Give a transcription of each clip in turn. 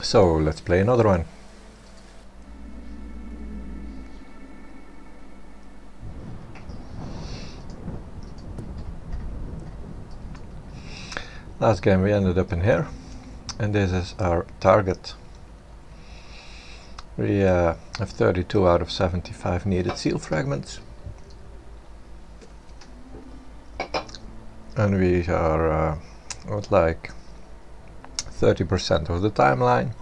So let's play another one. Last game we ended up in here, and this is our target. We have 32 out of 75 needed seal fragments, and we are at like 30% of the timeline,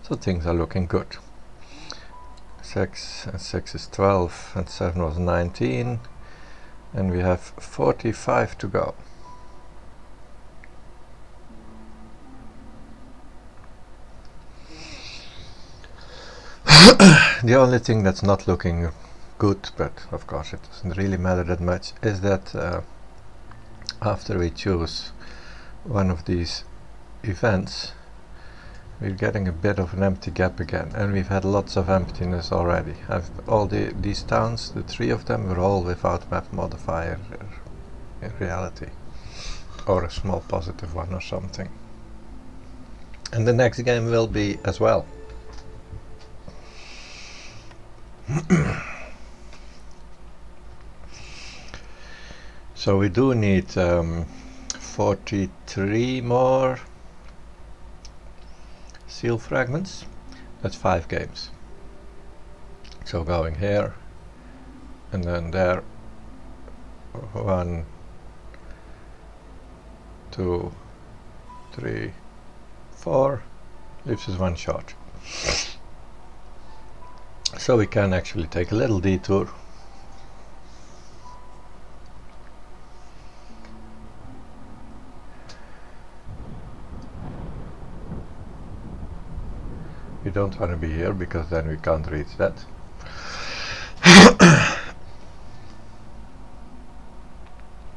so things are looking good. 6 and 6 is 12 and 7 was 19, and we have 45 to go. The only thing that's not looking good, but of course it doesn't really matter that much, is that after we choose one of these events, we're getting a bit of an empty gap again, and we've had lots of emptiness already. All these towns, the 3 of them, were all without map modifier in reality, or a small positive one or something. And the next game will be as well. So we do need 43 more seal fragments. That's 5 games. So going here and then there, 1, 2, 3, 4, leaves us 1 short. So we can actually take a little detour. We don't want to be here because then we can't reach that.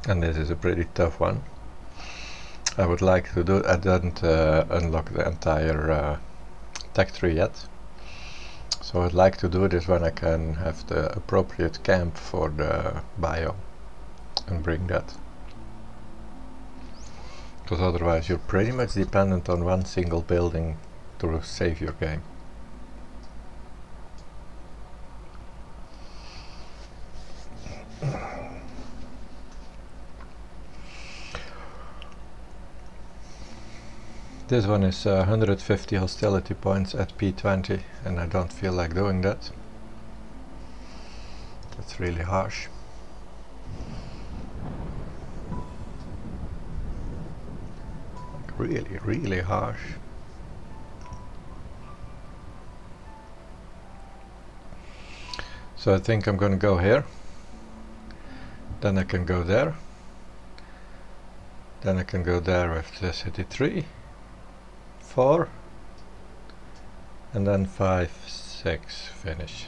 And this is a pretty tough one. I would like to do. I didn't unlock the entire tech tree yet. So I'd like to do this when I can have the appropriate camp for the biome and bring that. Because otherwise you're pretty much dependent on one single building to save your game. This one is 150 hostility points at P20, and I don't feel like doing that. That's really harsh. Like really, really harsh. So I think I'm going to go here. Then I can go there. Then I can go there with the city 3. 4 and then 5, 6 finish.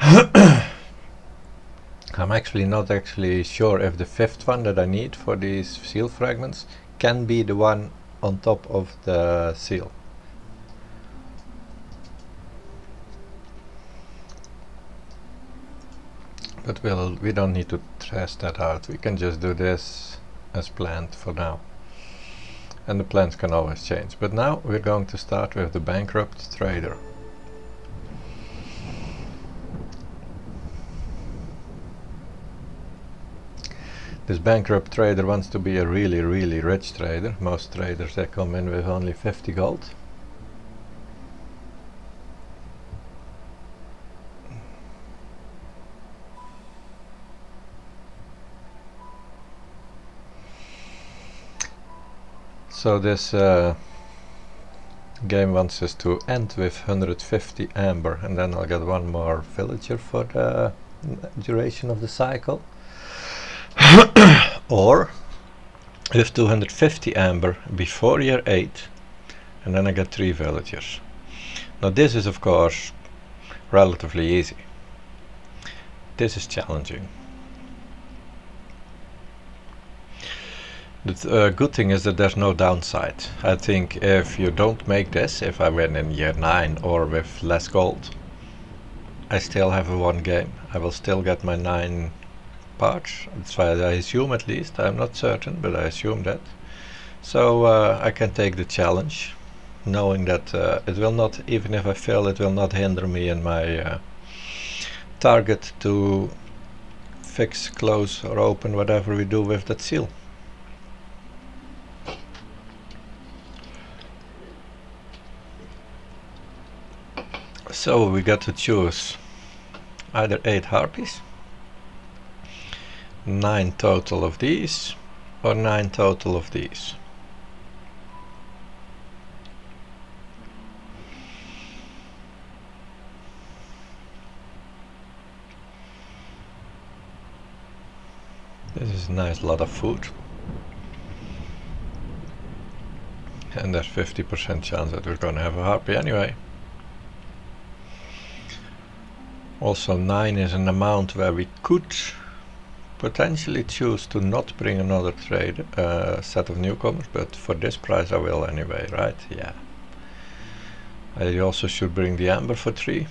I'm actually not sure if the 5th one that I need for these seal fragments can be the one on top of the seal. But we don't need to test that out. We can just do this as planned for now. And the plans can always change. But now we're going to start with the bankrupt trader. This bankrupt trader wants to be a really, really rich trader. Most traders, they come in with only 50 gold. So this game wants us to end with 150 amber, and then I'll get 1 more villager for the duration of the cycle. Or with 250 amber before year 8, and then I get 3 villagers. Now this is of course relatively easy. This is challenging. The good thing is that there's no downside. I think if you don't make this, if I win in year 9 or with less gold, I still have a 1 game. I will still get my 9 parts. That's why I assume, at least. I'm not certain, but I assume that. So I can take the challenge. knowing that it will not, even if I fail, it will not hinder me in my target to fix, close or open whatever we do with that seal. So we got to choose either 8 harpies, 9 total of these, or 9 total of these. This is a nice lot of food. And there's 50% chance that we're gonna have a harpy anyway. Also 9 is an amount where we could potentially choose to not bring another trade set of newcomers, but for this price I will anyway, right? Yeah. I also should bring the amber for 3.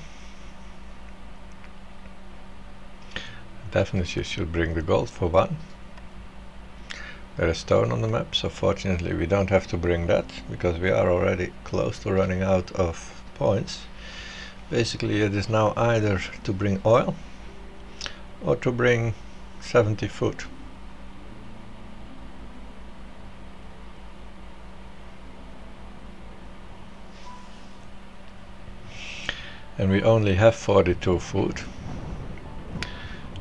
Definitely should bring the gold for 1. There is stone on the map, so fortunately we don't have to bring that, because we are already close to running out of points. Basically it is now either to bring oil or to bring 70 food. And we only have 42 food,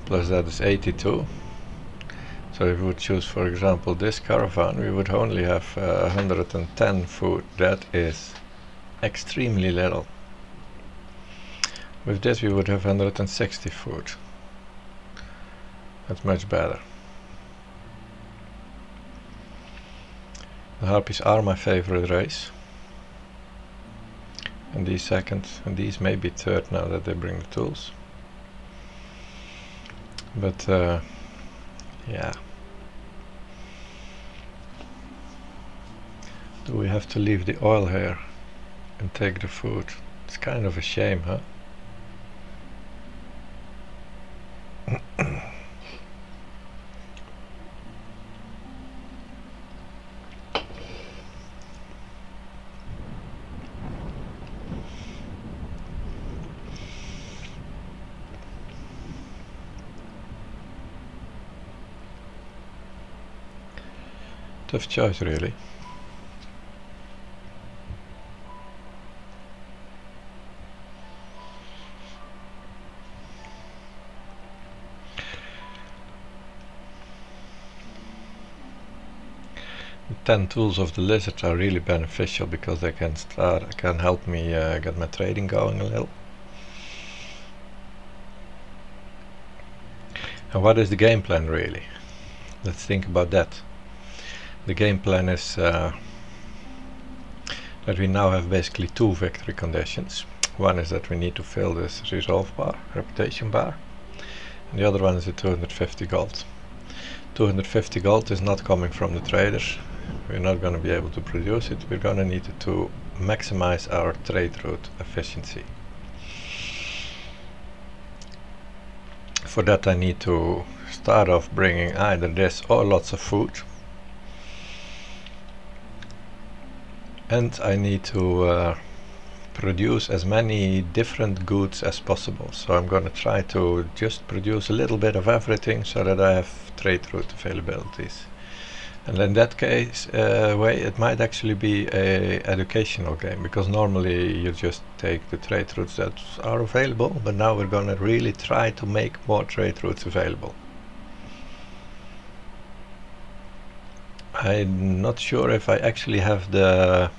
plus that is 82. So if we would choose, for example, this caravan, we would only have 110 food. That is extremely little. With this we would have 160 food. That's much better. The harpies are my favorite race. And these second, and these may be third now that they bring the tools. But yeah. Do we have to leave the oil here and take the food? It's kind of a shame, huh? Tough choice, really. The 10 tools of the lizard are really beneficial because they can help me get my trading going a little. And what is the game plan really? Let's think about that. The game plan is that we now have basically 2 victory conditions. One is that we need to fill this resolve bar, reputation bar, and the other one is the 250 gold. 250 gold is not coming from the traders. We're not going to be able to produce it. We're going to need to maximize our trade route efficiency. For that I need to start off bringing either this or lots of food. And I need to produce as many different goods as possible. So I'm going to try to just produce a little bit of everything so that I have trade route availabilities. And in that case, it might actually be a educational game, because normally you just take the trade routes that are available, but now we're going to really try to make more trade routes available. I'm not sure if I actually have the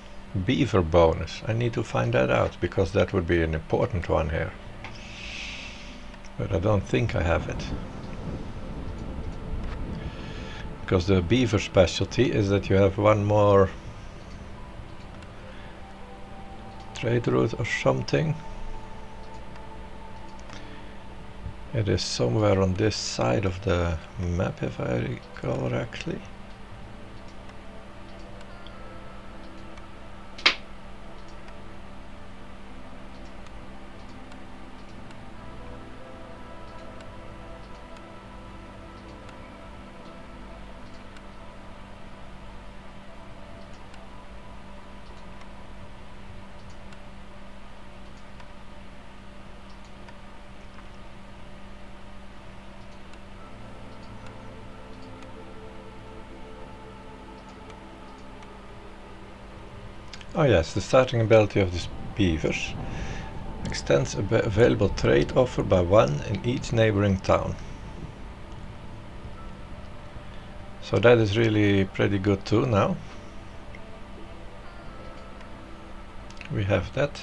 beaver bonus. I need to find that out, because that would be an important one here. But I don't think I have it. Because the beaver specialty is that you have one more trade route or something. It is somewhere on this side of the map, if I recall correctly. Oh yes, the starting ability of these beavers extends available trade offer by 1 in each neighboring town. So that is really pretty good too now. We have that.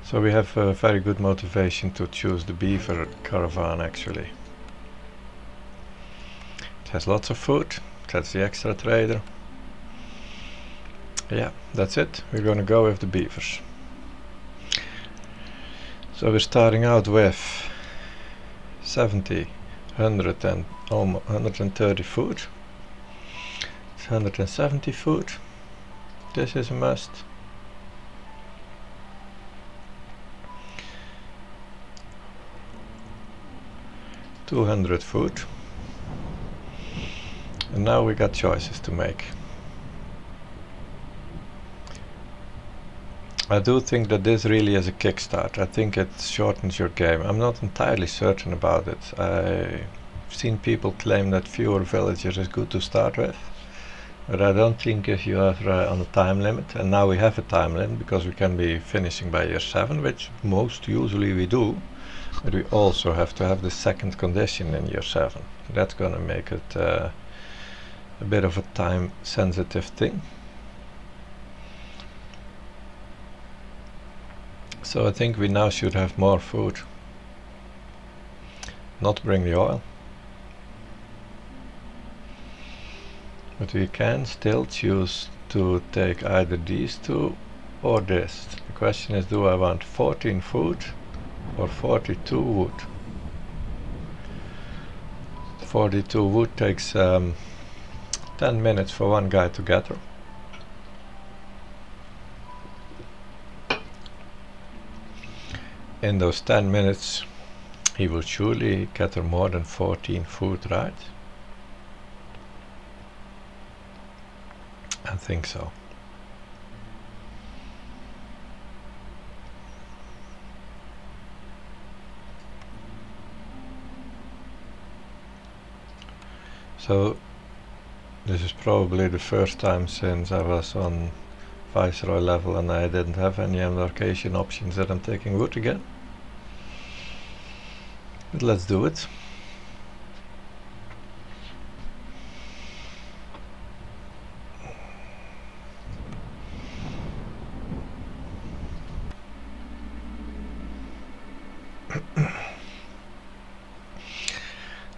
So we have a very good motivation to choose the beaver caravan actually. It has lots of food, that's the extra trader. Yeah, that's it. We're gonna go with the beavers. So we're starting out with 70, 100 and 130 food. It's 170 food. This is a must. 200 food. And now we got choices to make. I do think that this really is a kickstart. I think it shortens your game. I'm not entirely certain about it. I've seen people claim that fewer villagers is good to start with, but I don't think if you are on a time limit, and now we have a time limit because we can be finishing by year 7, which most usually we do, but we also have to have the second condition in year 7. That's gonna make it a bit of a time sensitive thing. So I think we now should have more food. Not bring the oil. But we can still choose to take either these two or this. The question is, do I want 14 food or 42 wood? 42 wood takes 10 minutes for one guy to gather. In those 10 minutes he will surely gather more than 14 food, right? I think so. So this is probably the first time since I was on Viceroy level and I didn't have any embarkation options that I'm taking wood again. But let's do it.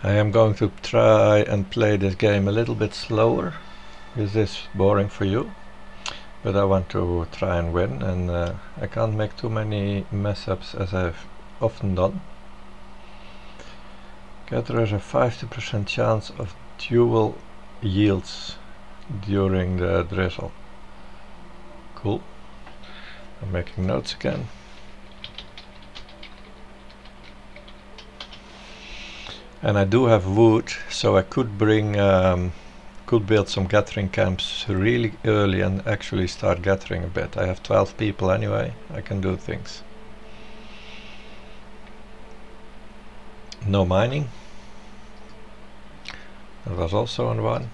I am going to try and play this game a little bit slower. Is this boring for you? But I want to try and win, and I can't make too many mess ups as I've often done. Gatherers have 50% chance of dual yields during the drizzle. Cool. I'm making notes again. And I do have wood, so I could bring could build some gathering camps really early and actually start gathering a bit. I have 12 people anyway, I can do things. No mining. That was also on 1.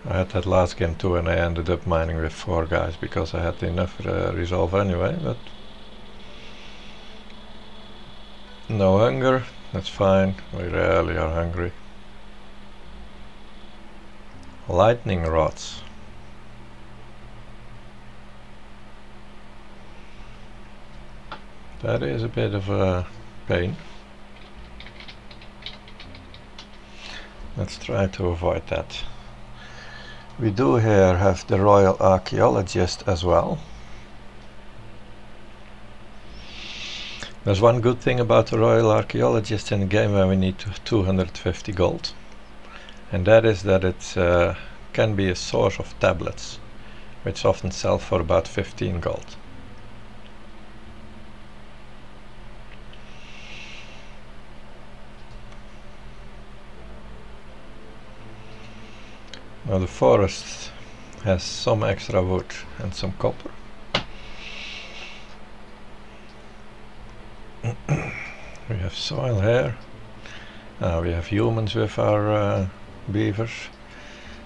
I had that last game too, and I ended up mining with 4 guys because I had enough resolve anyway, but no hunger, that's fine, we rarely are hungry. Lightning rods. That is a bit of a pain. Let's try to avoid that. We do here have the Royal Archaeologist as well. There's one good thing about the Royal Archaeologist in the game where we need 250 gold, and that is that it can be a source of tablets, which often sell for about 15 gold. Now the forest has some extra wood and some copper. We have soil here. We have humans with our beavers.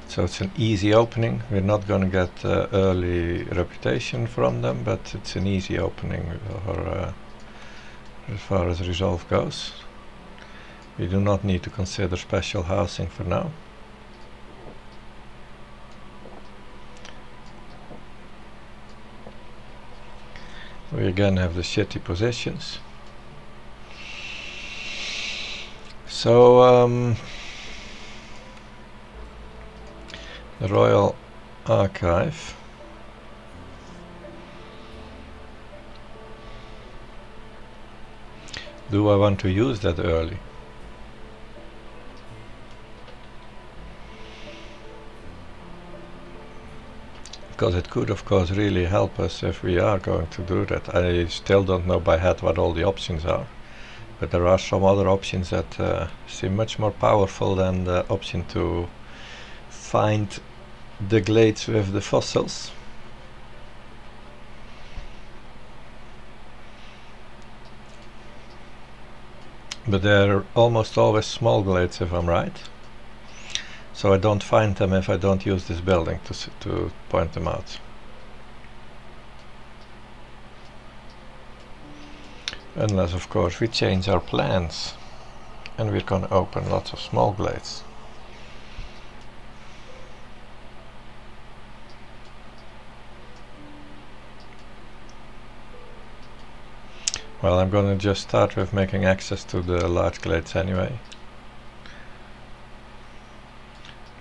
So it's an easy opening. We're not going to get early reputation from them, but it's an easy opening as far as resolve goes. We do not need to consider special housing for now. We again have the shitty positions. So the Royal Archive. Do I want to use that early? Because it could of course really help us if we are going to do that. I still don't know by head what all the options are, but there are some other options that seem much more powerful than the option to find the glades with the fossils. But they're almost always small glades, if I'm right. So I don't find them if I don't use this building to point them out. Unless of course we change our plans and we're going to open lots of small glades. Well, I'm going to just start with making access to the large glades anyway.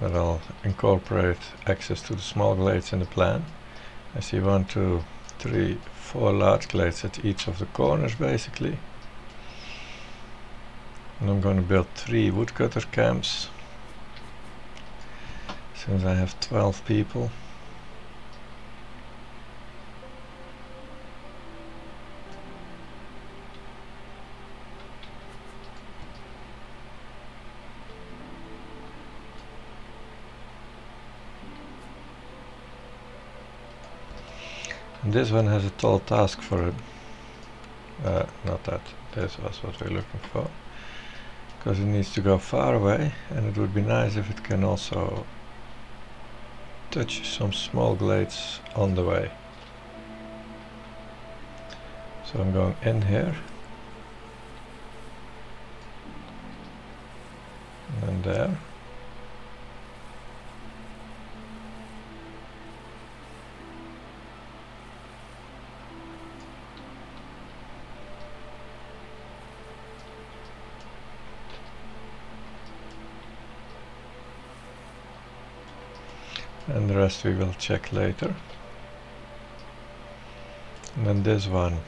But I'll incorporate access to the small glades in the plan. I see 1, 2, 3, 4 large glades at each of the corners basically. And I'm going to build 3 woodcutter camps, since I have 12 people. And this one has a tall task for it. Not that. This was what we're looking for. Because it needs to go far away, and it would be nice if it can also touch some small glades on the way. So I'm going in here. And there. And the rest we will check later. And then this one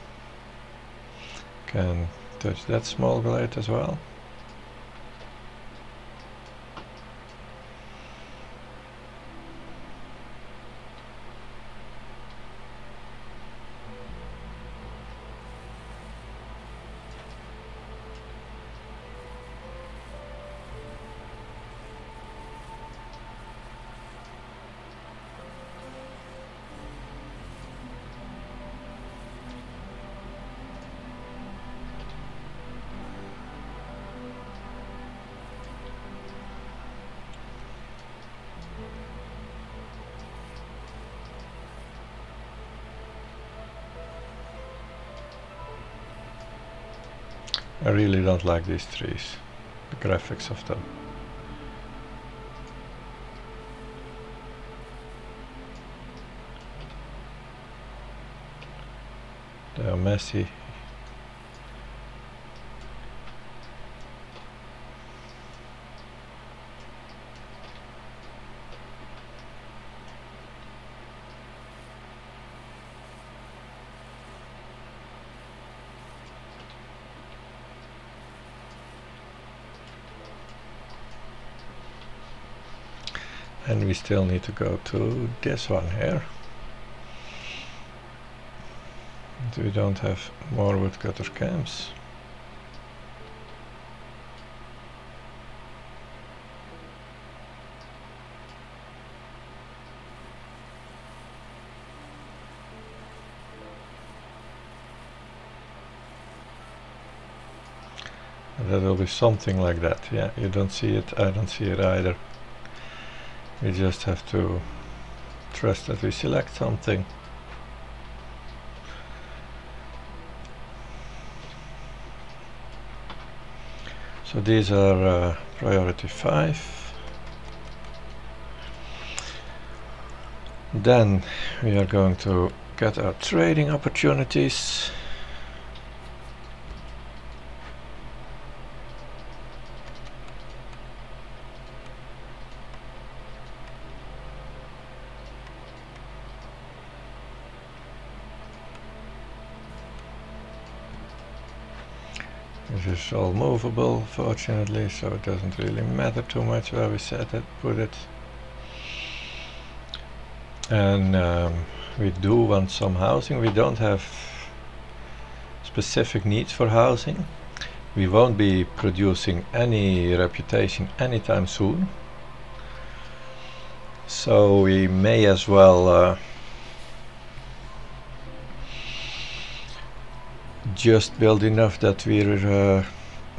can touch that small glade as well. I really don't like these trees, the graphics of them. They are messy. And we still need to go to this one here. And we don't have more woodcutter camps. that will be something like that. Yeah, you don't see it, I don't see it either. We just have to trust that we select something. So these are priority 5. Then we are going to get our trading opportunities. This is all movable, fortunately, so it doesn't really matter too much where we put it. And we do want some housing. We don't have specific needs for housing. We won't be producing any reputation anytime soon, so we may as well just build enough that we're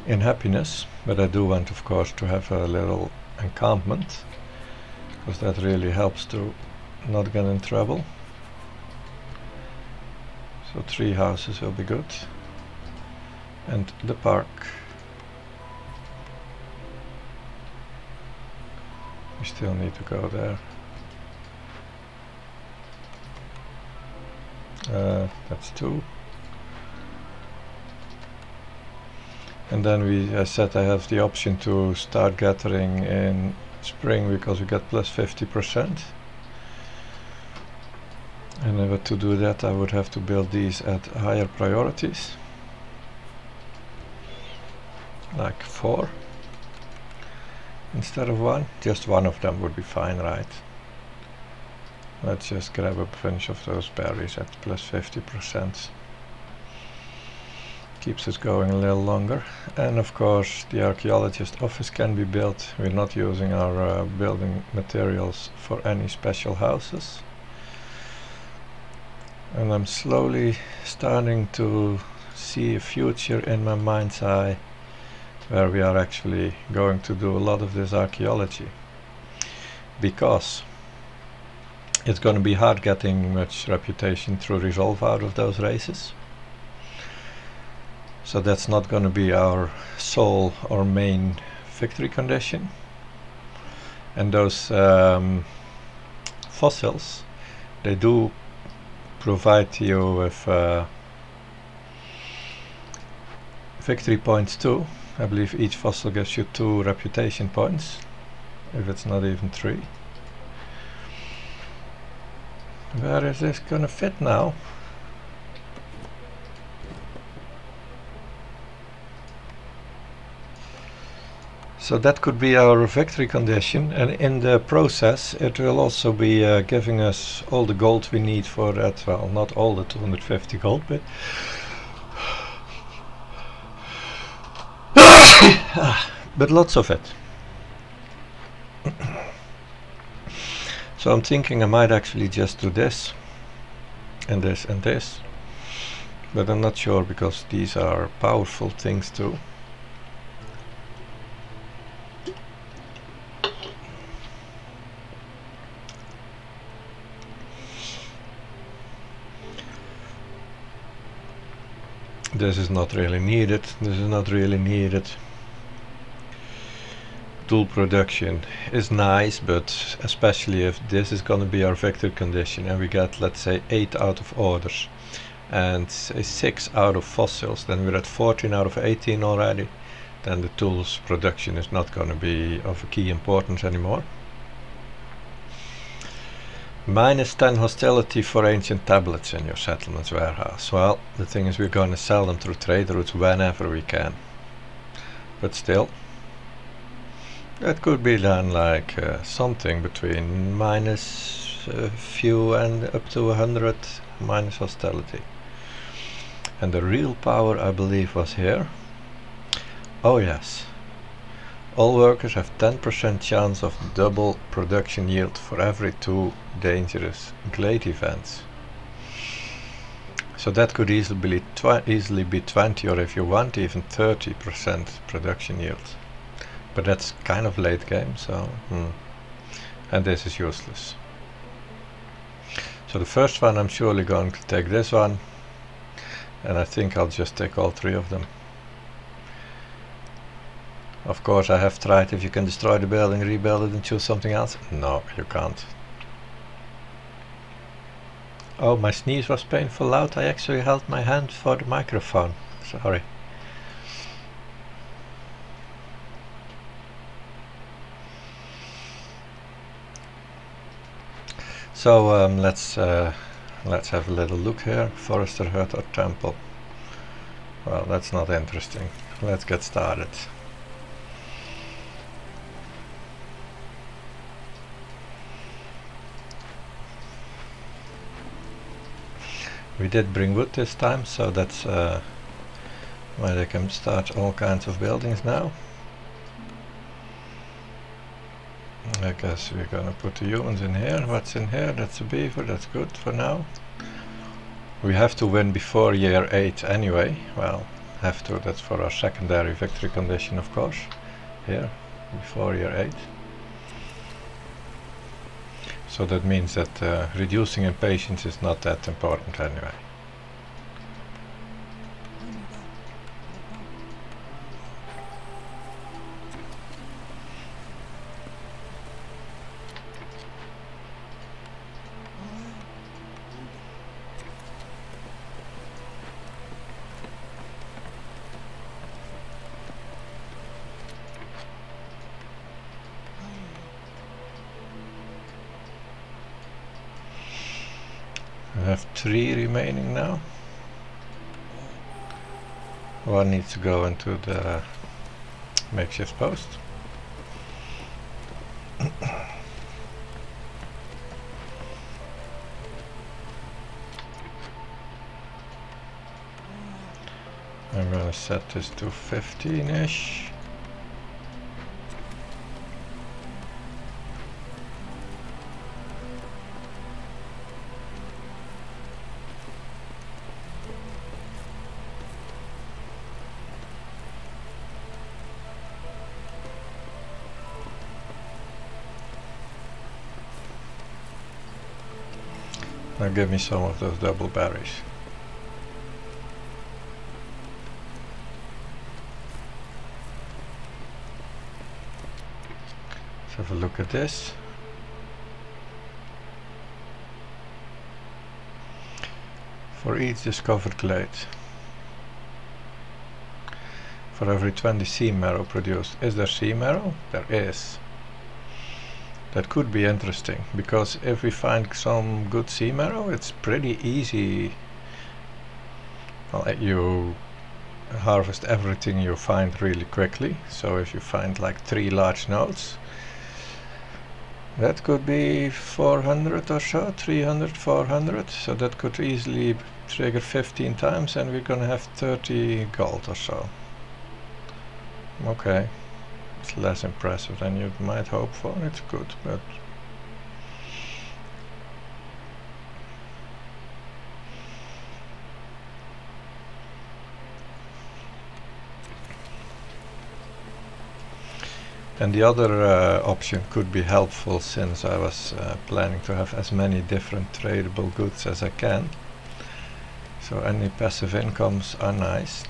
in happiness. But I do want, of course, to have a little encampment, because that really helps to not get in trouble. So 3 houses will be good. And the park. We still need to go there. That's 2. And then I said I have the option to start gathering in spring because we get plus 50%. And to do that I would have to build these at higher priorities. Like 4 instead of 1. Just one of them would be fine, right? Let's just grab a bunch of those berries at plus 50%. Keeps us going a little longer. And of course the archaeologist office can be built. We're not using our building materials for any special houses. And I'm slowly starting to see a future in my mind's eye where we are actually going to do a lot of this archaeology, because it's going to be hard getting much reputation through resolve out of those races. So that's not going to be our sole or main victory condition. And those fossils, they do provide you with victory points too. I believe each fossil gives you 2 reputation points, if it's not even 3. Where is this gonna fit now? So that could be our victory condition, and in the process it will also be giving us all the gold we need for that. Well, not all the 250 gold, but lots of it. So I'm thinking I might actually just do this and this and this, but I'm not sure because these are powerful things too. This is not really needed. This is not really needed. Tool production is nice, but especially if this is going to be our victory condition and we get, let's say, 8 out of orders and say 6 out of fossils, then we're at 14 out of 18 already. Then the tools production is not going to be of a key importance anymore. -10 hostility for ancient tablets in your settlements warehouse. Well, the thing is we're going to sell them through trade routes whenever we can. But still, that could be done like something between minus a few and up to 100 minus hostility. And the real power, I believe, was here. Oh yes. All workers have 10% chance of double production yield for every 2 dangerous glade events. So that could easily be 20, or if you want, even 30% production yield. But that's kind of late game, so and this is useless. So the first one, I'm surely going to take this one, and I think I'll just take all three of them. Of course, I have tried if you can destroy the building, rebuild it and choose something else. No, you can't. Oh, my sneeze was painful loud. I actually held my hand for the microphone. Sorry. So let's have a little look here. Forester hut or temple? Well, that's not interesting. Let's get started. We did bring wood this time, so that's why they can start all kinds of buildings now. I guess we're gonna put the humans in here. What's in here? That's a beaver, that's good for now. We have to win before year 8 anyway. Well, have to, that's for our secondary victory condition, of course. Here, before year 8. So that means that reducing impatience is not that important anyway. I have 3 remaining now. One needs to go into the makeshift post. I'm gonna set this to 15-ish. Now give me some of those double berries. Let's have a look at this. For each discovered glade, for every 20 sea marrow produced. Is there sea marrow? There is. That could be interesting, because if we find some good sea marrow, it's pretty easy. Well, you harvest everything you find really quickly. So if you find like 3 large nodes, that could be 400 or so, 300, 400. So that could easily trigger 15 times, and we're gonna have 30 gold or so. Okay. It's less impressive than you might hope for. It's good, but and the other option could be helpful, since I was planning to have as many different tradable goods as I can. So any passive incomes are nice.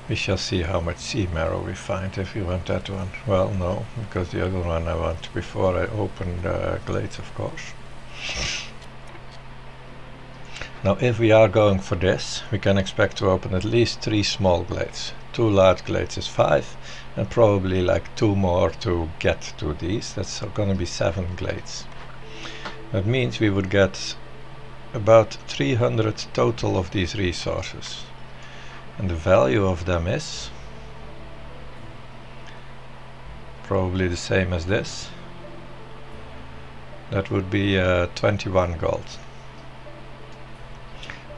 We shall see how much sea marrow we find if we want that one. Well, no, because the other one I want before I open the glades, of course. Now if we are going for this, we can expect to open at least 3 small glades. 2 large glades is 5, and probably like 2 more to get to these. That's gonna be 7 glades. That means we would get about 300 total of these resources. And the value of them is probably the same as this. That would be 21 gold.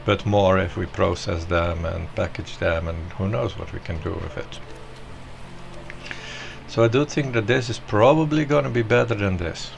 But more if we process them and package them, and who knows what we can do with it. So I do think that this is probably gonna be better than this.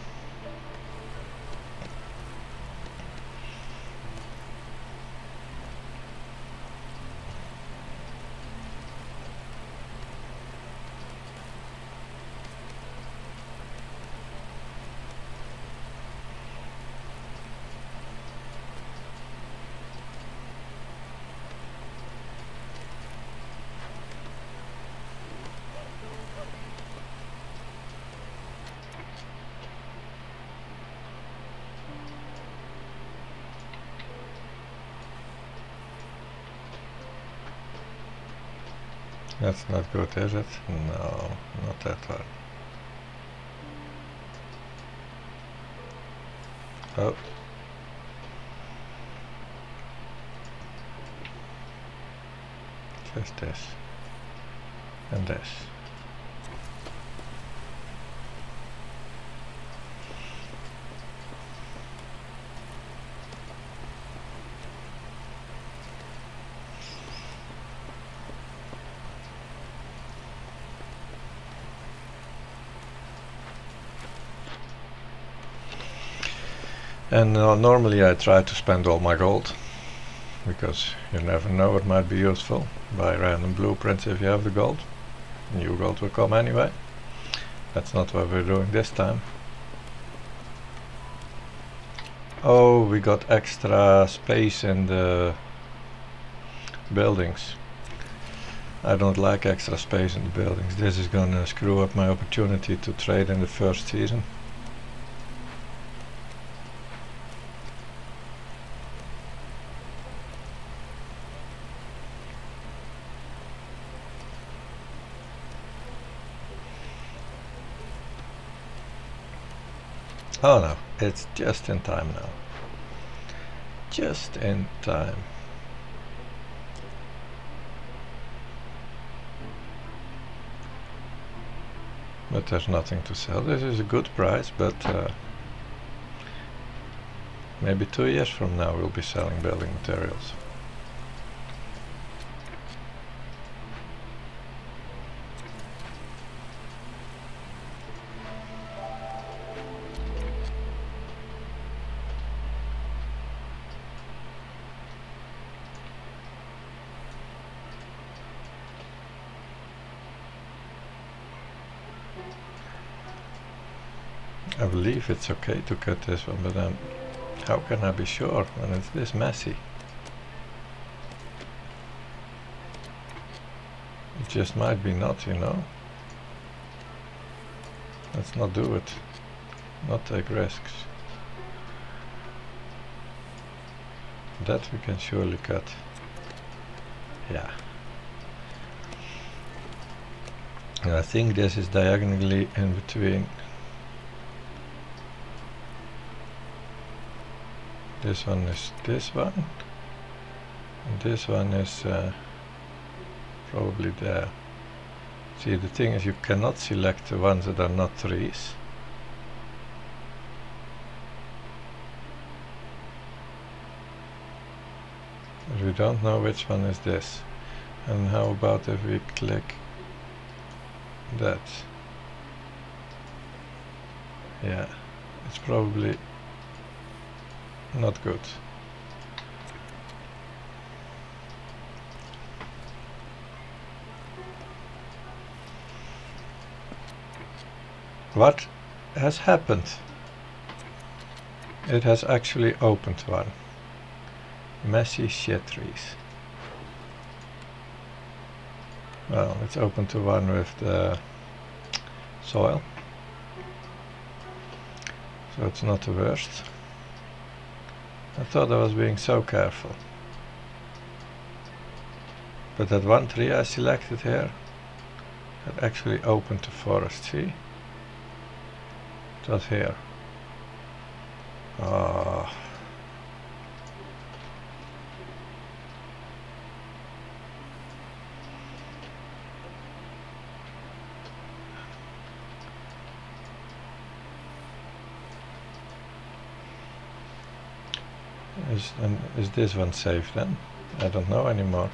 That's not good, is it? No, not that one. Oh. Just this. And this. And normally I try to spend all my gold, because you never know, it might be useful. Buy random blueprints if you have the gold. New gold will come anyway. That's not what we're doing this time. Oh, we got extra space in the buildings. I don't like extra space in the buildings. This is gonna screw up my opportunity to trade in the first season. Oh no, it's just in time now. Just in time. But there's nothing to sell. This is a good price, but maybe 2 years from now we'll be selling building materials. I believe it's okay to cut this one, but then how can I be sure when it's this messy? It just might be not, you know. Let's not do it. Not take risks. That we can surely cut. Yeah. And I think this is diagonally in between. This one is this one, and this one is probably there. See, the thing is you cannot select the ones that are not trees. But we don't know which one is this. And how about if we click that? Yeah, it's probably not good. What has happened? It has actually opened one. Messy shit trees. Well, let's open to one with the soil. So it's not the worst. I thought I was being so careful. But that one tree I selected here had actually opened to forest, see? It was here. Ah. Is this one safe then? I don't know anymore.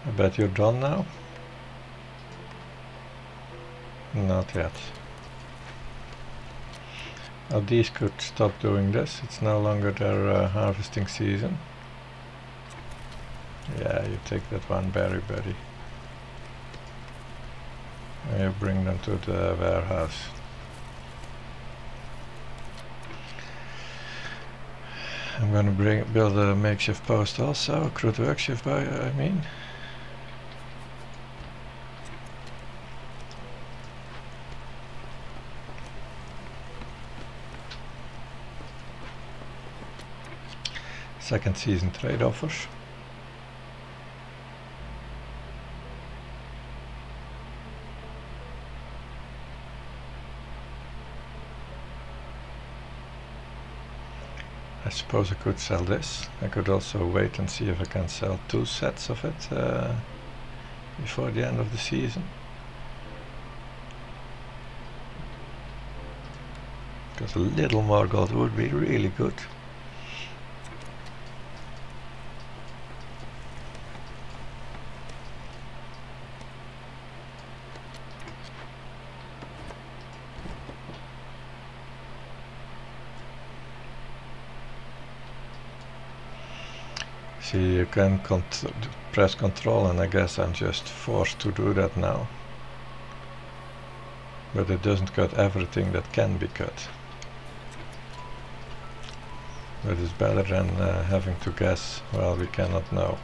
I bet you're done now? Not yet. Now these could stop doing this. It's no longer their harvesting season. Yeah, you take that one berry buddy. And you bring them to the warehouse. I'm gonna build a makeshift post also, a crude workshift I mean. Second season trade offers. I suppose I could sell this. I could also wait and see if I can sell 2 sets of it before the end of the season. Because a little more gold would be really good. See, you can press control, and I guess I'm just forced to do that now. But it doesn't cut everything that can be cut. But it's better than having to guess, well, we cannot know.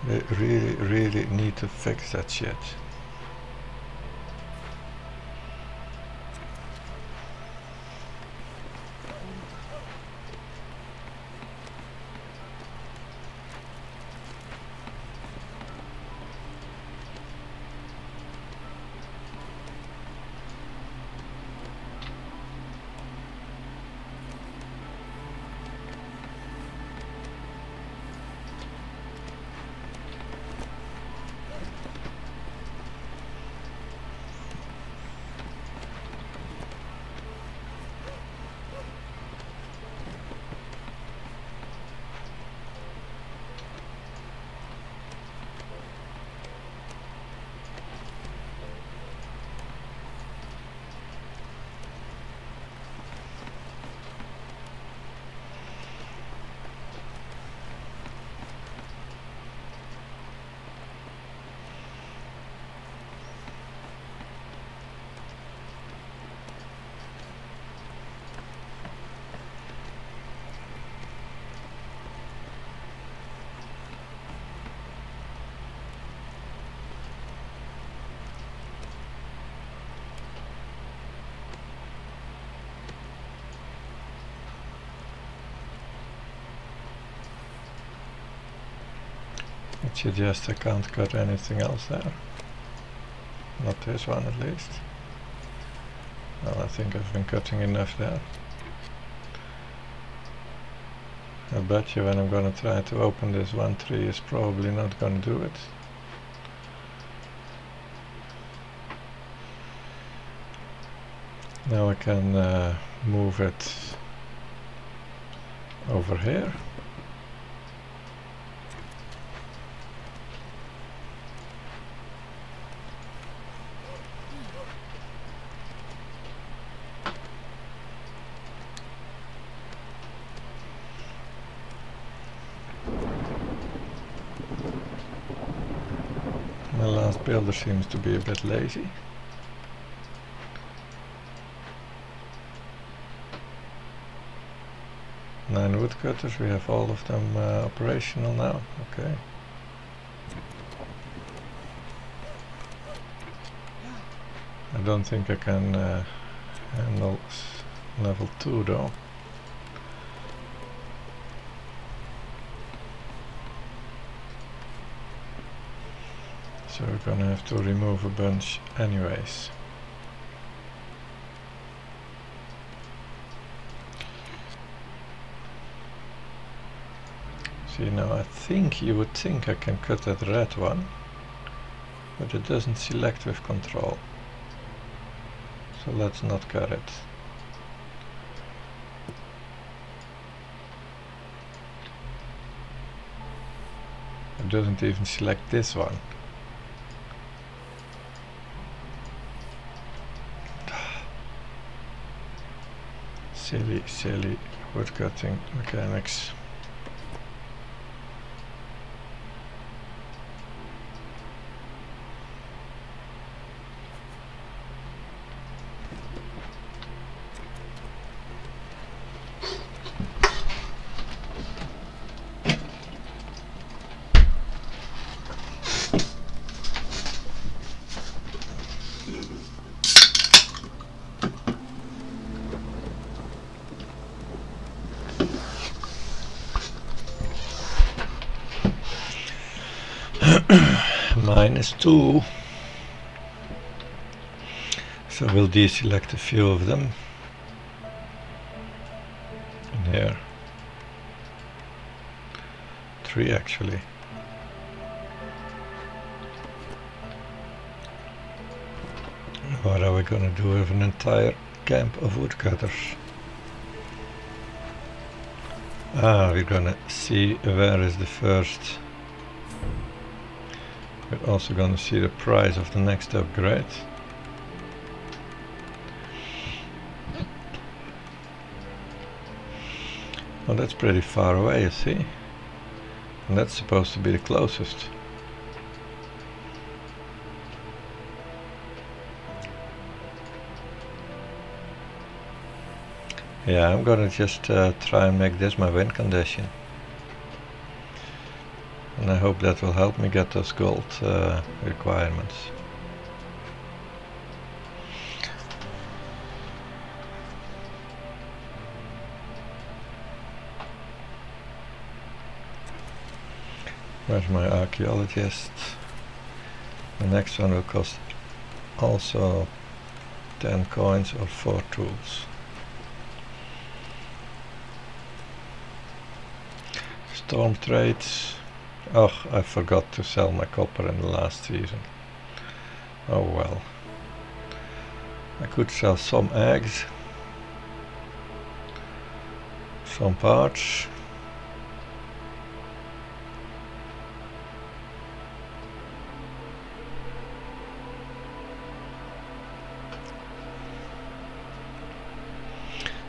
They really need to fix that shit. It suggests I can't cut anything else there. Not this one at least. Well, I think I've been cutting enough there. I bet you when I'm gonna try to open this one tree is probably not gonna do it. Now I can move it over here. My last builder seems to be a bit lazy. Nine woodcutters, we have all of them operational now. Okay. I don't think I can handle level 2 though. So we're gonna have to remove a bunch anyways. See, now I think you would think I can cut that red one, but it doesn't select with control. So let's not cut it. It doesn't even select this one. Silly woodcutting mechanics. -2. So we'll deselect a few of them. In here. 3 actually. What are we gonna do with an entire camp of woodcutters? We're gonna see where is the first. We're also gonna see the price of the next upgrade. Well, that's pretty far away, you see. And that's supposed to be the closest. Yeah, I'm gonna just try and make this my win condition. And I hope that will help me get those gold requirements. Where's my archaeologist? The next one will cost also 10 coins or 4 tools. Storm trades. Oh, I forgot to sell my copper in the last season. Oh well. I could sell some eggs, some parts.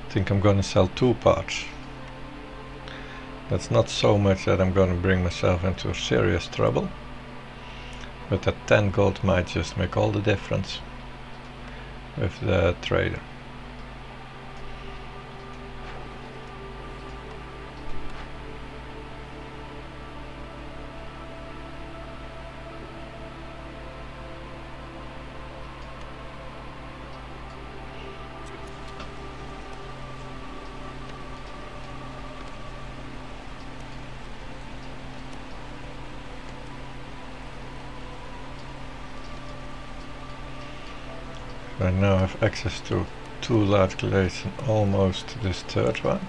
I think I'm gonna sell 2 parts. That's not so much that I'm gonna bring myself into serious trouble, but that 10 gold might just make all the difference with the trader. I now have access to 2 large glades and almost this 3rd one.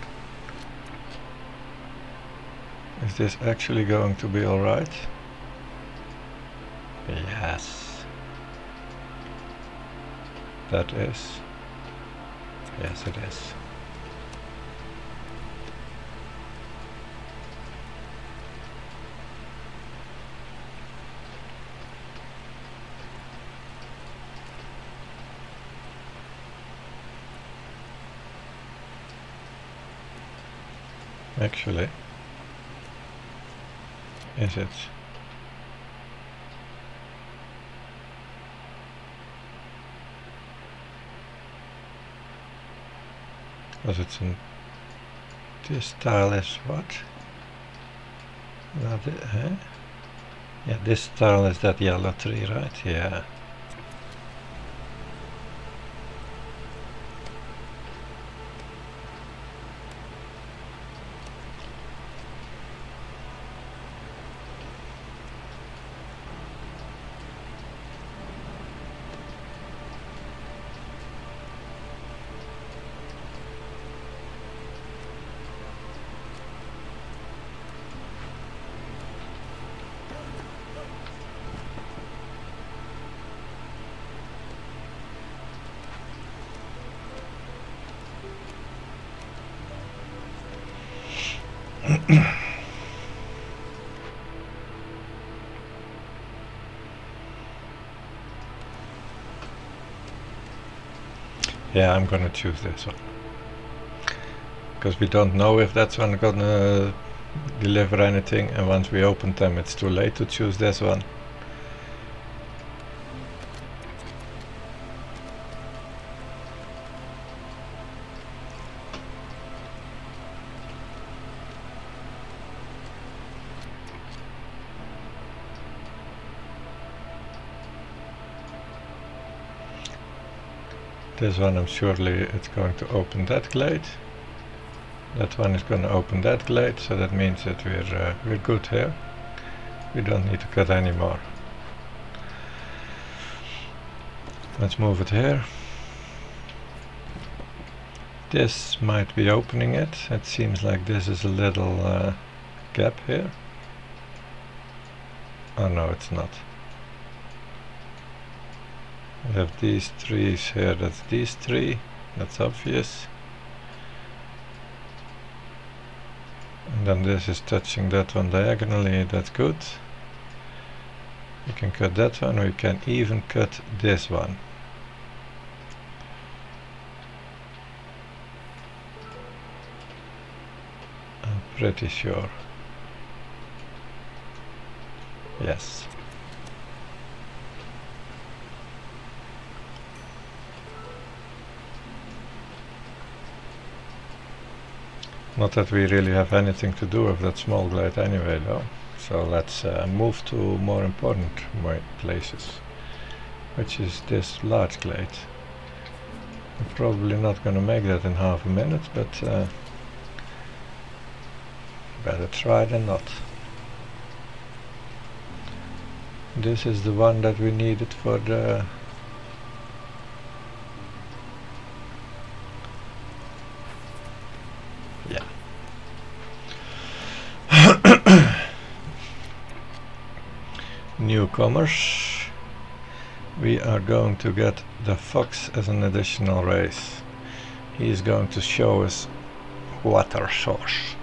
Is this actually going to be alright? Yes. That is. Yes, it is. Actually, is it? Because it's in this tile is what? Not it, huh? Yeah, this tile is that yellow tree, right? Yeah. Yeah, I'm gonna choose this one. Because we don't know if that's one gonna deliver anything, and once we open them it's too late to choose this one. This one I'm surely it's going to open that glade. That one is going to open that glade, so that means that we're good here. We don't need to cut anymore. Let's move it here. This might be opening it. It seems like this is a little gap here. Oh no, it's not. We have these trees here, that's these three, that's obvious. And then this is touching that one diagonally, that's good. We can cut that one, we can even cut this one. I'm pretty sure. Yes. Not that we really have anything to do with that small glade anyway though. So let's move to more important places, which is this large glade. I'm probably not gonna make that in half a minute, but better try than not. This is the one that we needed for the newcomers. We are going to get the fox as an additional race. He is going to show us water source.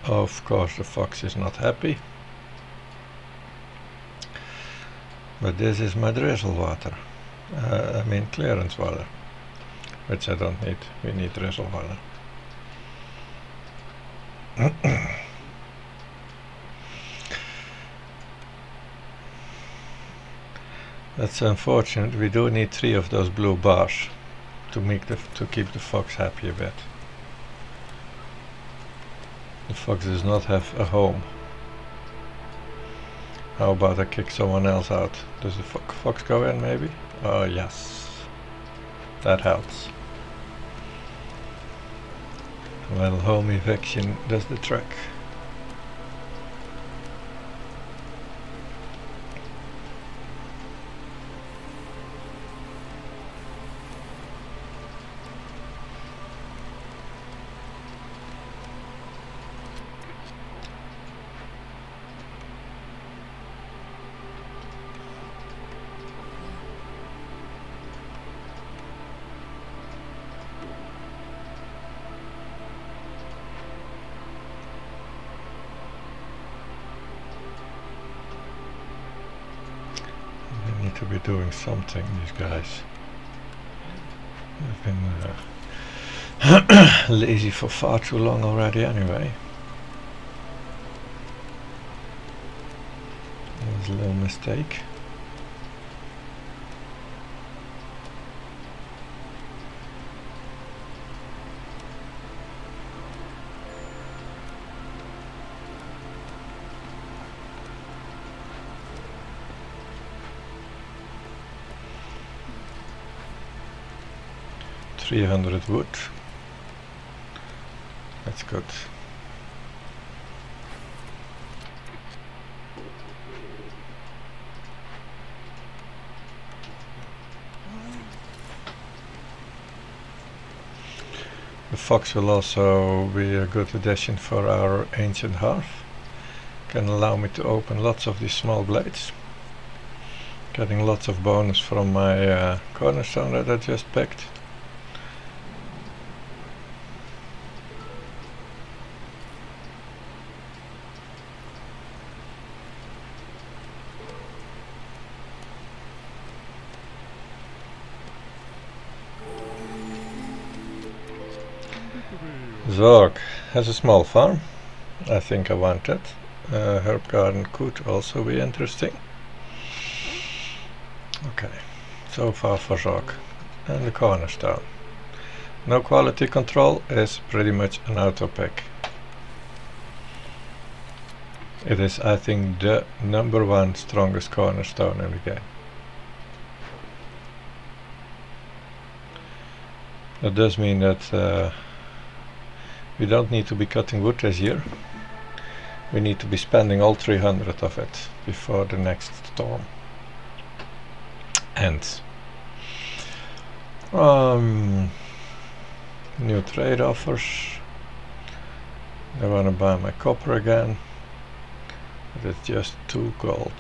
Of course the fox is not happy. But this is my drizzle water. I mean clearance water. Which I don't need. We need drizzle water. That's unfortunate. We do need 3 of those blue bars to keep the fox happy a bit. The fox does not have a home. How about I kick someone else out? Does the fox go in maybe? Oh yes. That helps. A little home eviction does the trick. to be doing something, these guys. They've been lazy for far too long already anyway. That was a little mistake. $300 wood. That's good. The fox will also be a good addition for our ancient hearth. Can allow me to open lots of these small blades. Getting lots of bonus from my cornerstone that I just picked. Zorg has a small farm. I think I want it. Herb garden could also be interesting. Okay, so far for Zorg. And the cornerstone. No quality control is pretty much an auto pick. It is, I think, the #1 strongest cornerstone in the game. That does mean that we don't need to be cutting wood this year. We need to be spending all 300 of it before the next storm ends. New trade offers. I want to buy my copper again, but it's just 2 gold.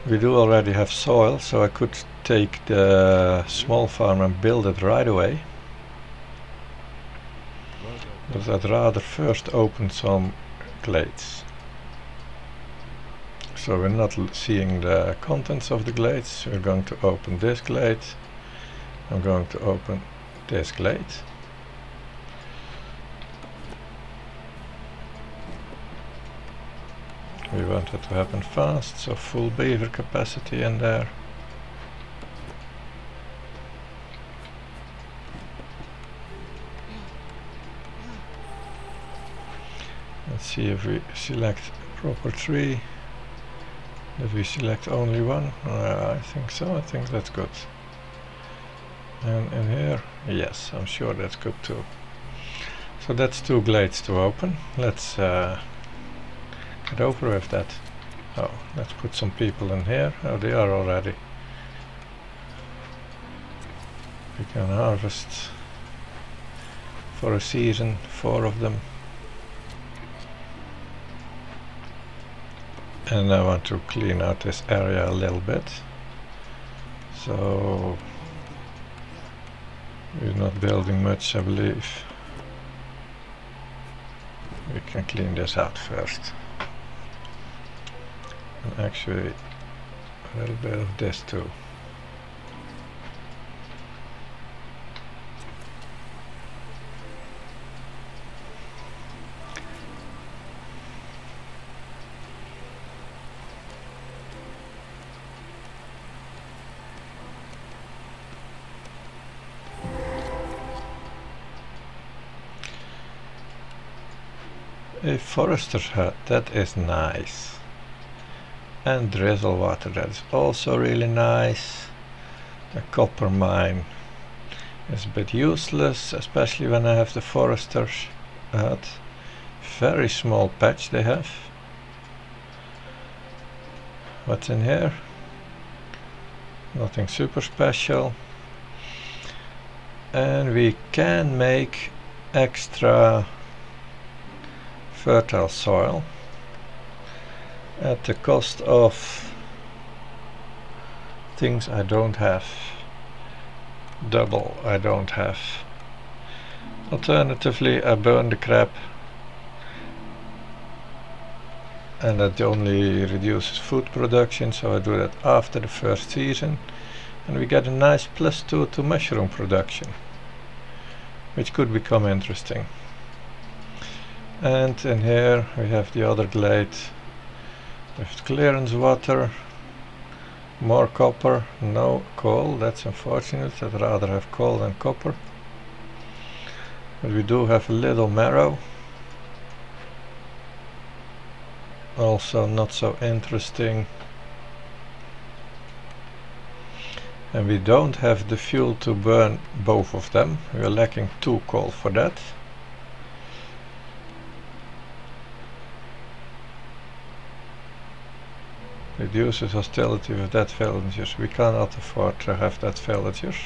We do already have soil, so I could take the small farm and build it right away. But I'd rather first open some glades. So we're not seeing the contents of the glades. We're going to open this glade. I'm going to open this glade. We want it to happen fast, so full beaver capacity in there. Let's see if we select proper tree. If we select only one, I think so. I think that's good. And in here, yes, I'm sure that's good too. So that's 2 glades to open. Let's get over with that. Oh, let's put some people in here. Oh, they are already. We can harvest for a season, 4 of them. And I want to clean out this area a little bit. So we're not building much, I believe. We can clean this out first. And actually a little bit of this too. A forester's hut, that is nice. And drizzle water, that is also really nice. A copper mine is a bit useless, especially when I have the forester's hut. Very small patch they have. What's in here? Nothing super special. And we can make extra fertile soil at the cost of things I don't have. Double I don't have. Alternatively, I burn the crap and that only reduces food production, so I do that after the first season, and we get a nice +2 to mushroom production, which could become interesting. And in here we have the other glade with clearance water, more copper, no coal, that's unfortunate. I'd rather have coal than copper. But we do have a little marrow. Also not so interesting. And we don't have the fuel to burn both of them. We are lacking 2 coal for that. Reduces hostility with dead villagers. We cannot afford to have dead villagers.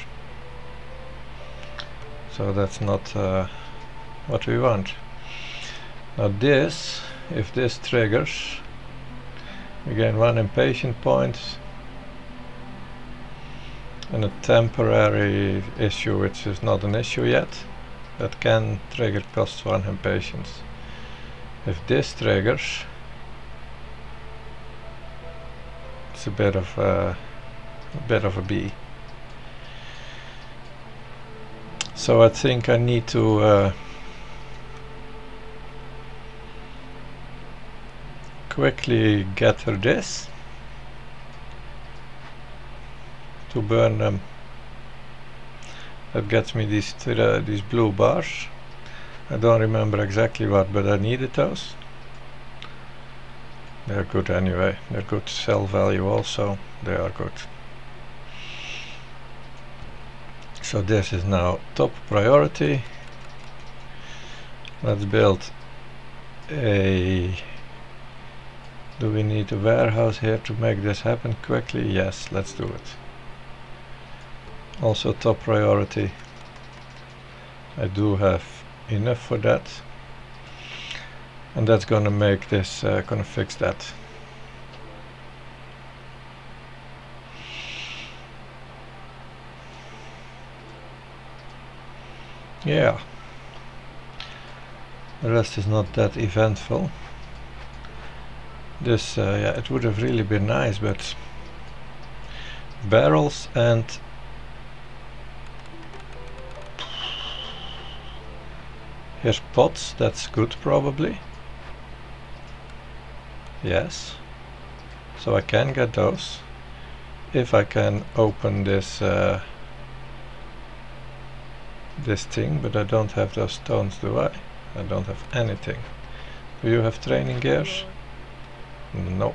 So that's not what we want. Now this, if this triggers, we gain 1 impatient point and a temporary issue which is not an issue yet. That can trigger cost 1 impatience. If this triggers, it's a bit of a B. So I think I need to quickly gather this to burn them. That gets me these blue bars. I don't remember exactly what, but I needed those. They're good anyway. They're good sell value also. They are good. So this is now top priority. Let's build a... Do we need a warehouse here to make this happen quickly? Yes, let's do it. Also top priority. I do have enough for that. And that's gonna make this, gonna fix that. Yeah. The rest is not that eventful. This, yeah, it would have really been nice, but barrels and here's pots, that's good probably. Yes. So I can get those if I can open this this thing, but I don't have those stones, do I? I don't have anything. Do you have training gears? No.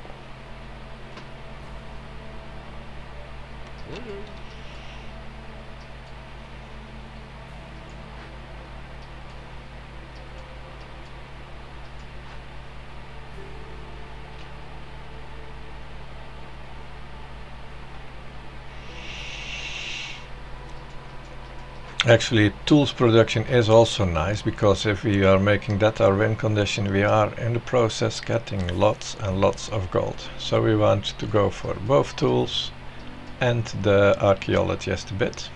Actually, tools production is also nice, because if we are making that our win condition, we are in the process getting lots and lots of gold. So we want to go for both tools and the archaeologist a bit.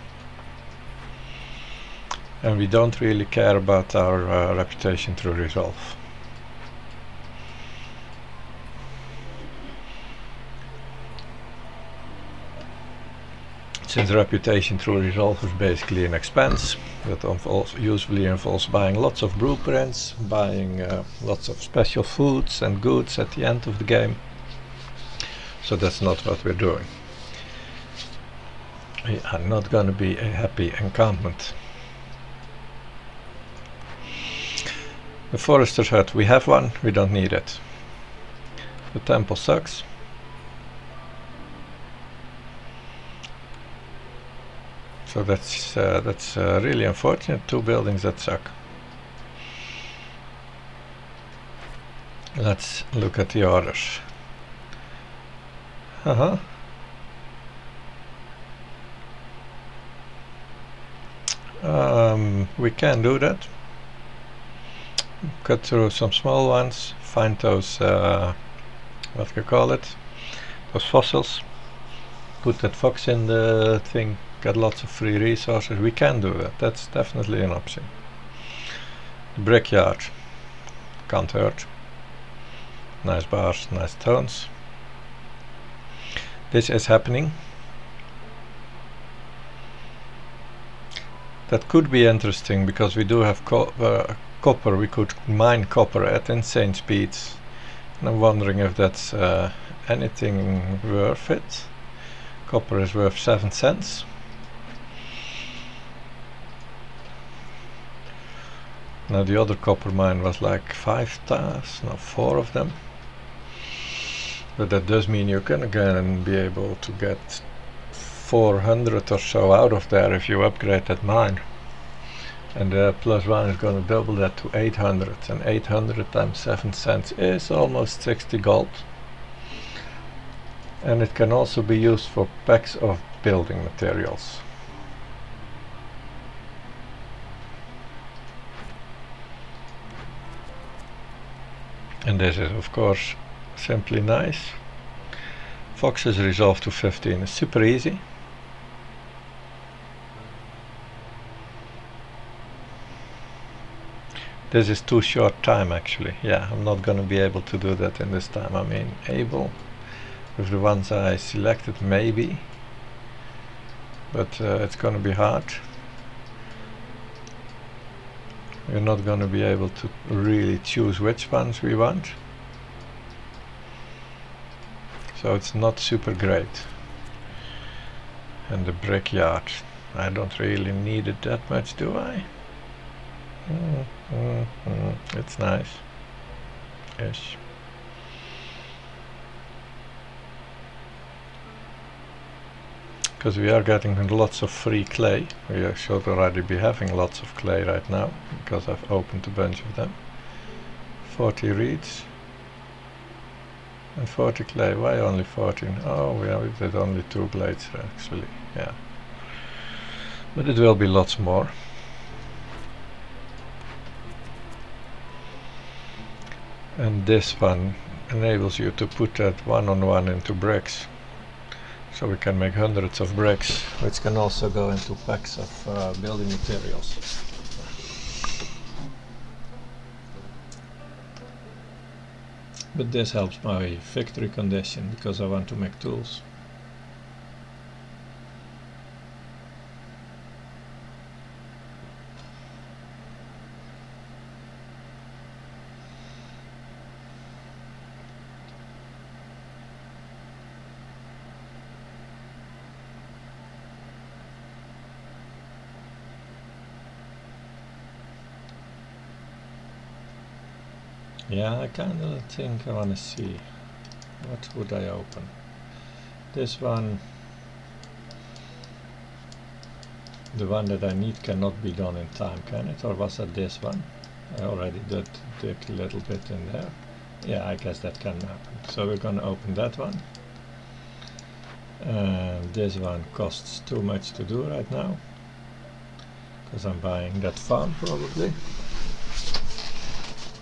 And we don't really care about our reputation through resolve. Since reputation through resolve is basically an expense that usually involves buying lots of blueprints, buying lots of special foods and goods at the end of the game. So that's not what we're doing. We are not going to be a happy encampment. The forester's hut, we have one, we don't need it. The temple sucks. So that's really unfortunate. 2 buildings that suck. Let's look at the orders. We can do that. Cut through some small ones, find those, what do you call it? Those fossils. Put that fox in the thing. Get lots of free resources. We can do that. That's definitely an option. The brickyard can't hurt. nice bars, nice tones. This is happening. That could be interesting because we do have copper. We could mine copper at insane speeds. And I'm wondering if that's anything worth it. Copper is worth 7 cents. Now the other copper mine was like 5 stars, now 4 of them. But that does mean you can again be able to get 400 or so out of there if you upgrade that mine. And the +1 is going to double that to 800, and 800 times 7 cents is almost 60 gold. And it can also be used for packs of building materials. And this is of course simply nice. Fox's resolve to 15 is super easy. This is too short time actually. Yeah, I'm not gonna be able to do that in this time. I mean, able with the ones I selected maybe, but it's gonna be hard. We're not gonna be able to really choose which ones we want. So it's not super great. And the brickyard, I don't really need it that much, do I? It's nice. Ish. Because we are getting lots of free clay. We should already be having lots of clay right now, because I've opened a bunch of them. 40 reeds and 40 clay. Why only 14? Oh, we did only 2 blades actually, yeah. But it will be lots more. And this one enables you to put that one-on-one into bricks. So we can make hundreds of bricks, which can also go into packs of building materials. But this helps my victory condition because I want to make tools. Yeah, I kinda think I wanna see. What would I open? This one. The one that I need cannot be done in time, can it? Or was it this one? I already did dig a little bit in there. Yeah, I guess that can happen. So we're gonna open that one. And this one costs too much to do right now, because I'm buying that farm probably.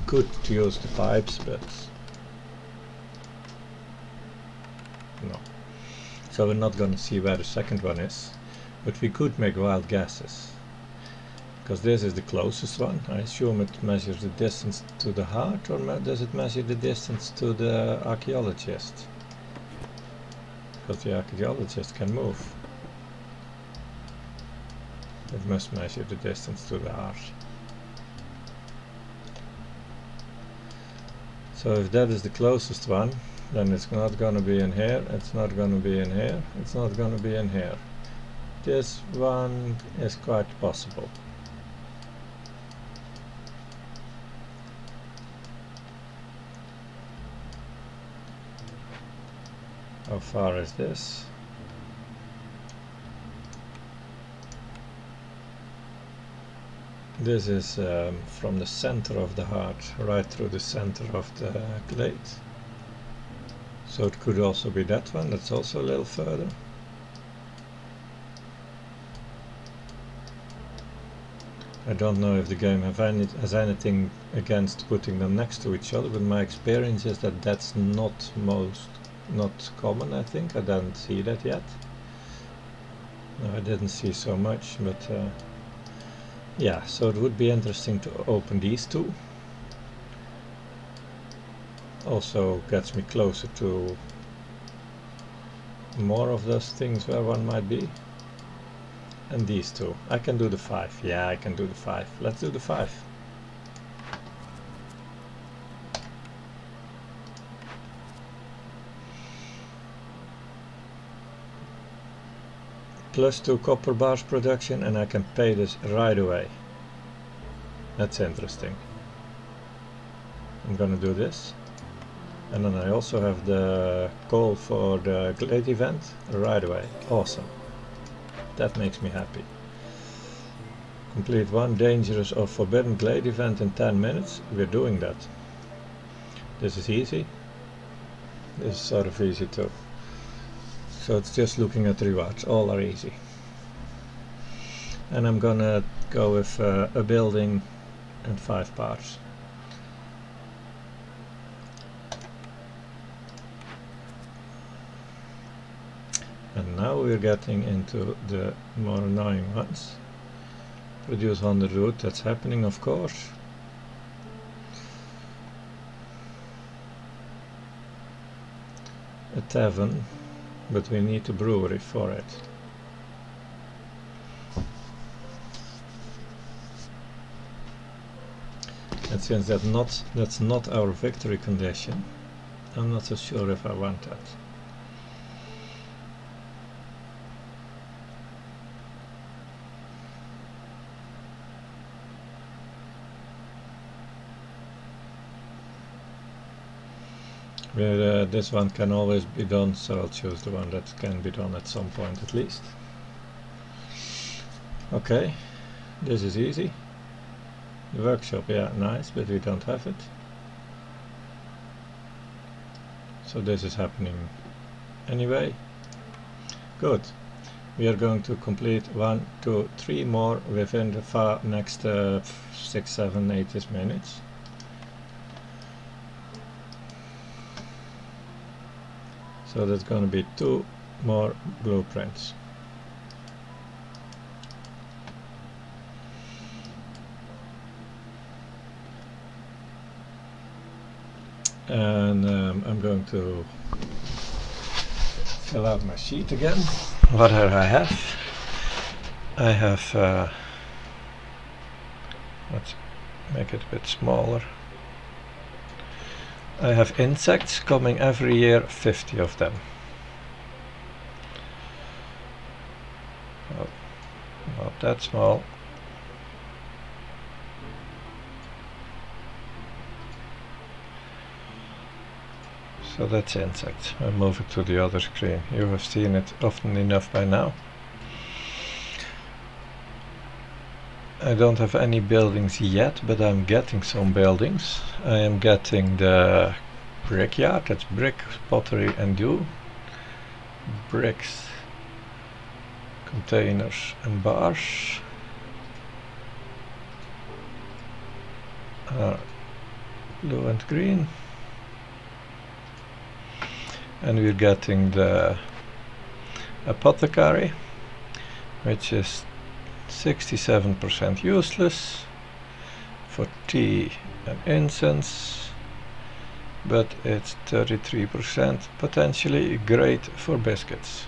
Could use the pipes, but no. So we're not gonna see where the second one is, but we could make wild gases, because this is the closest one. I assume it measures the distance to the heart, or does it measure the distance to the archaeologist? Because the archaeologist can move. It must measure the distance to the heart. So if that is the closest one, then it's not going to be in here, it's not going to be in here, it's not going to be in here. This one is quite possible. How far is this? This is from the center of the heart right through the center of the glade. So it could also be that one, that's also a little further. I don't know if the game has anything against putting them next to each other, but my experience is that that's not common, I think. I didn't see that yet. No, I didn't see so much, but yeah, so it would be interesting to open these two. also gets me closer to more of those things where one might be. And these two. I can do the 5. Yeah, I can do the 5. Let's do the 5. +2 copper bars production, and I can pay this right away. That's interesting. I'm gonna do this. And then I also have the call for the glade event right away. Awesome. That makes me happy. Complete 1 dangerous or forbidden glade event in 10 minutes. We're doing that. This is easy. This is sort of easy too. So it's just looking at the rewards. All are easy. And I'm gonna go with a building and 5 parts. And now we're getting into the more annoying ones. Produce on the route, that's happening of course. A tavern, but we need a brewery for it. And since that's not our victory condition, I'm not so sure if I want that. But this one can always be done, so I'll choose the one that can be done at some point at least. Okay, this is easy. The workshop, yeah, nice, but we don't have it. So this is happening anyway. Good. We are going to complete 1, 2, 3 more within the next 6, 7, 8 minutes. So that's going to be 2 more blueprints. And I'm going to fill out my sheet again. What do I have? I have, let's make it a bit smaller. I have insects coming every year, 50 of them. Oh, not that small. So that's insects. I'll move it to the other screen. You have seen it often enough by now. I don't have any buildings yet, but I'm getting some buildings. I am getting the brickyard, that's brick, pottery and dew. Bricks, containers and bars. Blue and green. And we're getting the apothecary, which is 67% useless for tea and incense, but it's 33% potentially great for biscuits.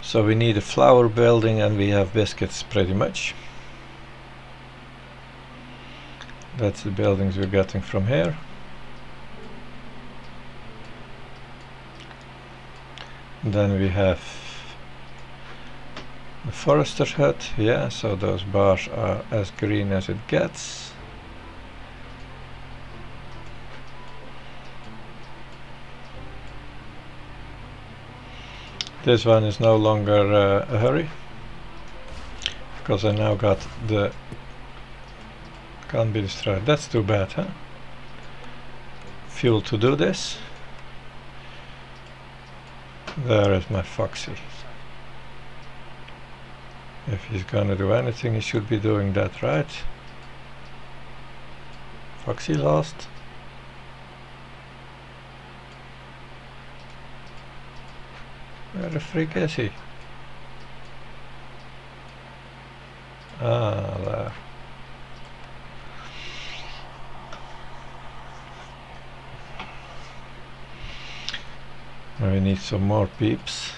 So we need a flower building and we have biscuits pretty much. That's the buildings we're getting from here. Then we have the forester's hut, yeah, so those bars are as green as it gets. This one is no longer a hurry, because I now got the can't be destroyed. That's too bad, huh? Fuel to do this. There is my Foxy. If he's gonna do anything, he should be doing that, right? Foxy lost. Where the freak is he? There. We need some more peeps.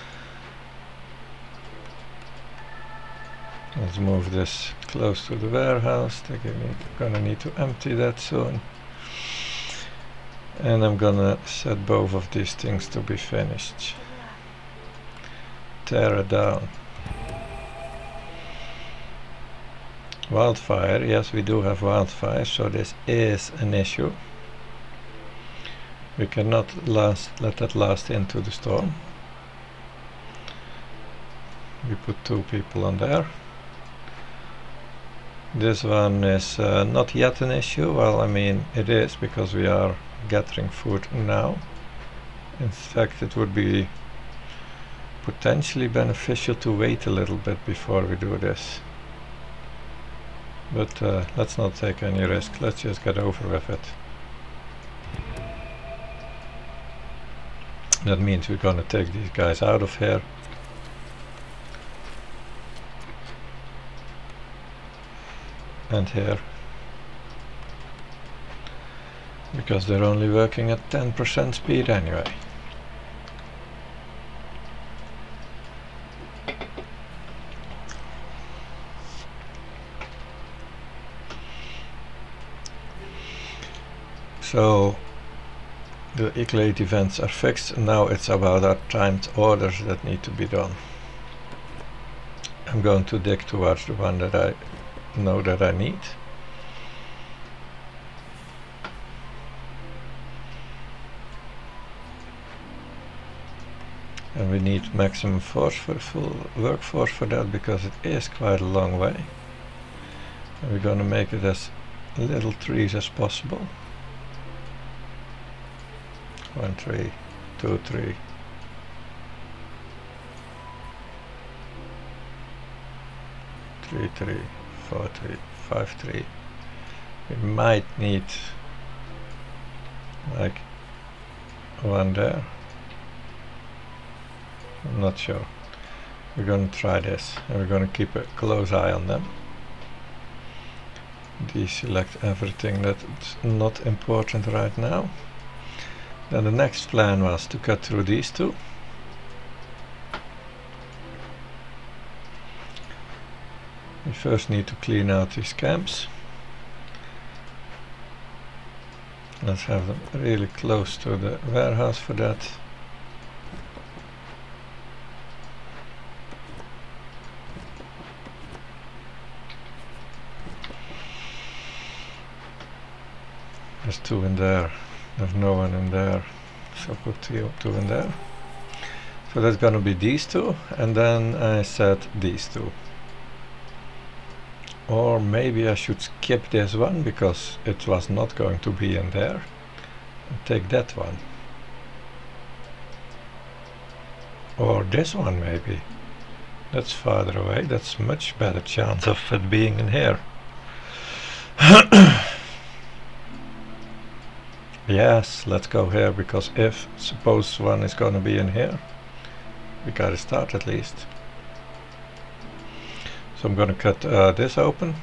Let's move this close to the warehouse. I'm gonna need to empty that soon. And I'm gonna set both of these things to be finished. Tear it down. Wildfire, yes, we do have wildfire, so this is an issue. We cannot let that last into the storm. We put 2 people on there. This one is not yet an issue. Well, I mean, it is, because we are gathering food now. In fact, it would be potentially beneficial to wait a little bit before we do this. But let's not take any risk. Let's just get over with it. That means we're gonna take these guys out of here. And here. Because they're only working at 10% speed anyway. So the Eclate events are fixed, and now it's about our timed orders that need to be done. I'm going to dig towards the one that I know that I need. And we need maximum force for full workforce for that, because it is quite a long way. And we're going to make it as little trees as possible. 1 tree, 2 tree. 3 tree, 4 tree, 5 tree. We might need like 1 there. I'm not sure. We're going to try this, and we're going to keep a close eye on them. Deselect everything that's not important right now. Then the next plan was to cut through these 2. We first need to clean out these camps. Let's have them really close to the warehouse for that. There's 2 in there. There's no one in there, so put 2 in there. So that's gonna be these 2, and then I set these 2. Or maybe I should skip this one, because it was not going to be in there, and take that one. Or this one maybe. That's farther away, that's much better chance of it being in here. Yes, let's go here, because if suppose one is gonna be in here, we gotta start at least. So I'm gonna cut this open.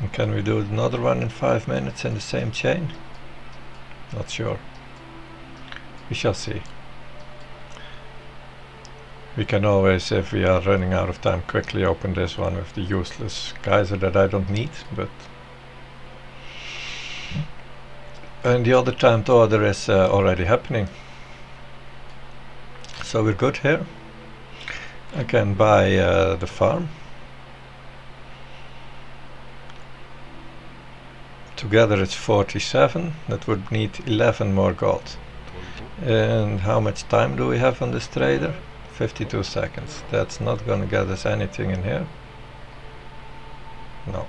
And can we do another one in 5 minutes in the same chain? Not sure. We shall see. We can always, if we are running out of time, quickly open this one with the useless geyser that I don't need, but... And the other timed order is already happening. So we're good here. I can buy the farm. Together it's 47. That would need 11 more gold. And how much time do we have on this trader? 52 seconds. That's not gonna get us anything in here. No.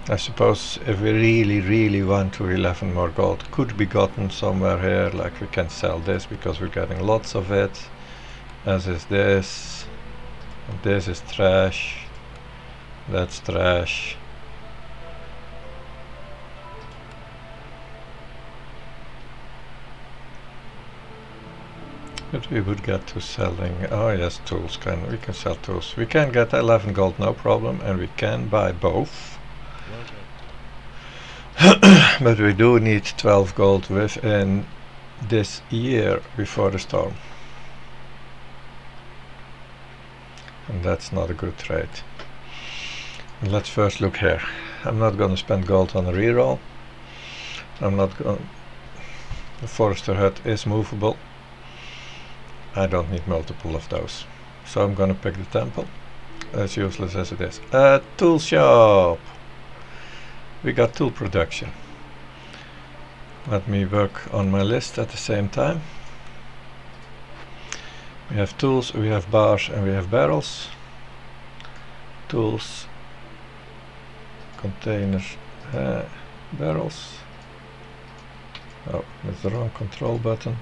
I suppose if we really want to 11 more gold, could be gotten somewhere here, like we can sell this because we're getting lots of it, as is this, and this is trash, that's trash. But we would get to selling, oh yes, tools, we can sell tools. We can get 11 gold, no problem, and we can buy both. But we do need 12 gold within this year before the storm. And that's not a good trade. And let's first look here. I'm not going to spend gold on a reroll. I'm not going. The forester hut is movable. I don't need multiple of those. So I'm going to pick the temple, as useless as it is. Tool shop! We got tool production. Let me work on my list at the same time. We have tools, we have bars, and we have barrels. Tools, containers, barrels. Oh, that's the wrong control button.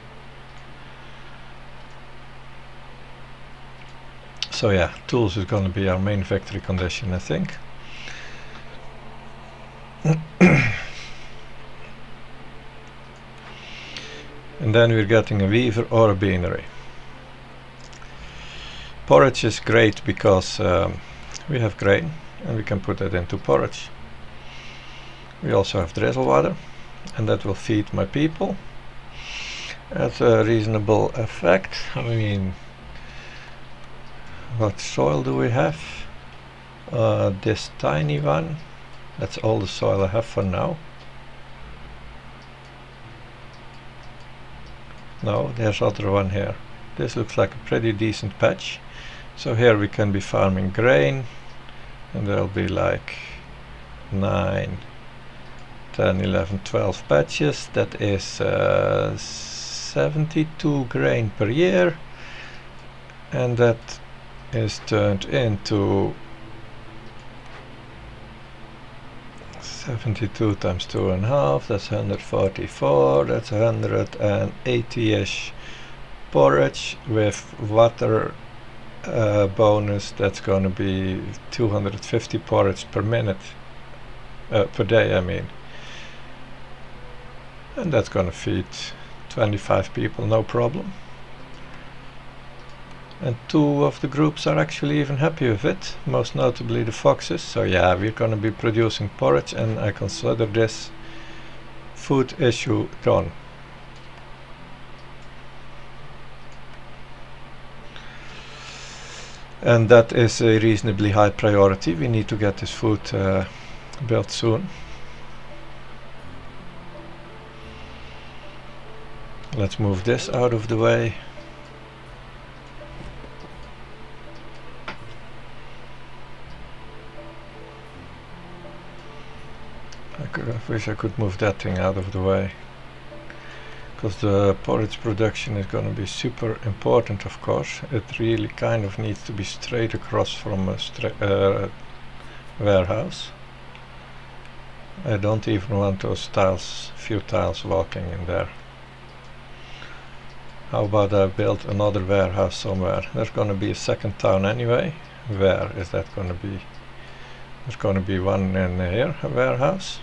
So yeah, tools is going to be our main victory condition, I think. And then we're getting a weaver or a beanery. Porridge is great because we have grain and we can put it into porridge. We also have drizzle water, and that will feed my people at a reasonable effect. I mean, what soil do we have? This tiny one. That's all the soil I have for now. No, there's other one here. This looks like a pretty decent patch. So here we can be farming grain, and there'll be like 9, 10, 11, 12 patches. That is 72 grain per year, and that is turned into 72 times 2.5, that's 144, that's 180-ish porridge with water bonus. That's going to be 250 porridge per minute, per day I mean. And that's going to feed 25 people, no problem. And 2 of the groups are actually even happy with it, most notably the foxes. So yeah, we're going to be producing porridge, and I consider this food issue done. And that is a reasonably high priority. We need to get this food built soon. Let's move this out of the way. I wish I could move that thing out of the way, because the porridge production is going to be super important, of course. It really kind of needs to be straight across from a warehouse. I don't even want those tiles, few tiles walking in there. How about I build another warehouse somewhere? There's going to be a second town anyway. Where is that going to be? There's going to be one in here, a warehouse.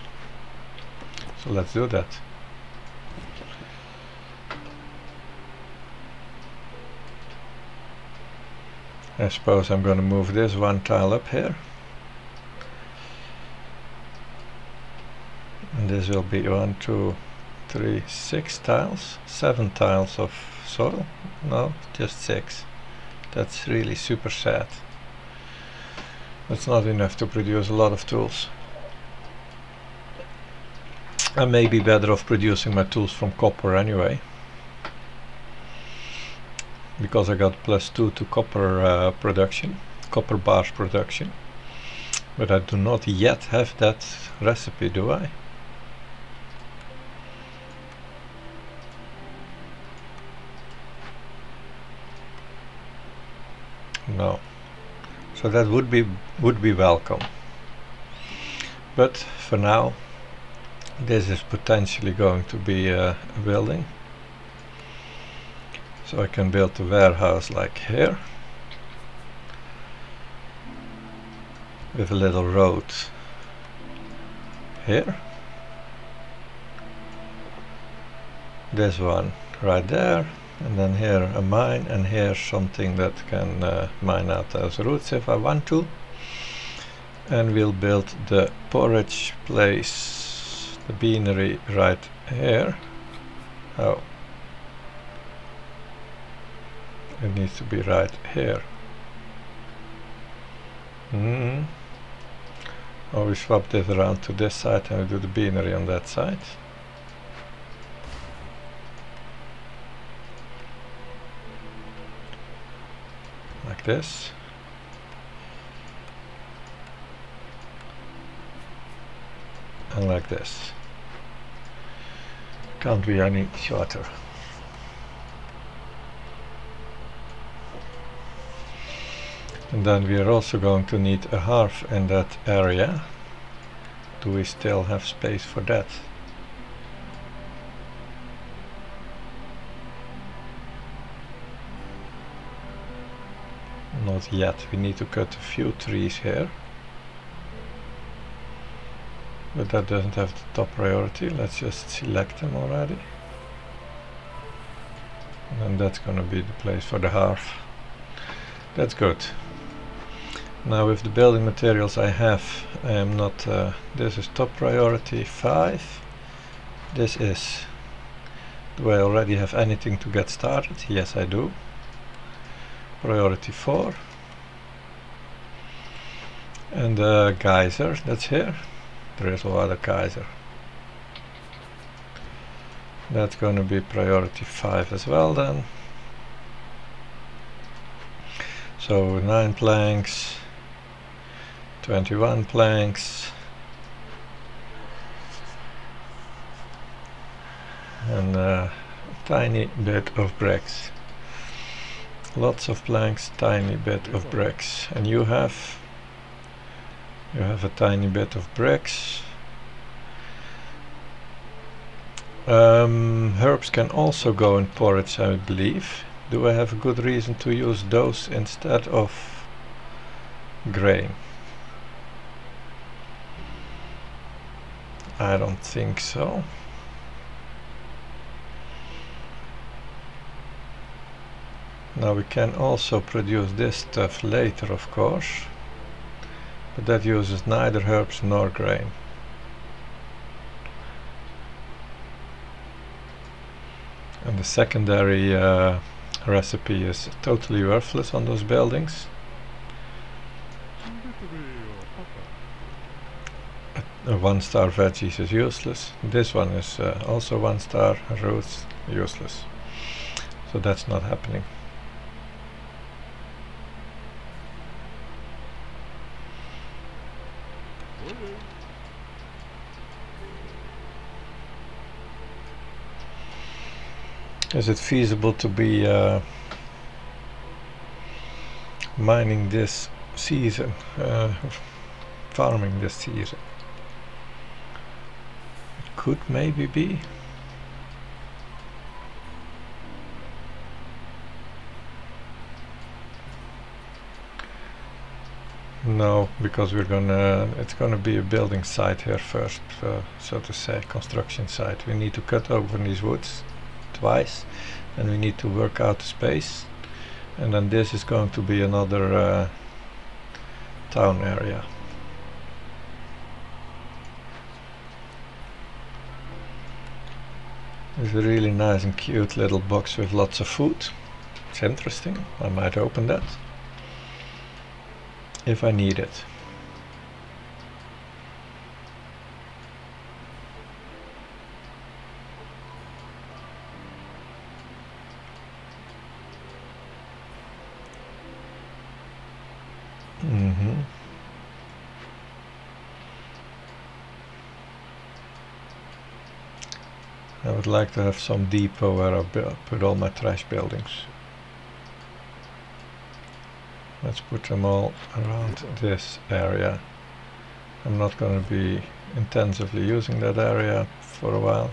So let's do that. I suppose I'm going to move this one tile up here. And this will be 1, 2, 3, 6 tiles. 7 tiles of soil. No, just 6. That's really super sad. That's not enough to produce a lot of tools. I may be better off producing my tools from copper anyway, because I got +2 to copper production, copper bars production. But I do not yet have that recipe, do I? No. So that would be welcome. But for now, this is potentially going to be a building. So I can build a warehouse like here, with a little road here. This one right there, and then here a mine, and here something that can mine out those roots if I want to. And we'll build the porridge place, the beanery right here. Oh, it needs to be right here. Or we swap this around to this side and we do the beanery on that side. Like this. And like this. Can't be any shorter. And then we are also going to need a hearth in that area. Do we still have space for that? Not yet. We need to cut a few trees here. But that doesn't have the top priority. Let's just select them already. And that's gonna be the place for the hearth. That's good. Now with the building materials I have, I am not, this is top priority 5. This is, do I already have anything to get started? Yes, I do. Priority 4. And the geyser, that's here. Drizzle water geyser. That's going to be priority 5 as well then. So 9 planks, 21 planks, and a tiny bit of bricks. Lots of planks, tiny bit of bricks. And you have a tiny bit of bricks. Herbs can also go in porridge, I believe. Do I have a good reason to use those instead of grain? I don't think so. Now we can also produce this stuff later, of course, but that uses neither herbs nor grain. And the secondary recipe is totally worthless on those buildings. A 1-star veggies is useless. This one is also 1-star, roots useless. So that's not happening. Is it feasible to be mining this season, farming this season? It could maybe be. No, because it's gonna be a building site here first, so to say, construction site. We need to cut open these woods twice, and we need to work out the space, and then this is going to be another town area. It's a really nice and cute little box with lots of food. It's interesting. I might open that if I need it. I would like to have some depot where I put all my trash buildings. Let's put them all around this area. I'm not going to be intensively using that area for a while.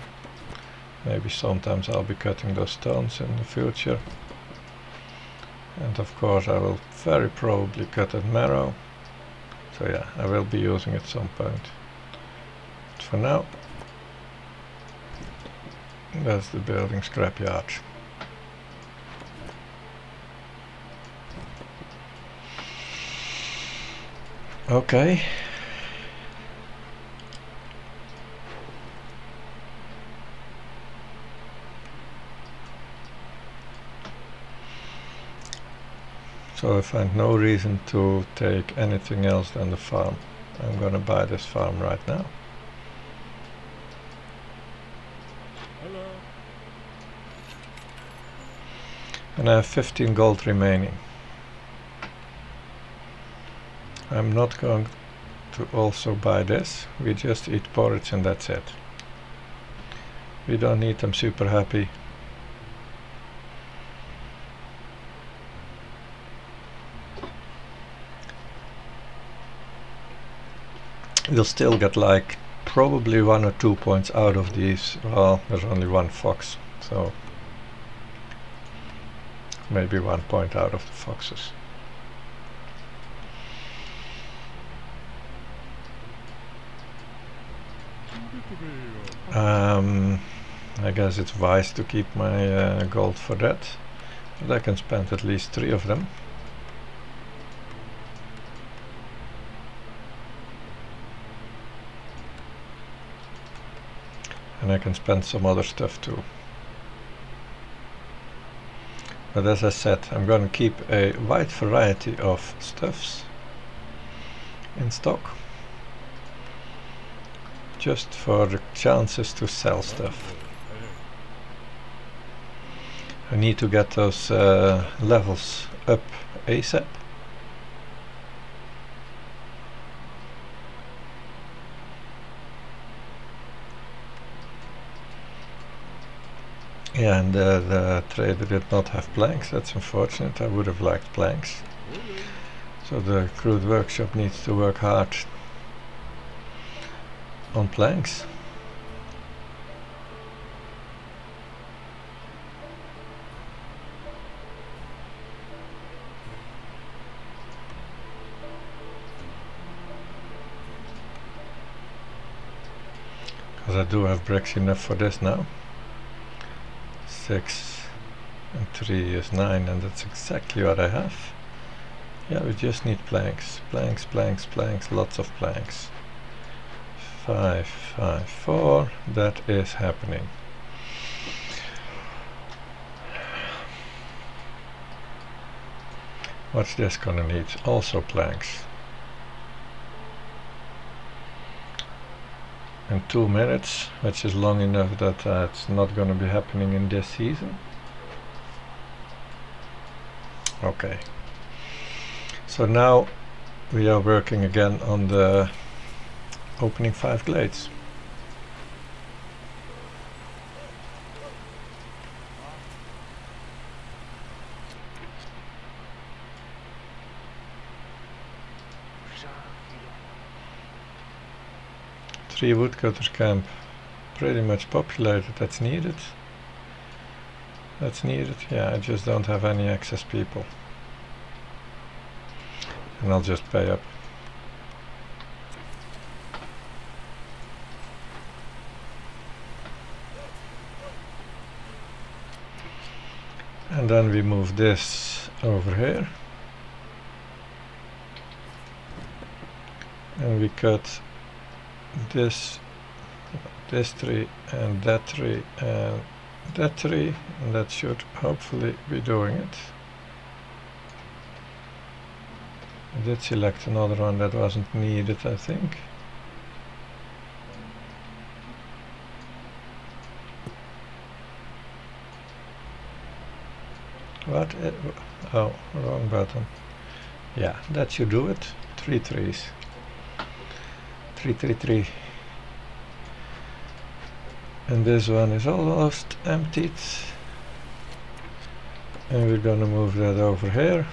Maybe sometimes I'll be cutting those stones in the future. And of course I will very probably cut that marrow. So yeah, I will be using it at some point. But for now, that's the building scrapyard. Okay. So I find no reason to take anything else than the farm. I'm gonna buy this farm right now. Hello. And I have 15 gold remaining. I'm not going to also buy this. We just eat porridge and that's it. We don't need them super happy. We'll still get like probably 1 or 2 points out of these. Well, there's only one fox, so maybe 1 point out of the foxes. I guess it's wise to keep my gold for that, but I can spend at least 3 of them. And I can spend some other stuff too. But as I said, I'm going to keep a wide variety of stuffs in stock, just for the chances to sell stuff. I need to get those levels up ASAP. Yeah, and the trader did not have planks. That's unfortunate. I would have liked planks. So the crude workshop needs to work hard on planks. Because I do have bricks enough for this now. 6 and 3 is 9, and that's exactly what I have. Yeah, we just need planks. Planks, planks, planks, lots of planks. 5, 5, 4, that is happening. What's this gonna need? Also planks. In 2 minutes, which is long enough that it's not gonna be happening in this season. Okay. So now we are working again on the opening 5 glades. Three woodcutter camp, pretty much populated. That's needed. That's needed. Yeah, I just don't have any excess people, and I'll just pay up. And then we move this over here, and we cut this tree and that tree and that tree, and that should hopefully be doing it. I did select another one that wasn't needed, I think. What? Oh, wrong button. Yeah, that should do it. 3 trees. 3, 3, 3. And this one is almost emptied. And we're gonna move that over here.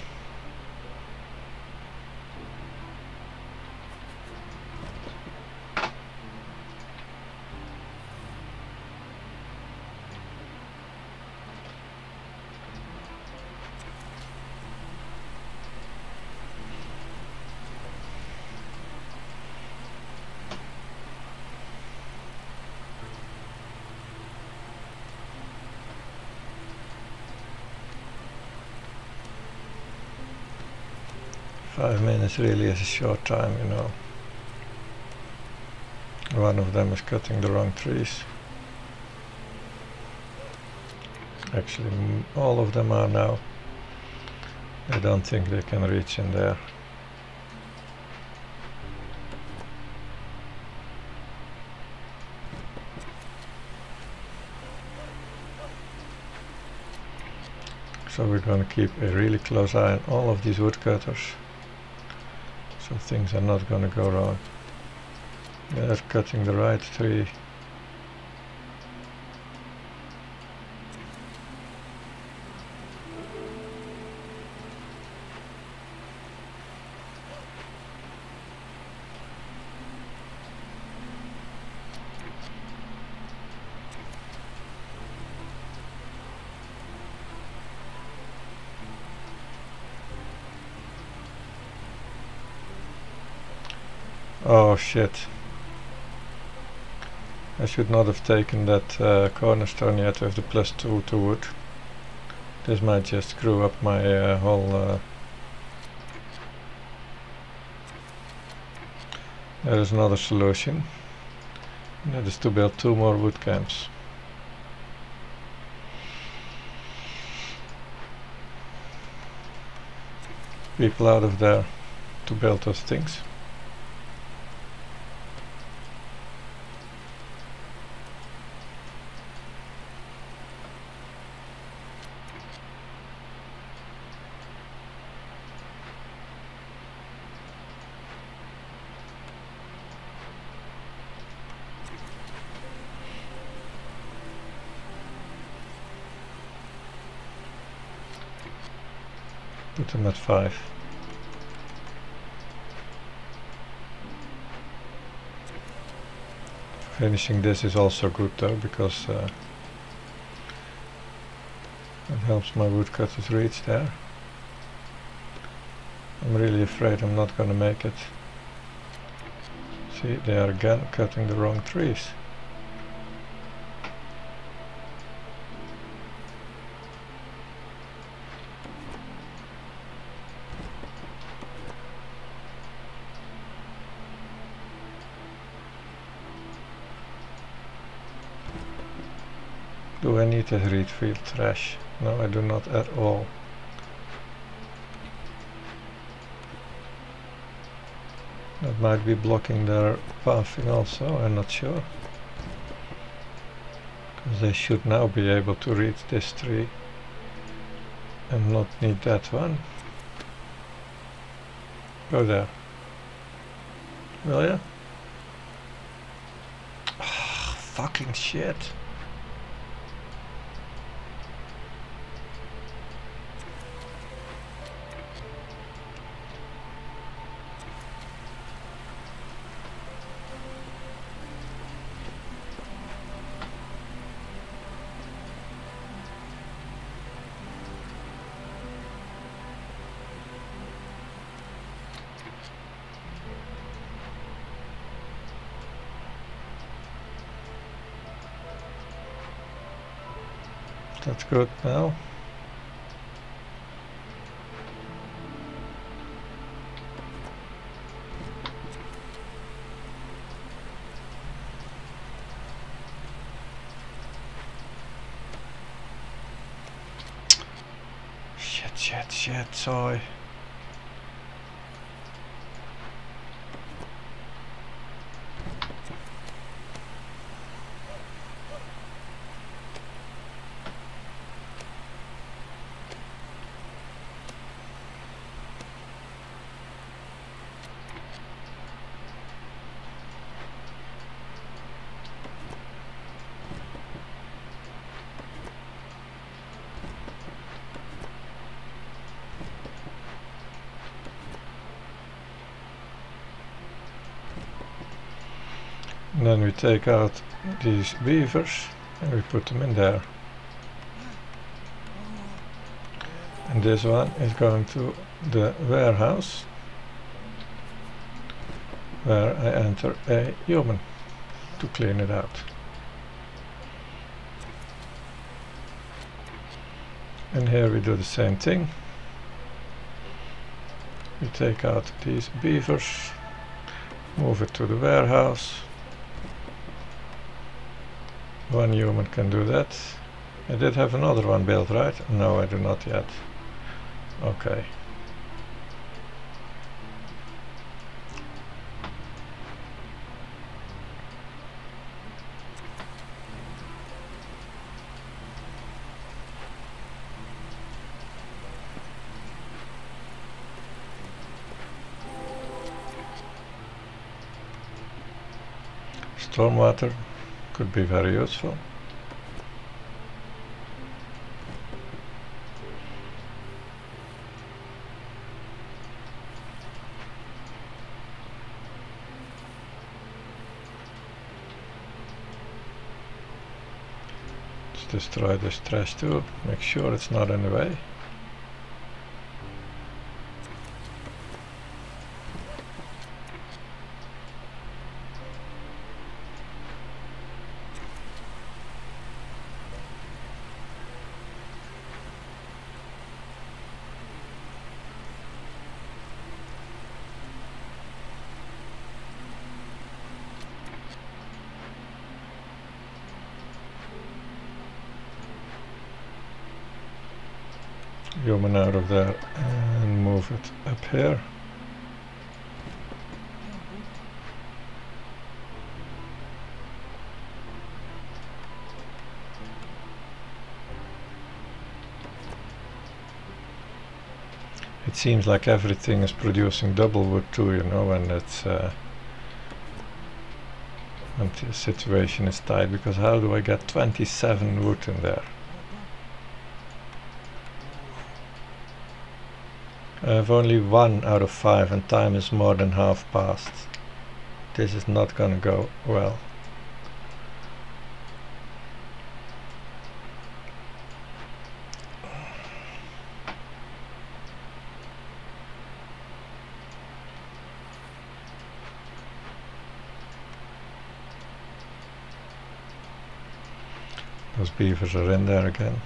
5 minutes really is a short time, you know. One of them is cutting the wrong trees. Actually, all of them are now. I don't think they can reach in there. So we're going to keep a really close eye on all of these woodcutters, so things are not going to go wrong. They're cutting the right tree. Oh shit. I should not have taken that cornerstone yet with the +2 to wood. This might just screw up my whole... There is another solution. That is to build 2 more wood camps. People out of there to build those things. Put them at 5. Finishing this is also good though, because it helps my woodcutters reach there. I'm really afraid I'm not gonna make it. See, they are again cutting the wrong trees. Do I need to read field trash? No, I do not at all. That might be blocking their pathing also, I'm not sure. Because they should now be able to reach this tree and not need that one. Go there. Will ya? Ah, fucking shit. That's good now. Shit, sorry. And then we take out these beavers and we put them in there. And this one is going to the warehouse, where I enter a human to clean it out. And here we do the same thing. We take out these beavers, move it to the warehouse. One human can do that. I did have another one built, right? No, I do not yet. Okay. Stormwater could be very useful. Let's destroy this trash too, make sure it's not in the way. Human out of there and move it up here. It seems like everything is producing double wood too, you know, when it's when the situation is tight, because how do I get 27 wood in there? I have only 1 out of 5 and time is more than half past. This is not gonna go well. Those beavers are in there again.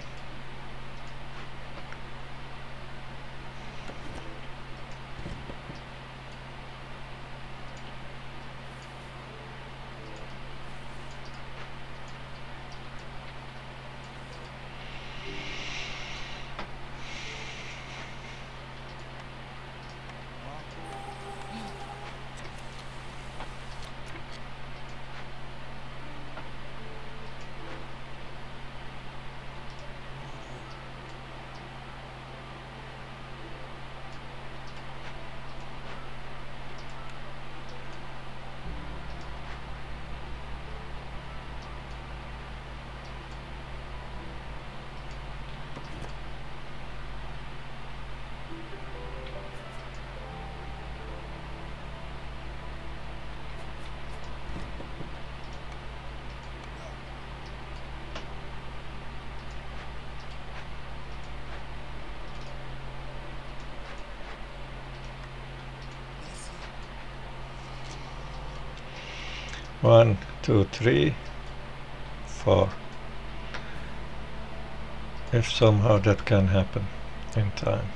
One, two, three, 4. If somehow that can happen in time.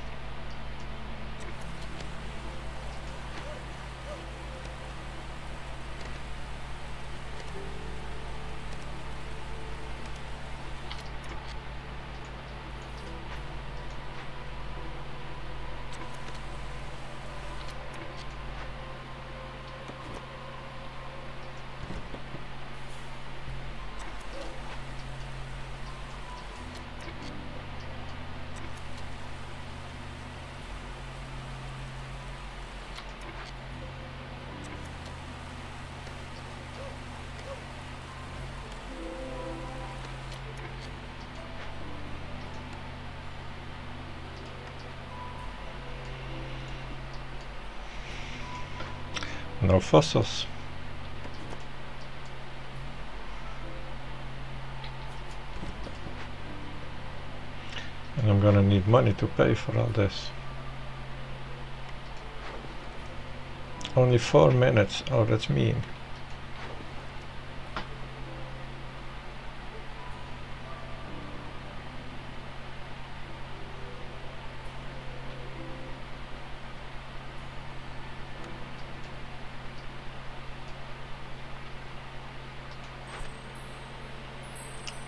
No fossils. And I'm gonna need money to pay for all this. Only 4 minutes. Oh, that's mean.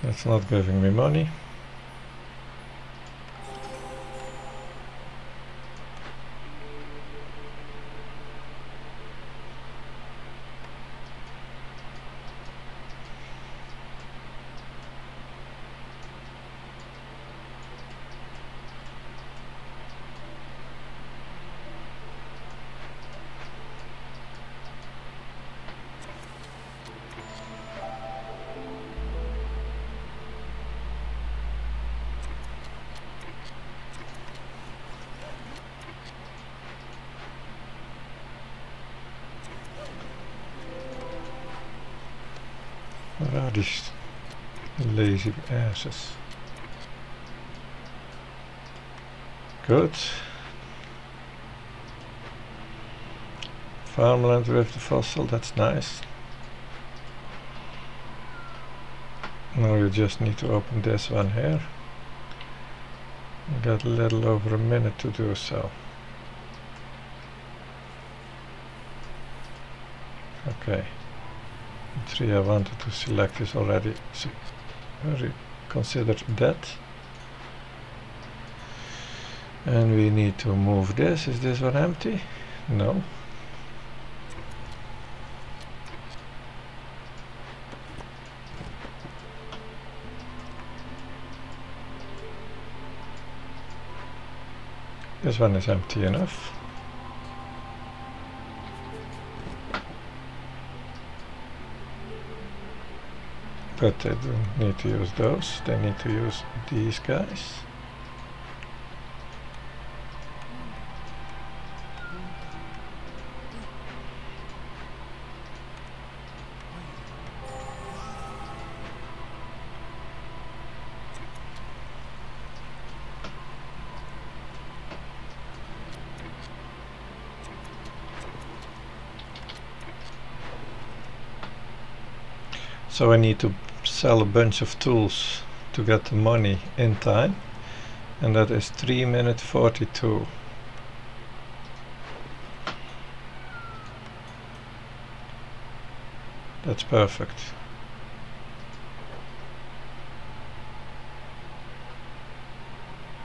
That's not giving me money. Where are these lazy asses? Good. Farmland with the fossil, that's nice. Now you just need to open this one here. You got a little over a minute to do so. Okay. The tree I wanted to select is already considered dead. And we need to move this. Is this one empty? No. This one is empty enough. But they don't need to use those, they need to use these guys. So I need to sell a bunch of tools to get the money in time, and that is 3 minutes 42. That's perfect.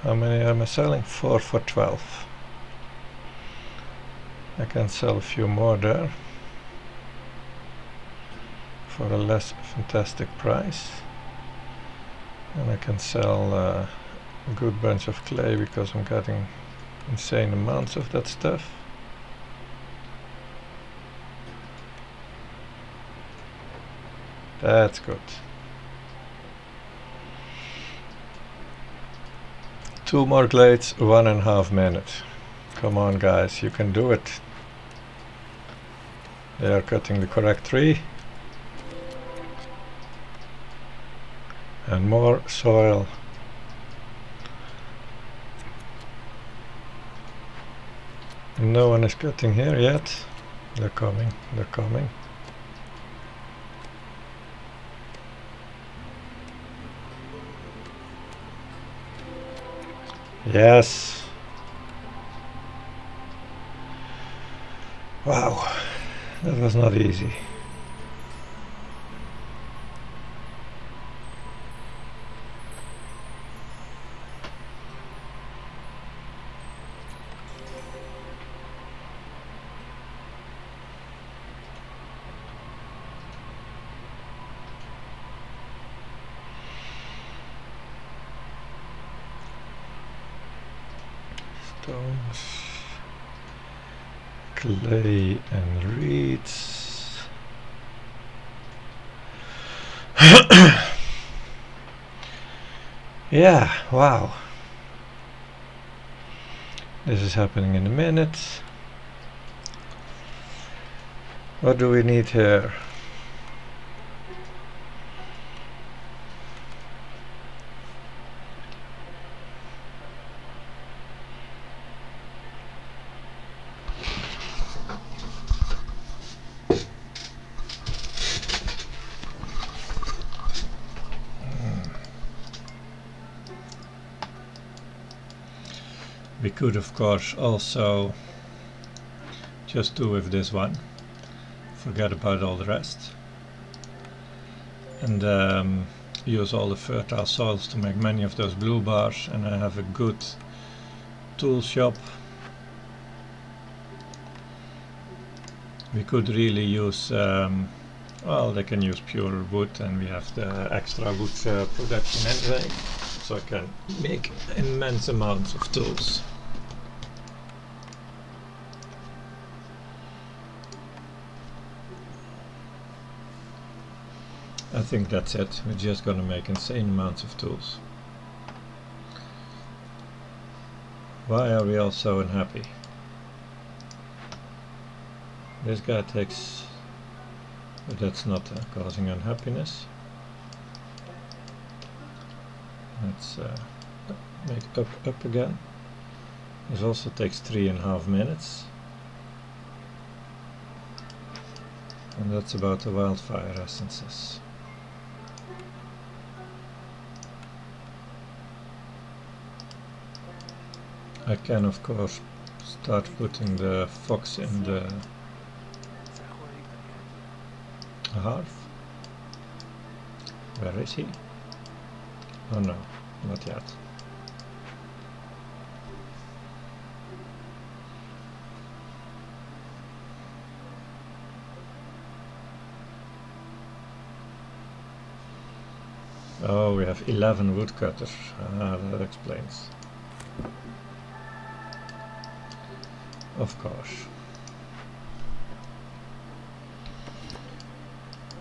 How many am I selling? 4 for 12. I can sell a few more there for a less fantastic price, and I can sell a good bunch of clay because I'm getting insane amounts of that stuff. That's good. 2 more glades, 1.5 minutes. Come on guys, you can do it. They are cutting the correct tree. And more soil. No one is cutting here yet. They're coming, they're coming. Yes. Wow, that was not easy. Stones, clay and reeds. Yeah, wow. This is happening in a minute. What do we need here? We could of course also just do with this one, forget about all the rest, and use all the fertile soils to make many of those blue bars, and I have a good tool shop. We could really use, well, they can use pure wood, and we have the extra wood production anyway, so I can make immense amounts of tools. I think that's it. We're just gonna make insane amounts of tools. Why are we all so unhappy? This guy takes... but that's not causing unhappiness. Let's make up again. This also takes 3.5 minutes. And that's about the wildfire essences. I can of course start putting the fox in the hearth. Where is he? Oh no, not yet. Oh, we have 11 woodcutters. Ah, that explains. Of course.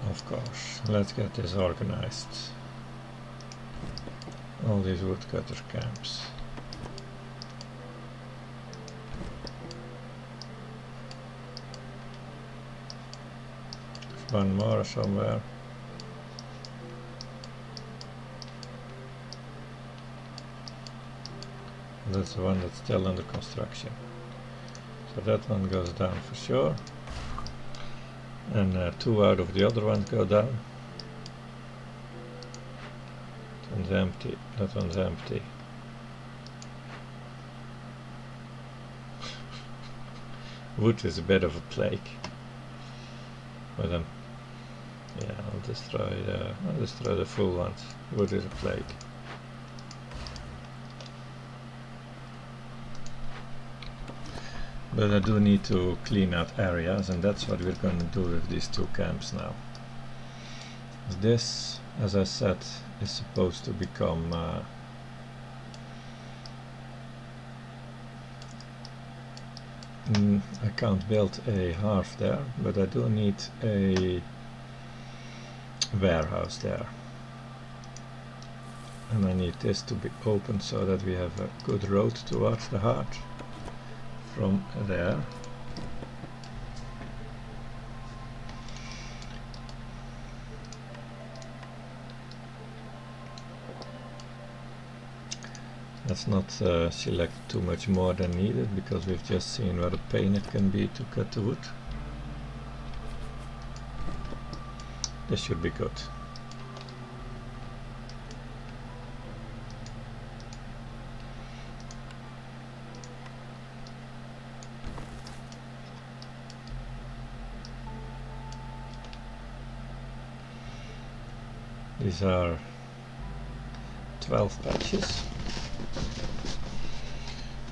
Of course. Let's get this organized. All these woodcutter camps. There's one more somewhere. That's the one that's still under construction. So that one goes down for sure. And 2 out of the other ones go down. That one's empty. That one's empty. Wood is a bit of a plague. But yeah, I'll destroy the full ones. Wood is a plague. But I do need to clean out areas, and that's what we're going to do with these 2 camps now. This, as I said, is supposed to become I can't build a hearth there, but I do need a warehouse there. And I need this to be open so that we have a good road towards the hearth. From there. Let's not select too much more than needed, because we've just seen what a pain it can be to cut the wood. This should be good. These are 12 patches.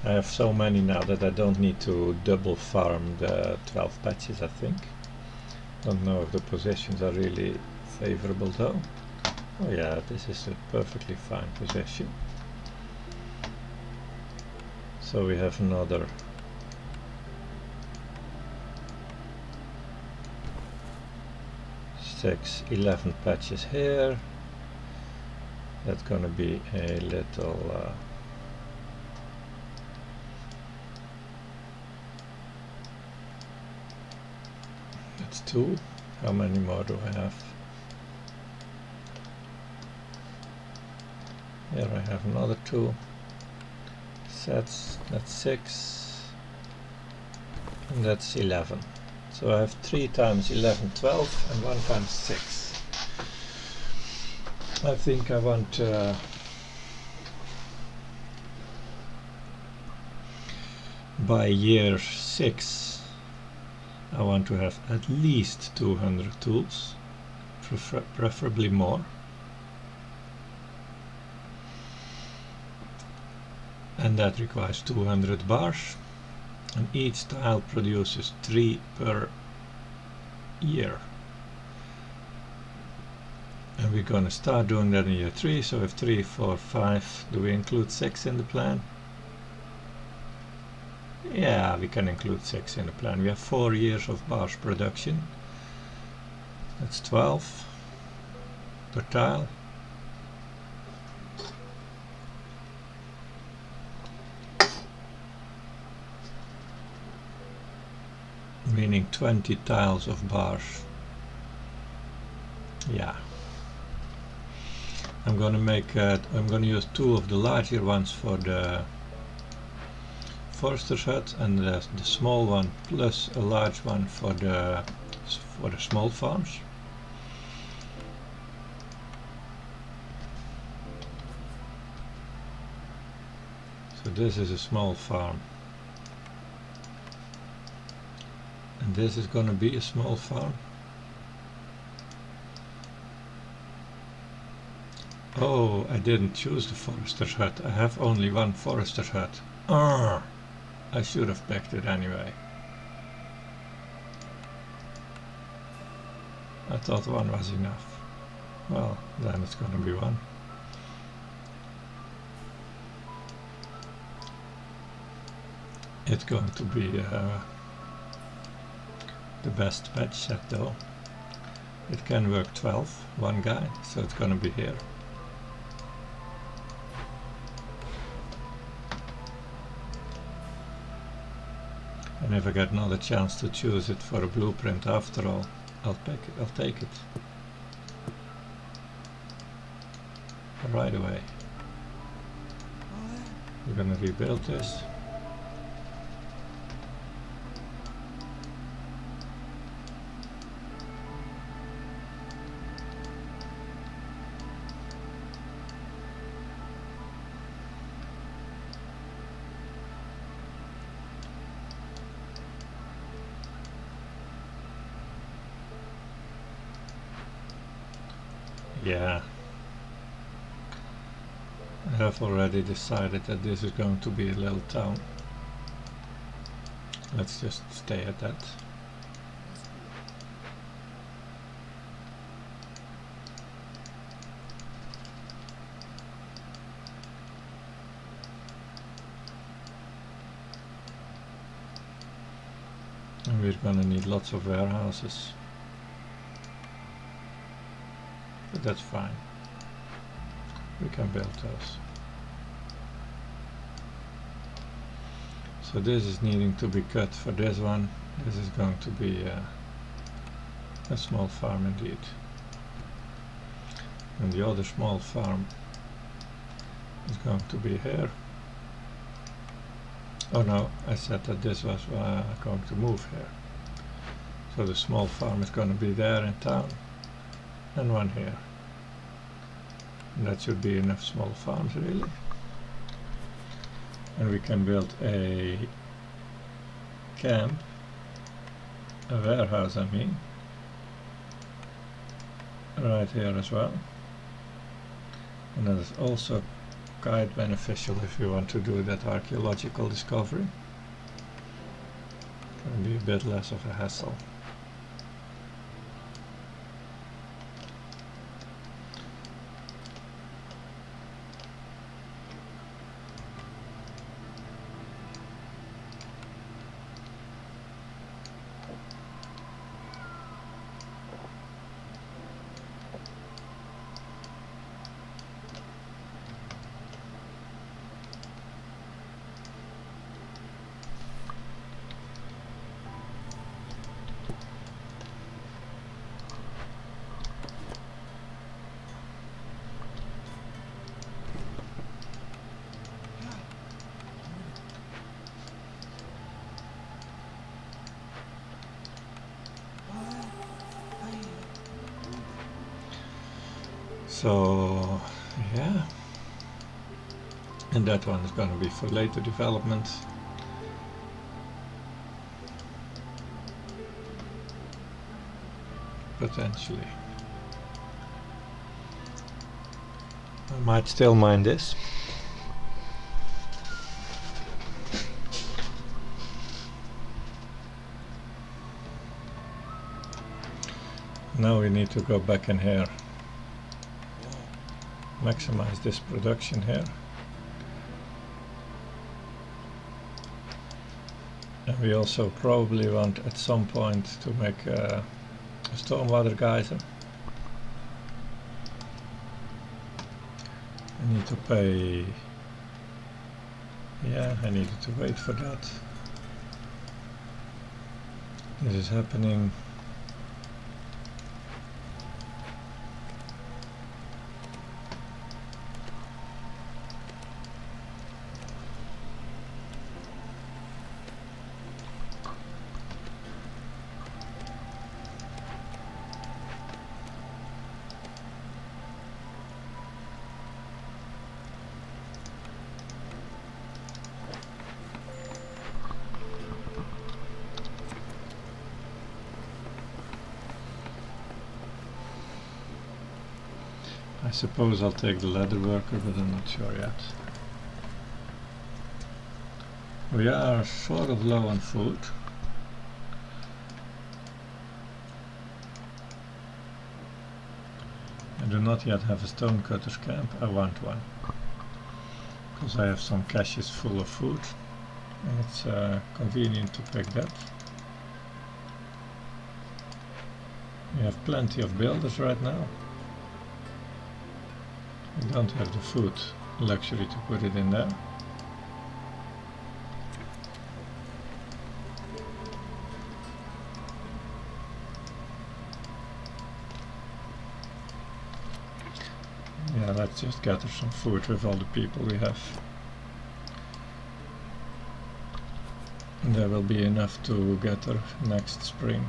I have so many now that I don't need to double farm the 12 patches, I think. Don't know if the positions are really favorable though. Oh yeah, this is a perfectly fine position. So we have another 11 patches here. That's gonna be a little that's 2. How many more do I have? Here I have another 2 sets. That's 6, and that's 11. So I have 3 times 11, 12, and 1 times 6. I think I want by year 6 I want to have at least 200 tools, preferably more. and that requires 200 bars, and each tile produces 3 per year. And we're gonna start doing that in year 3, so if 3, 4, 5, do we include 6 in the plan? Yeah, we can include 6 in the plan. We have 4 years of bars production. That's 12 per tile. Meaning 20 tiles of bars. Yeah. I'm gonna use 2 of the larger ones for the forester's hut, and the small one plus a large one for the small farms. So this is a small farm, and this is gonna be a small farm. Oh, I didn't choose the forester's hut. I have only one forester's hut. I should have picked it anyway. I thought one was enough. Well, then it's gonna be one. It's going to be the best patch set though. It can work 12, one guy, so it's gonna be here. And if I get another chance to choose it for a blueprint after all, I'll take it. Right away. We're gonna rebuild this. Yeah, I have already decided that this is going to be a little town. Let's just stay at that. And we're gonna need lots of warehouses. But that's fine. We can build those. So this is needing to be cut for this one. This is going to be a small farm indeed. And the other small farm is going to be here. Oh no, I said that this was going to move here. So the small farm is going to be there in town, and one here. And that should be enough small farms really. And we can build a camp, a warehouse I mean, right here as well. And that is also quite beneficial if you want to do that archaeological discovery. Can be a bit less of a hassle. So yeah, and that one is going to be for later development. Potentially. I might still mine this. Now we need to go back in here. Maximize this production here. And we also probably want at some point to make a stormwater geyser. I need to pay... Yeah, I needed to wait for that. This is happening. I suppose I'll take the leather worker, but I'm not sure yet. We are sort of low on food. I do not yet have a stonecutter's camp. I want one. Because I have some caches full of food. And it's convenient to pick that. We have plenty of builders right now. We don't have the food luxury to put it in there. Yeah, let's just gather some food with all the people we have. And there will be enough to gather next spring.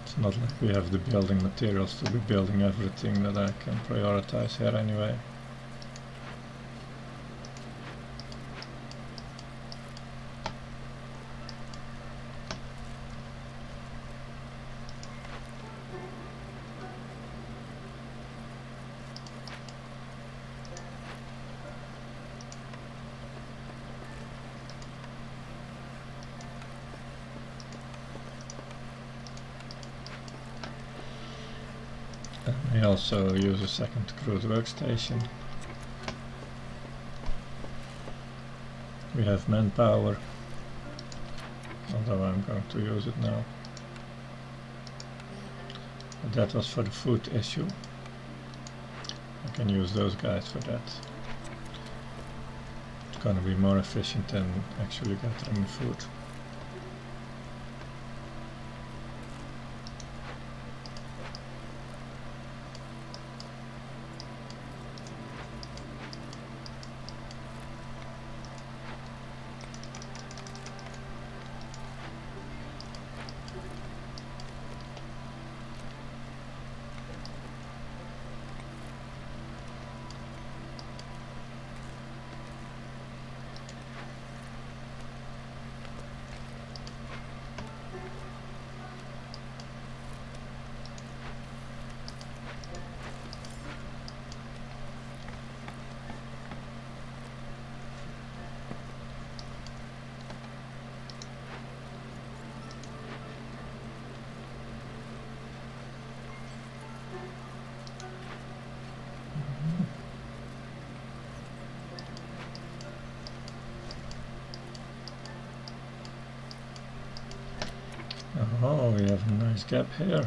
It's not like we have the building materials to be building everything that I can prioritize here anyway. We also use a second crude workstation. We have manpower, although I'm going to use it now. But that was for the food issue. I can use those guys for that. It's gonna be more efficient than actually gathering food. Oh, we have a nice gap here.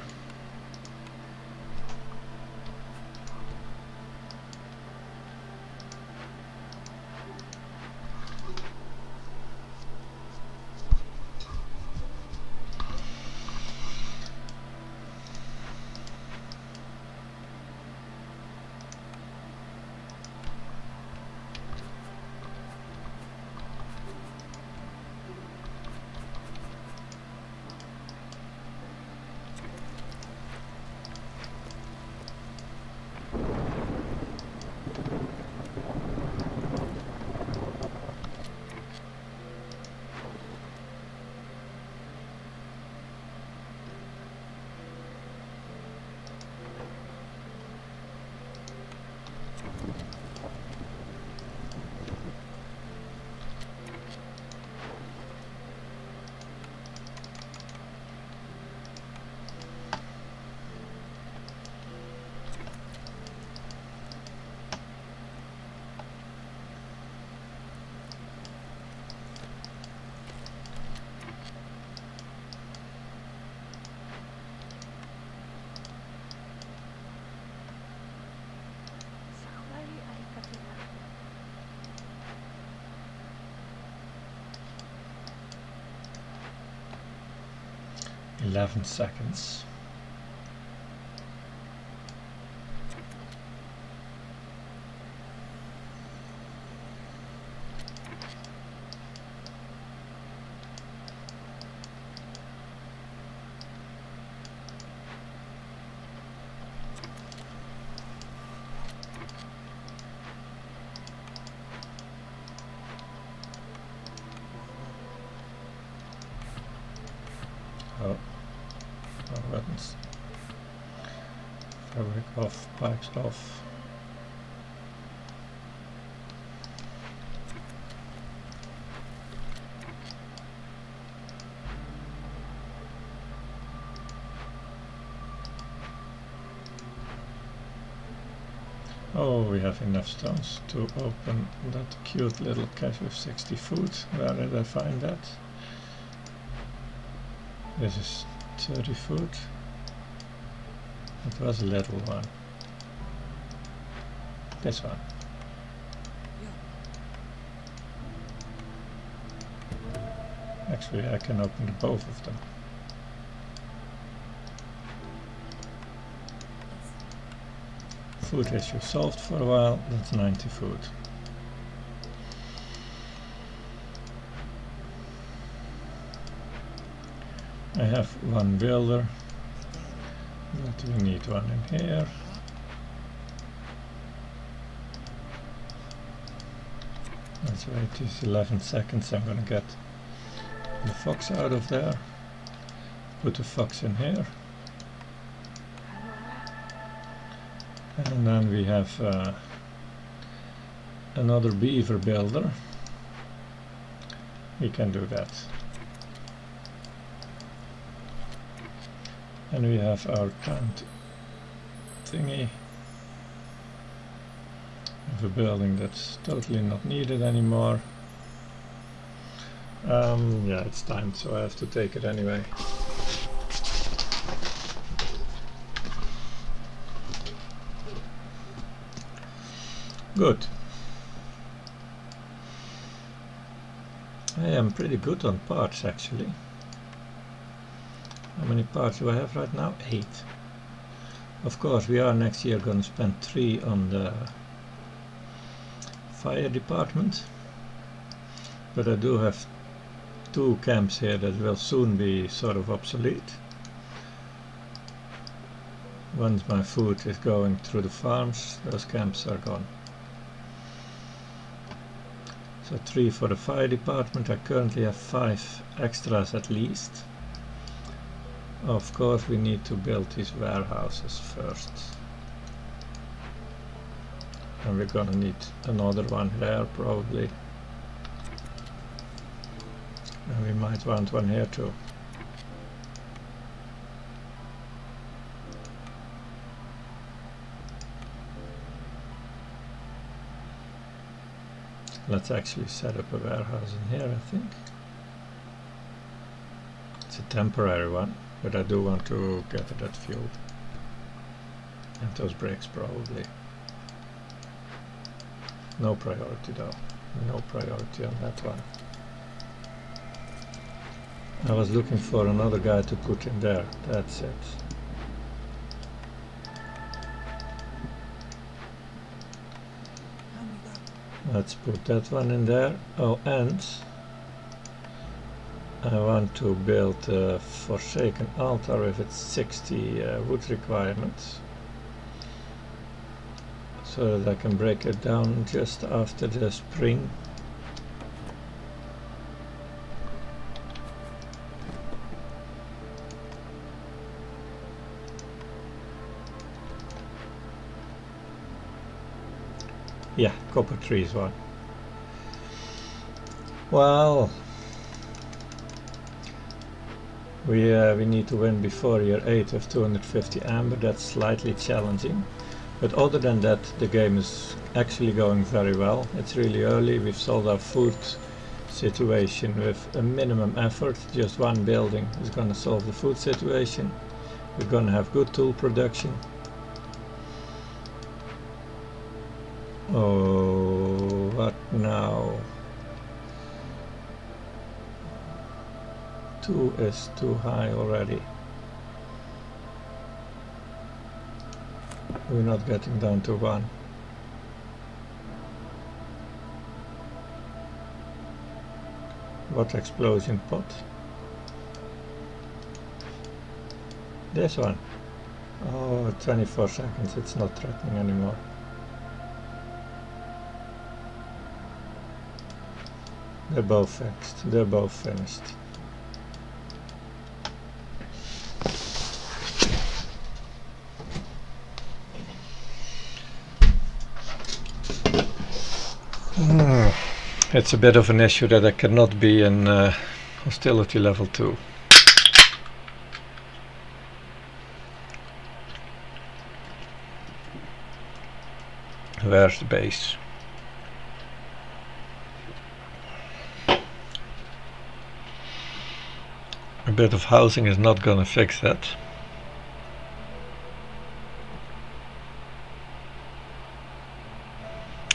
11 seconds. Oh, no buttons. Fabric off, pipes off. Oh, we have enough stones to open that cute little cache of 60 food. Where did I find that? This is 30 food. It was a little one. This one. Actually, I can open both of them. Food issue solved for a while. That's 90 food. I have one builder, but we need one in here. Let's wait these 11 seconds. I'm gonna get the fox out of there. Put the fox in here. And then we have another beaver builder. We can do that. And we have our count thingy. We have a building that's totally not needed anymore. Yeah, it's time, so I have to take it anyway. Good. I am pretty good on parts actually. How many parts do I have right now? 8. Of course, we are next year going to spend 3 on the fire department. But I do have 2 camps here that will soon be sort of obsolete. Once my food is going through the farms, those camps are gone. So 3 for the fire department. I currently have 5 extras at least. Of course, we need to build these warehouses first. And we're gonna need another one there probably. And we might want one here too. Let's actually set up a warehouse in here, I think. It's a temporary one, but I do want to get that fuel. And those bricks probably. No priority though. No priority on that one. I was looking for another guy to put in there. That's it. Let's put that one in there. Oh, and I want to build a Forsaken altar with its 60 wood requirements, so that I can break it down just after the spring. Yeah, copper trees one. Well, we need to win before year 8 with 250 amber. That's slightly challenging, but other than that, the game is actually going very well. It's really early. We've solved our food situation with a minimum effort. Just one building is going to solve the food situation. We're going to have good tool production. Oh, what now? 2 is too high already. We're not getting down to 1. What explosion pot? This one. Oh, 24 seconds, it's not threatening anymore. They're both fixed, they're both finished. It's a bit of an issue that I cannot be in hostility level 2. Where's the base? A bit of housing is not gonna fix that.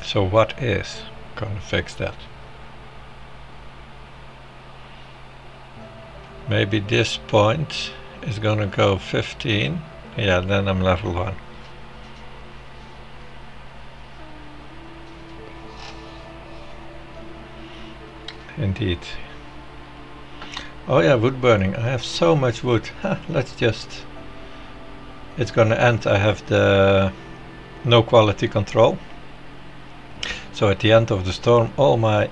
So what is gonna fix that? Maybe this point is gonna go 15. Yeah, then I'm level 1. Indeed. Oh yeah, wood burning. I have so much wood. Let's just... It's gonna end. I have the no quality control. So at the end of the storm, all my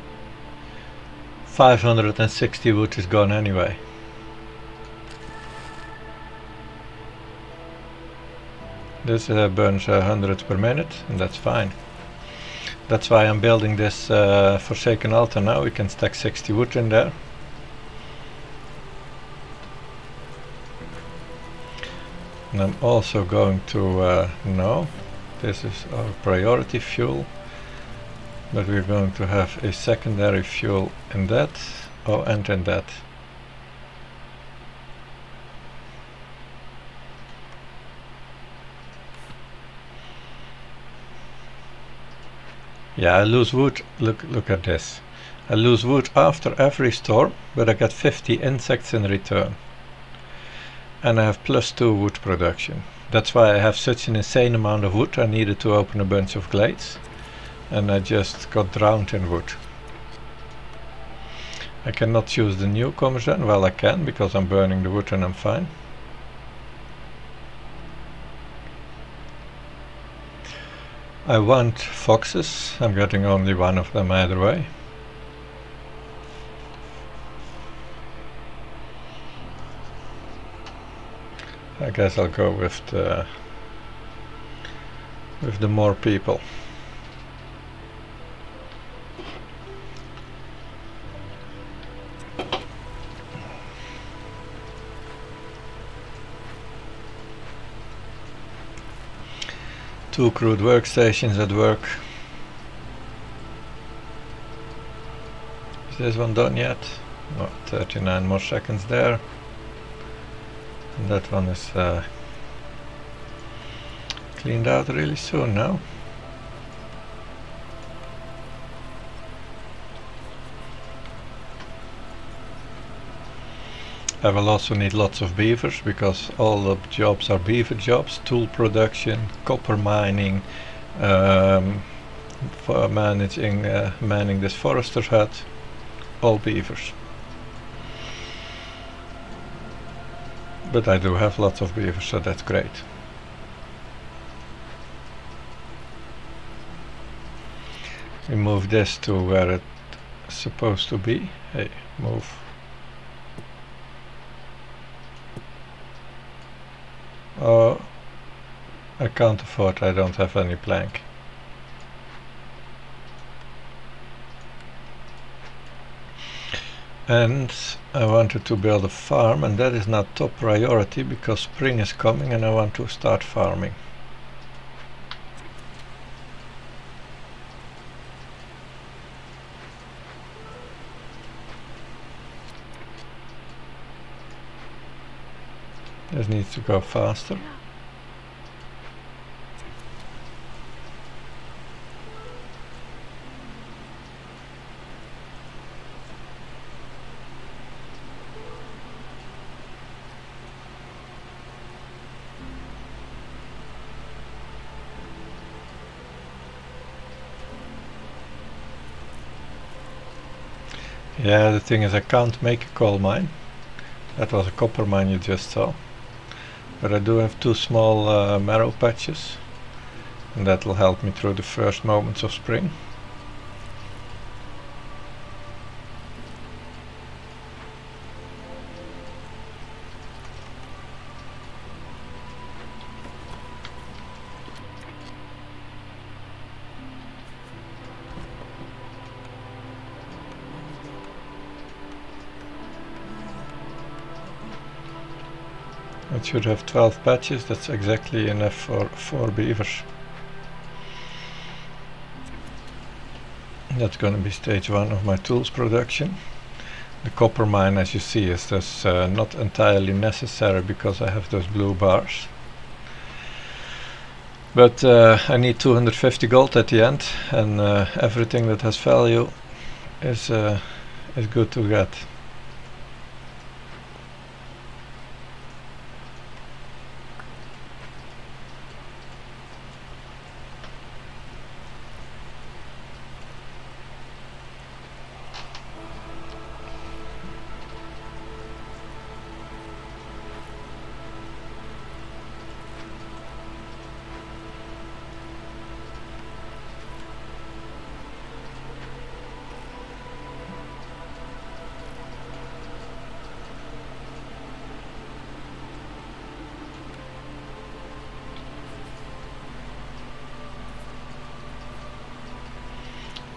560 wood is gone anyway. This burns 100 per minute, and that's fine. That's why I'm building this Forsaken Altar now. We can stack 60 wood in there. And I'm also going to, no, this is our priority fuel, but we're going to have a secondary fuel in that, and in that. Yeah, I lose wood. Look at this. I lose wood after every storm, but I get 50 insects in return. And I have +2 wood production. That's why I have such an insane amount of wood. I needed to open a bunch of glades, and I just got drowned in wood. I cannot choose the newcomers then. Well, I can, because I'm burning the wood and I'm fine. I want foxes. I'm getting only one of them either way. I guess I'll go with the more people. Two crude workstations at work. Is this one done yet? No, 39 more seconds there. And that one is cleaned out really soon now. I will also need lots of beavers, because all the jobs are beaver jobs. Tool production, copper mining, for manning this forester's hut, all beavers. But I do have lots of beavers, so that's great. We move this to where it's supposed to be. Hey, move. Oh, I can't afford, I don't have any plank. And I wanted to build a farm, and that is not top priority because spring is coming and I want to start farming. This needs to go faster. Yeah, the thing is I can't make a coal mine. That was a copper mine you just saw. But I do have 2 small marrow patches, and that will help me through the first moments of spring. It should have 12 patches, that's exactly enough for 4 beavers. That's gonna be stage 1 of my tools production. The copper mine, as you see, is thus not entirely necessary because I have those blue bars. But I need 250 gold at the end, and everything that has value is good to get.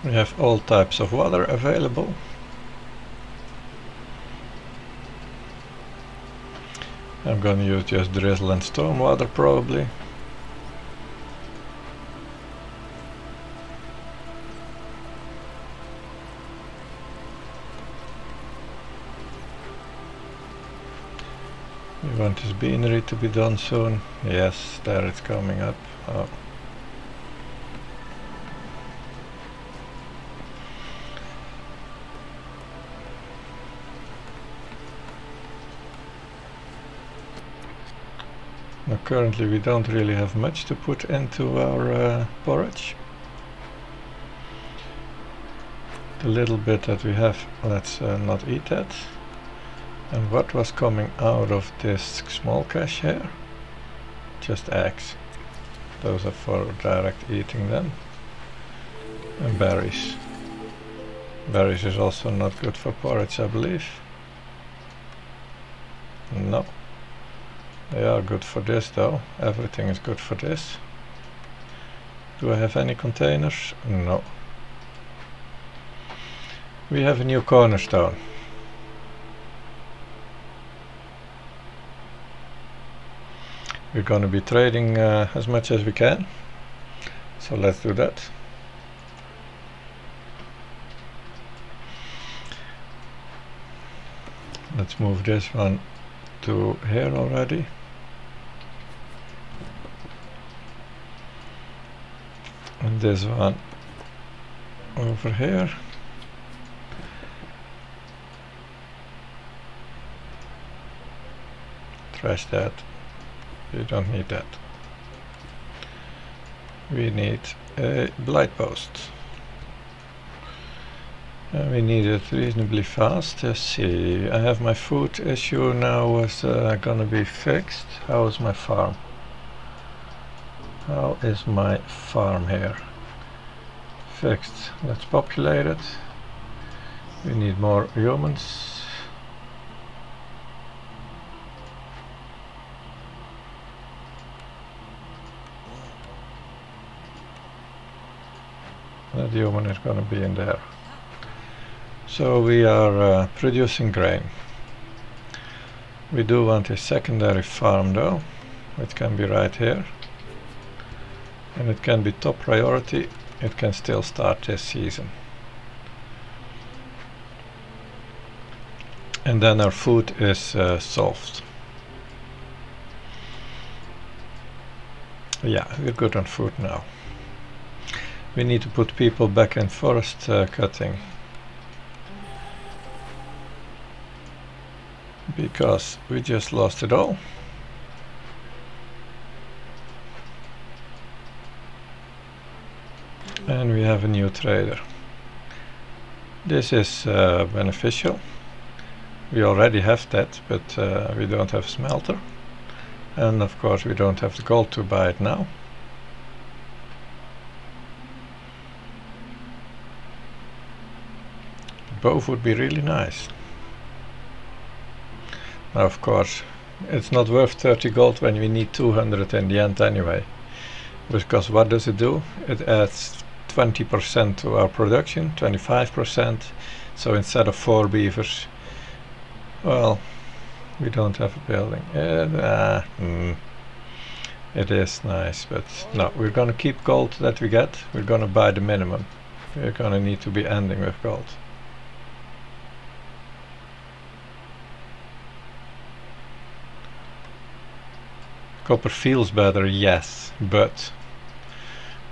We have all types of water available. I'm gonna use just drizzle and storm water probably. We want this beanery to be done soon. Yes, there it's coming up. Oh. Now currently we don't really have much to put into our porridge. The little bit that we have, let's not eat that. And what was coming out of this small cache here? Just eggs. Those are for direct eating then. And berries. Berries is also not good for porridge, I believe. No. They are good for this though. Everything is good for this. Do I have any containers? No. We have a new cornerstone. We're gonna be trading as much as we can. So let's do that. Let's move this one to here already. And this one over here. Trash that. You don't need that. We need a blight post. And we need it reasonably fast. Let's see. I have my food issue now is gonna be fixed. How is my farm? How is my farm here? Fixed. Let's populate it. We need more humans. That human is going to be in there. So we are producing grain. We do want a secondary farm though, which can be right here. And it can be top priority. It can still start this season. And then our food is solved. Yeah, we're good on food now. We need to put people back in forest cutting. Because we just lost it all. And we have a new trader. This is beneficial. We already have that, but we don't have smelter. And of course we don't have the gold to buy it now. Both would be really nice. Now of course it's not worth 30 gold when we need 200 in the end anyway. Because what does it do? It adds 20% to our production, 25%. So instead of 4 beavers, well, we don't have a building. It is nice, but no, we're gonna keep gold that we get. We're gonna buy the minimum. We're gonna need to be ending with gold. Copper feels better, yes, but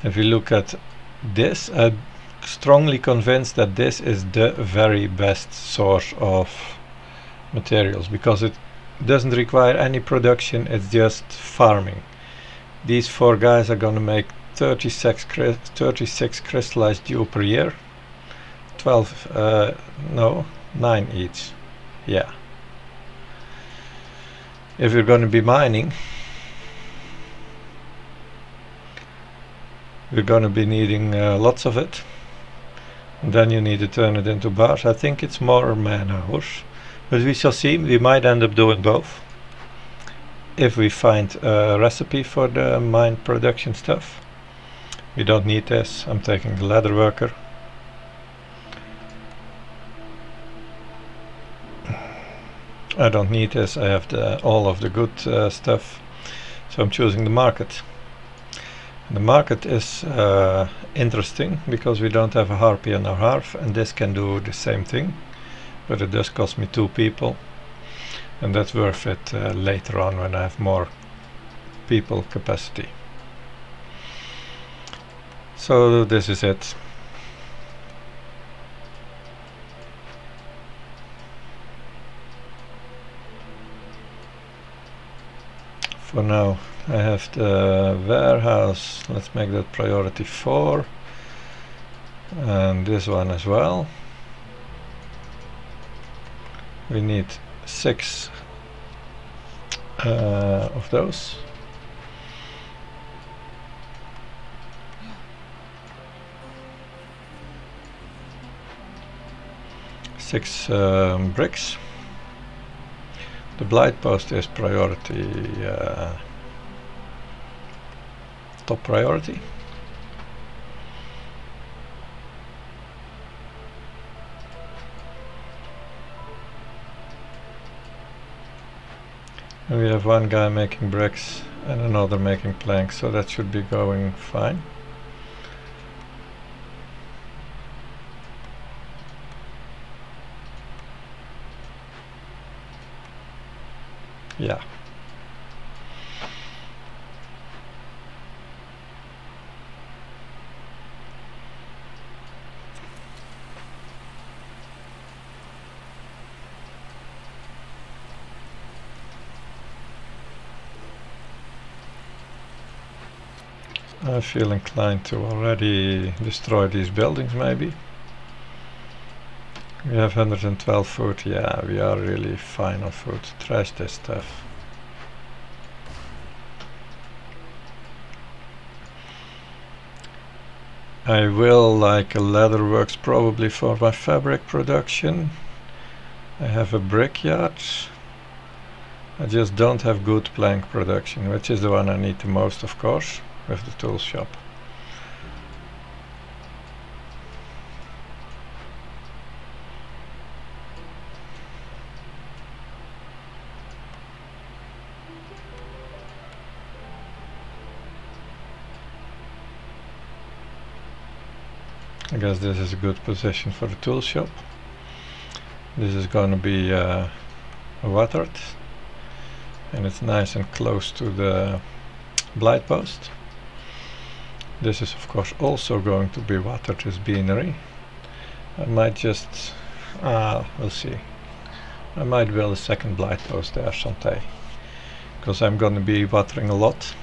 if you look at this, I'm strongly convinced that this is the very best source of materials, because it doesn't require any production, it's just farming. These 4 guys are gonna make 36 crystallized dew per year. 9 each. Yeah. If you're gonna be mining, we're gonna be needing lots of it. And then you need to turn it into bars. I think it's more man hours, but we shall see. We might end up doing both if we find a recipe for the mine production stuff. We don't need this. I'm taking the leather worker. I don't need this. I have all of the good stuff, so I'm choosing the market. The market is interesting because we don't have a harpy on our hearth, and this can do the same thing, but it does cost me 2 people, and that's worth it later on when I have more people capacity. So this is it. For now I have the warehouse. Let's make that priority 4, and this one as well. We need 6 of those. Six bricks. The blight post is priority, top priority. And we have 1 guy making bricks and another making planks, so that should be going fine. Yeah. I feel inclined to already destroy these buildings, maybe. We have 112 food. Yeah, we are really fine on food. Trash this stuff. I will like a leather works probably for my fabric production. I have a brickyard. I just don't have good plank production, which is the one I need the most, of course, with the tool shop. I guess this is a good position for the tool shop. This is going to be watered, and it's nice and close to the blight post. This is of course also going to be watered, this beanery. I might just, we'll see. I might build a second blight post there someday, because I'm going to be watering a lot.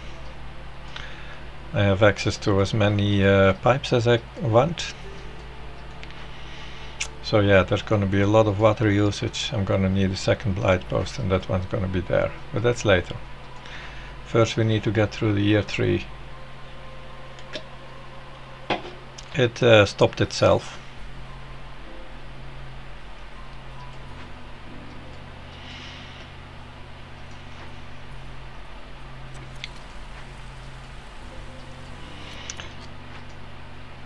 I have access to as many pipes as I want, So yeah, there's going to be a lot of water usage. I'm going to need a second light post, and that one's going to be there. But that's later. First we need to get through the year 3. It stopped itself.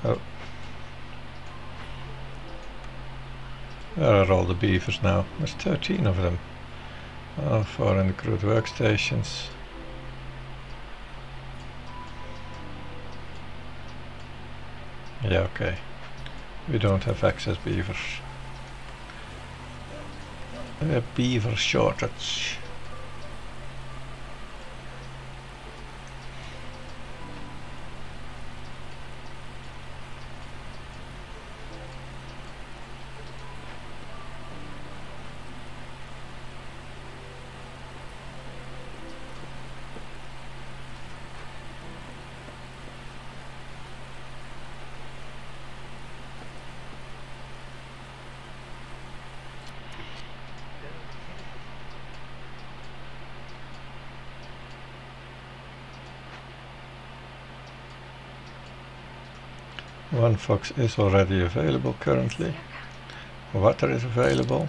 Oh. Where are all the beavers now? There's 13 of them. 4 in the crude workstations. Yeah, okay. We don't have excess beavers. A beaver shortage. One fox is already available currently. Water is available.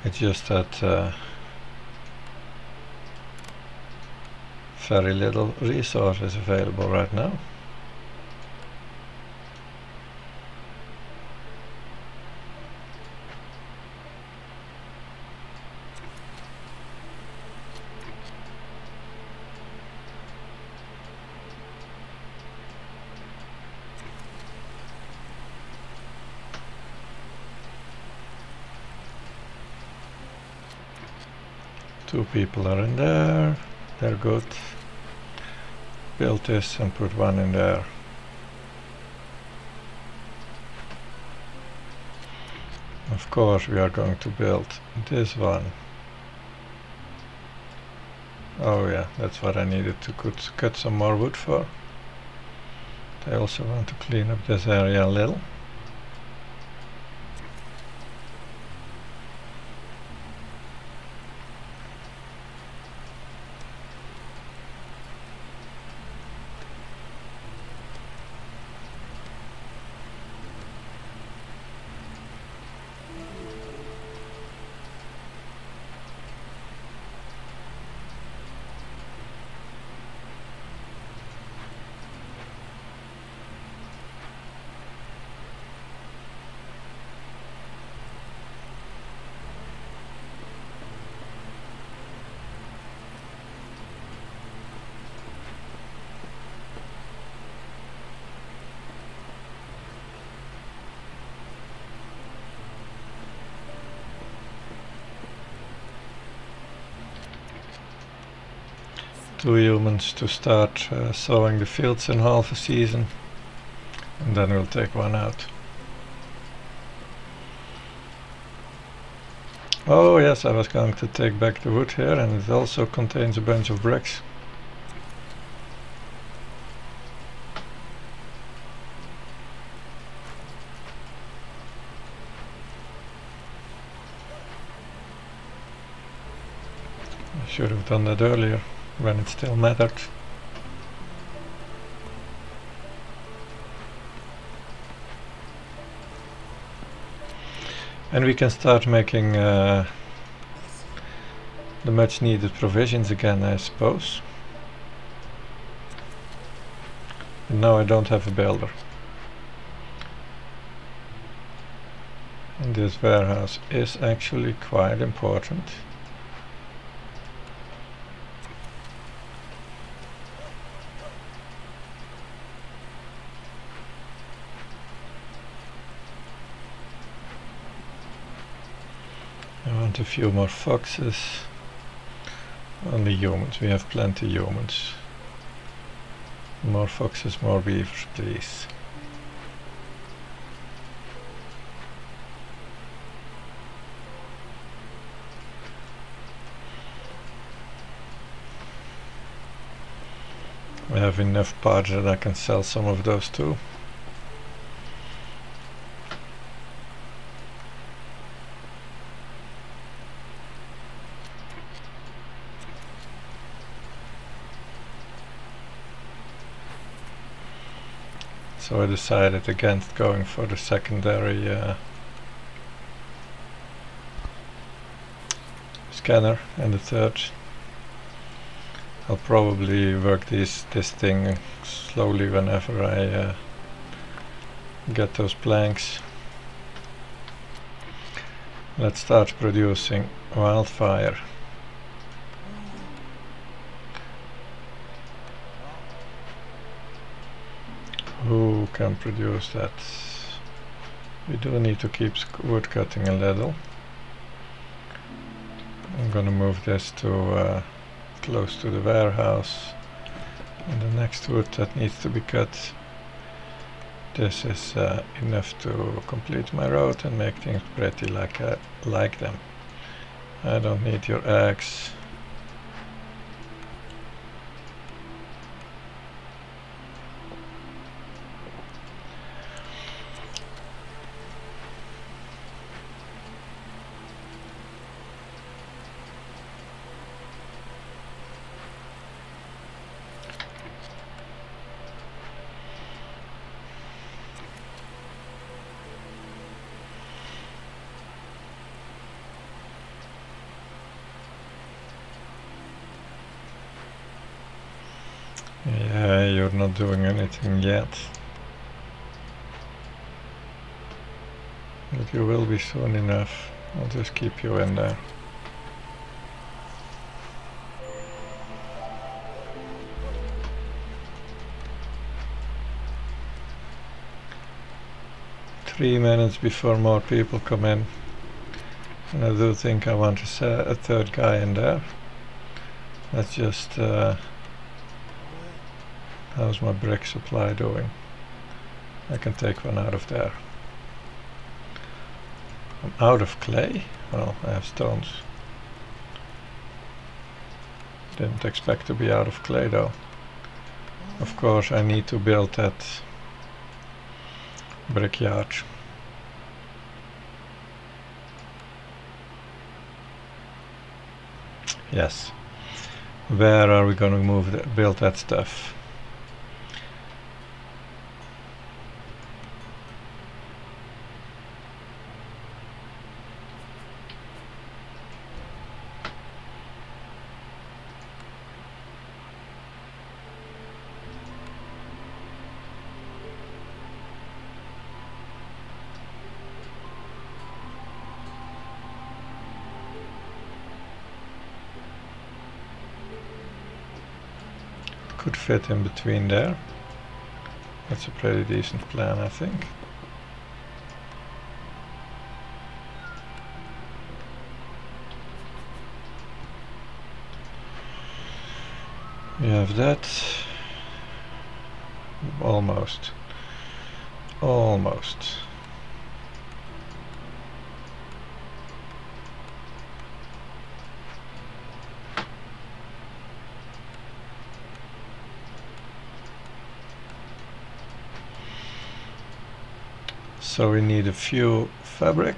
It's just that very little resource is available right now. Two people are in there. They're good. Build this and put one in there. Of course we are going to build this one. Oh yeah, that's what I needed to cut some more wood for. I also want to clean up this area a little. Two humans to start sowing the fields in half a season, and then we'll take one out. Oh yes, I was going to take back the wood here, and it also contains a bunch of bricks. I should have done that earlier, when it still mattered. And we can start making the much needed provisions again, I suppose. And now I don't have a builder. And this warehouse is actually quite important. I want a few more foxes. Only humans, we have plenty humans. More foxes, more beavers, please. I have enough parts that I can sell some of those too. So I decided against going for the secondary scanner and the third. I'll probably work this thing slowly whenever I get those planks. Let's start producing wildfire. Who can produce that? We do need to keep wood cutting a little. I'm gonna move this to close to the warehouse, and the next wood that needs to be cut. This is enough to complete my road and make things pretty like I like them. I don't need your axe. Yeah, you're not doing anything yet. But you will be soon enough. I'll just keep you in there. Three minutes before more people come in. And I do think I want to set a third guy in there. Let's just how's my brick supply doing? I can take one out of there. I'm out of clay? Well, I have stones. Didn't expect to be out of clay though. Of course I need to build that brickyard. Yes. Where are we gonna build that stuff? Could fit in between there. That's a pretty decent plan, I think. We have that. Almost. Almost. So we need a few fabric,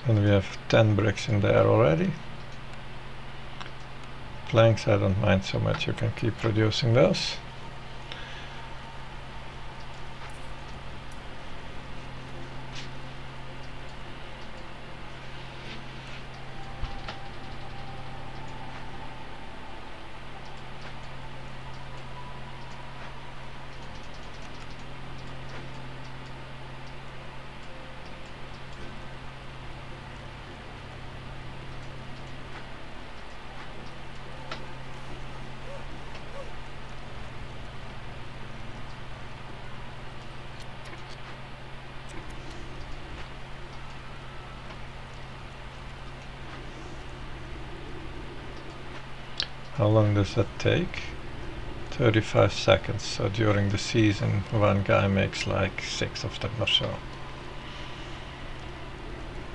and we have 10 bricks in there already. Planks I don't mind so much, you can keep producing those. How long does that take? 35 seconds, so during the season one guy makes like 6 of them or so.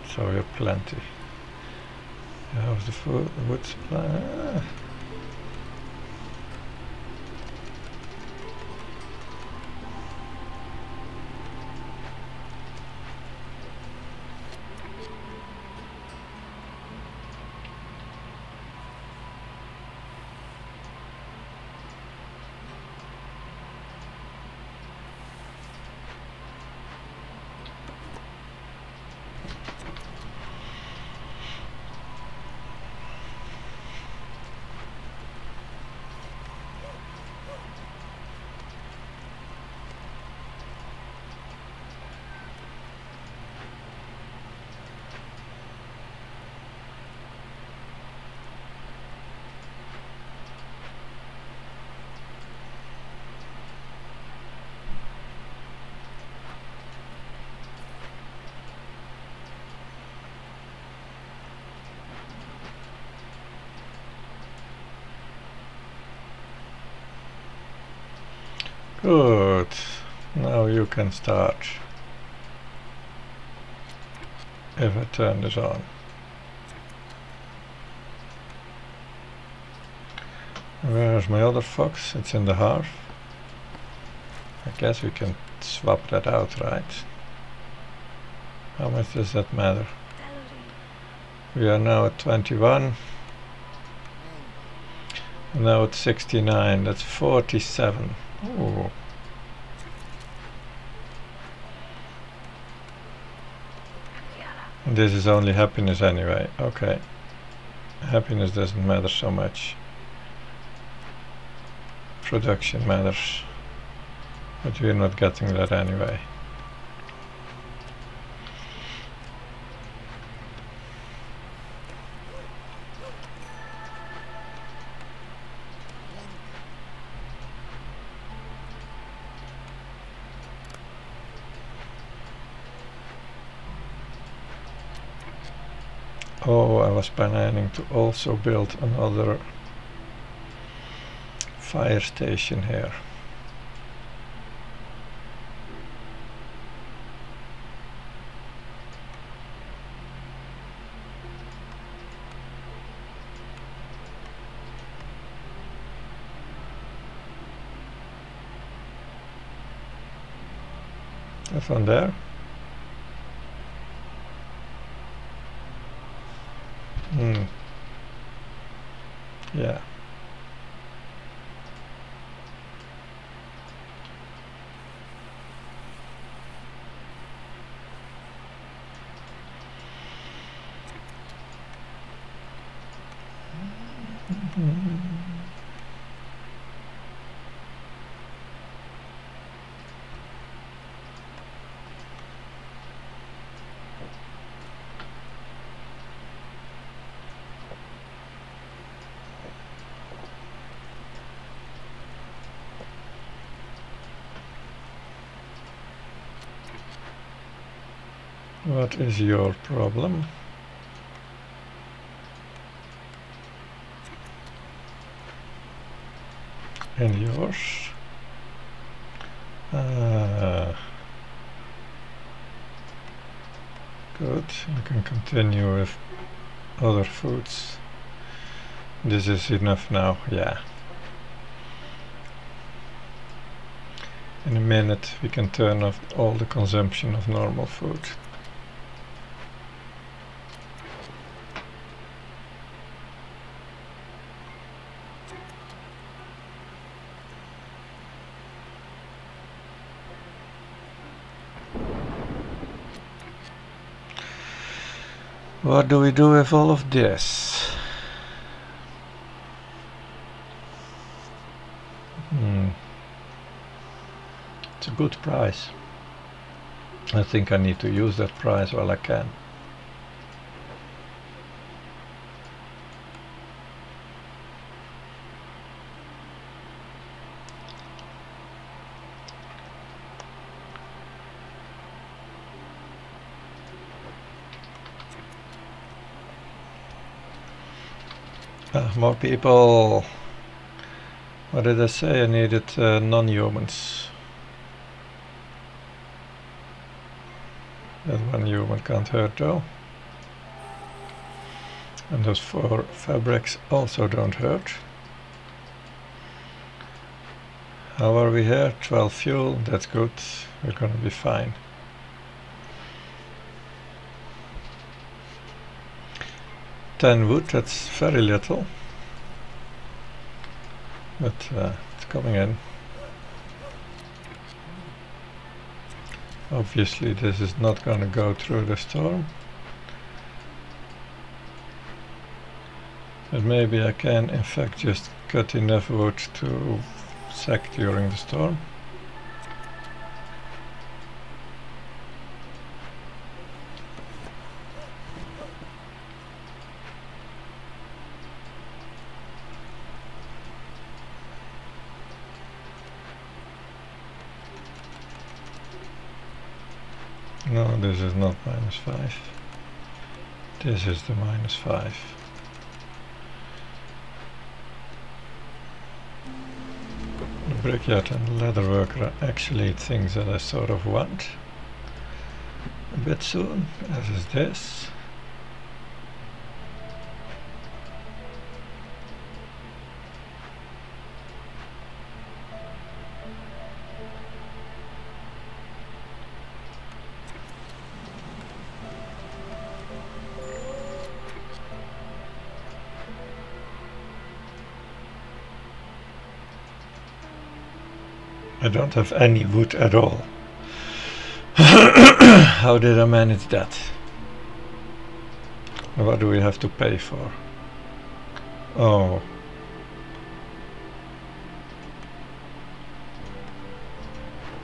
So we have plenty. How's the wood supply? Good. Now you can start. If I turn this on. Where's my other fox? It's in the hearth. I guess we can swap that out, right? How much does that matter? We are now at 21. Now it's 69. That's 47. Ooh. And this is only happiness anyway. Okay. Happiness doesn't matter so much. Production matters. But we're not getting that anyway. Oh, I was planning to also build another fire station here. That one there. Yeah. What is your problem? And yours? Good, you can continue with other foods. This is enough now, yeah. In a minute we can turn off all the consumption of normal food. What do we do with all of this? It's a good price. I think I need to use that price while I can. More people. What did I say? I needed non-humans. That one human can't hurt though. And those 4 fabrics also don't hurt. How are we here? 12 fuel, that's good. We're gonna be fine. $10 wood, that's very little. But it's coming in. Obviously this is not going to go through the storm. But maybe I can in fact just cut enough wood to sack during the storm. No, this is not -5. This is the -5. Brickyard and leatherworker are actually things that I sort of want a bit soon, as is this. I don't have any wood at all. How did I manage that? What do we have to pay for? Oh.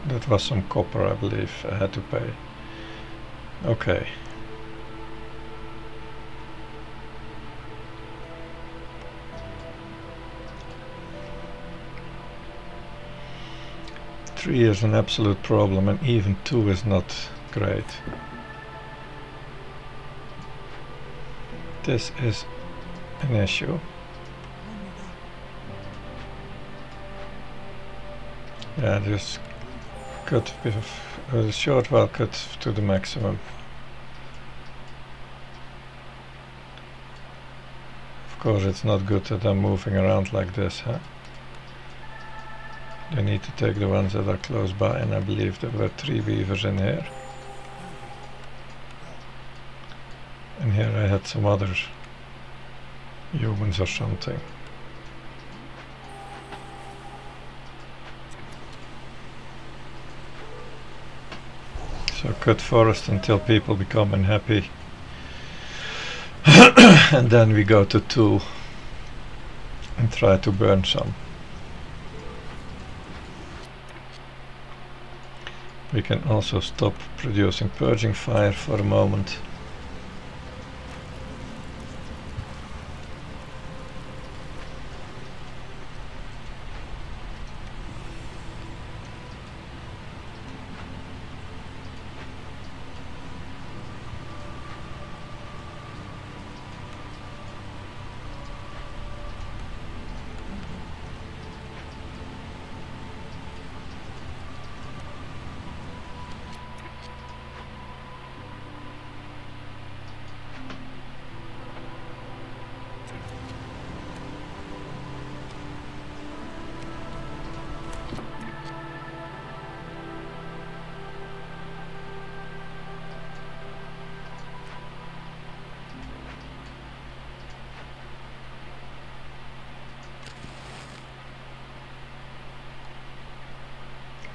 That was some copper, I believe, I had to pay. Okay. Three is an absolute problem, and even 2 is not great. This is an issue. Yeah, just cut a short while cut to the maximum. Of course, it's not good that I'm moving around like this, huh? I need to take the ones that are close by, and I believe there were 3 weavers in here. And here I had some other humans or something. So cut forest until people become unhappy. And then we go to 2 and try to burn some. We can also stop producing purging fire for a moment.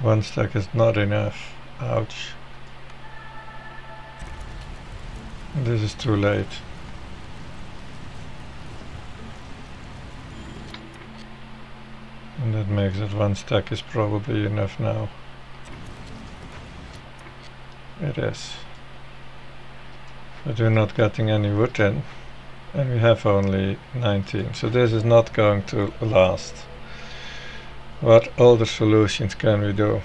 One stack is not enough. Ouch. This is too late. And that makes it 1 stack is probably enough now. It is. But we're not getting any wood in. And we have only 19. So this is not going to last. What other solutions can we do?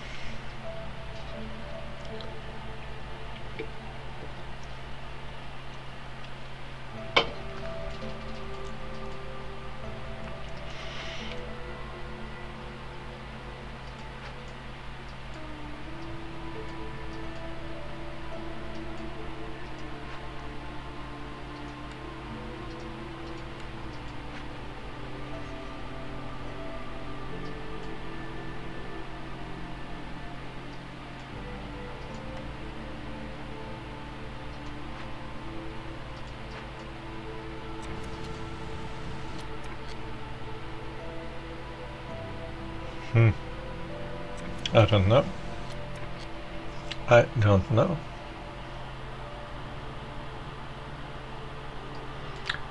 I don't know. I don't know.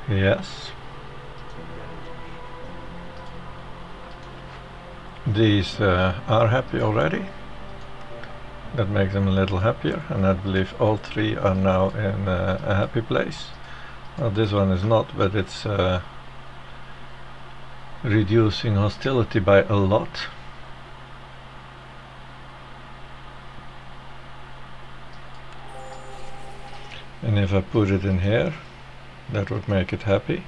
Yes. These are happy already. That makes them a little happier, and I believe all 3 are now in a happy place. Well, this one is not, but it's reducing hostility by a lot. And if I put it in here, that would make it happy.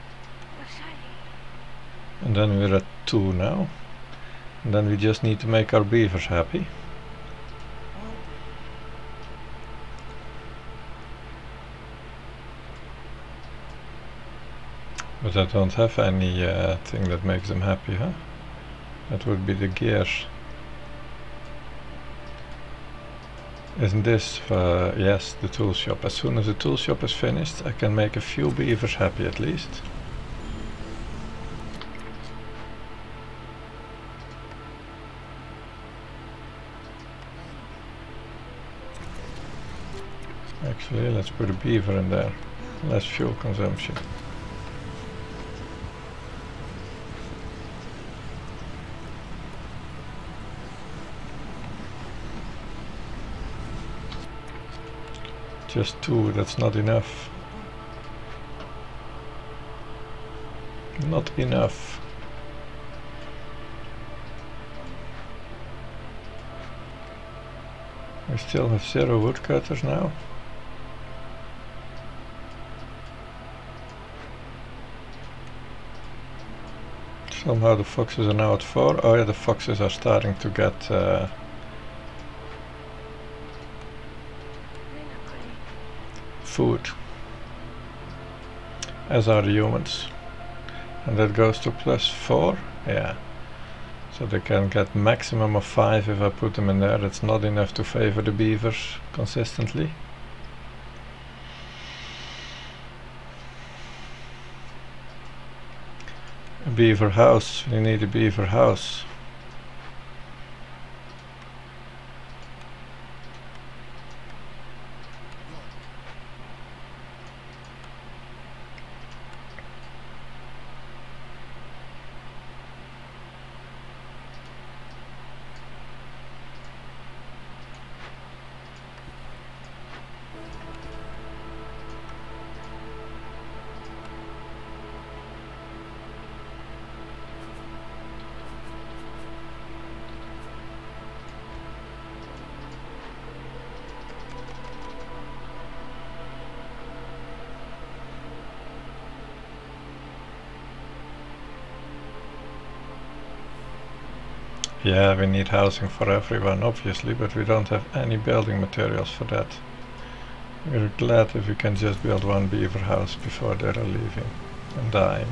And then we're at 2 now. And then we just need to make our beavers happy. But I don't have any thing that makes them happy, huh? That would be the gears. Isn't this, yes, the tool shop. As soon as the tool shop is finished, I can make a few beavers happy at least. Actually, let's put a beaver in there. Less fuel consumption. Just 2, that's not enough. Not enough. We still have 0 woodcutters now. Somehow the foxes are now at 4. Oh yeah, the foxes are starting to get food, as are the humans. And that goes to +4, yeah. So they can get maximum of 5 if I put them in there. That's not enough to favor the beavers consistently. A beaver house, we need a beaver house. Yeah, we need housing for everyone, obviously, but we don't have any building materials for that. We're glad if we can just build 1 beaver house before they're leaving and dying.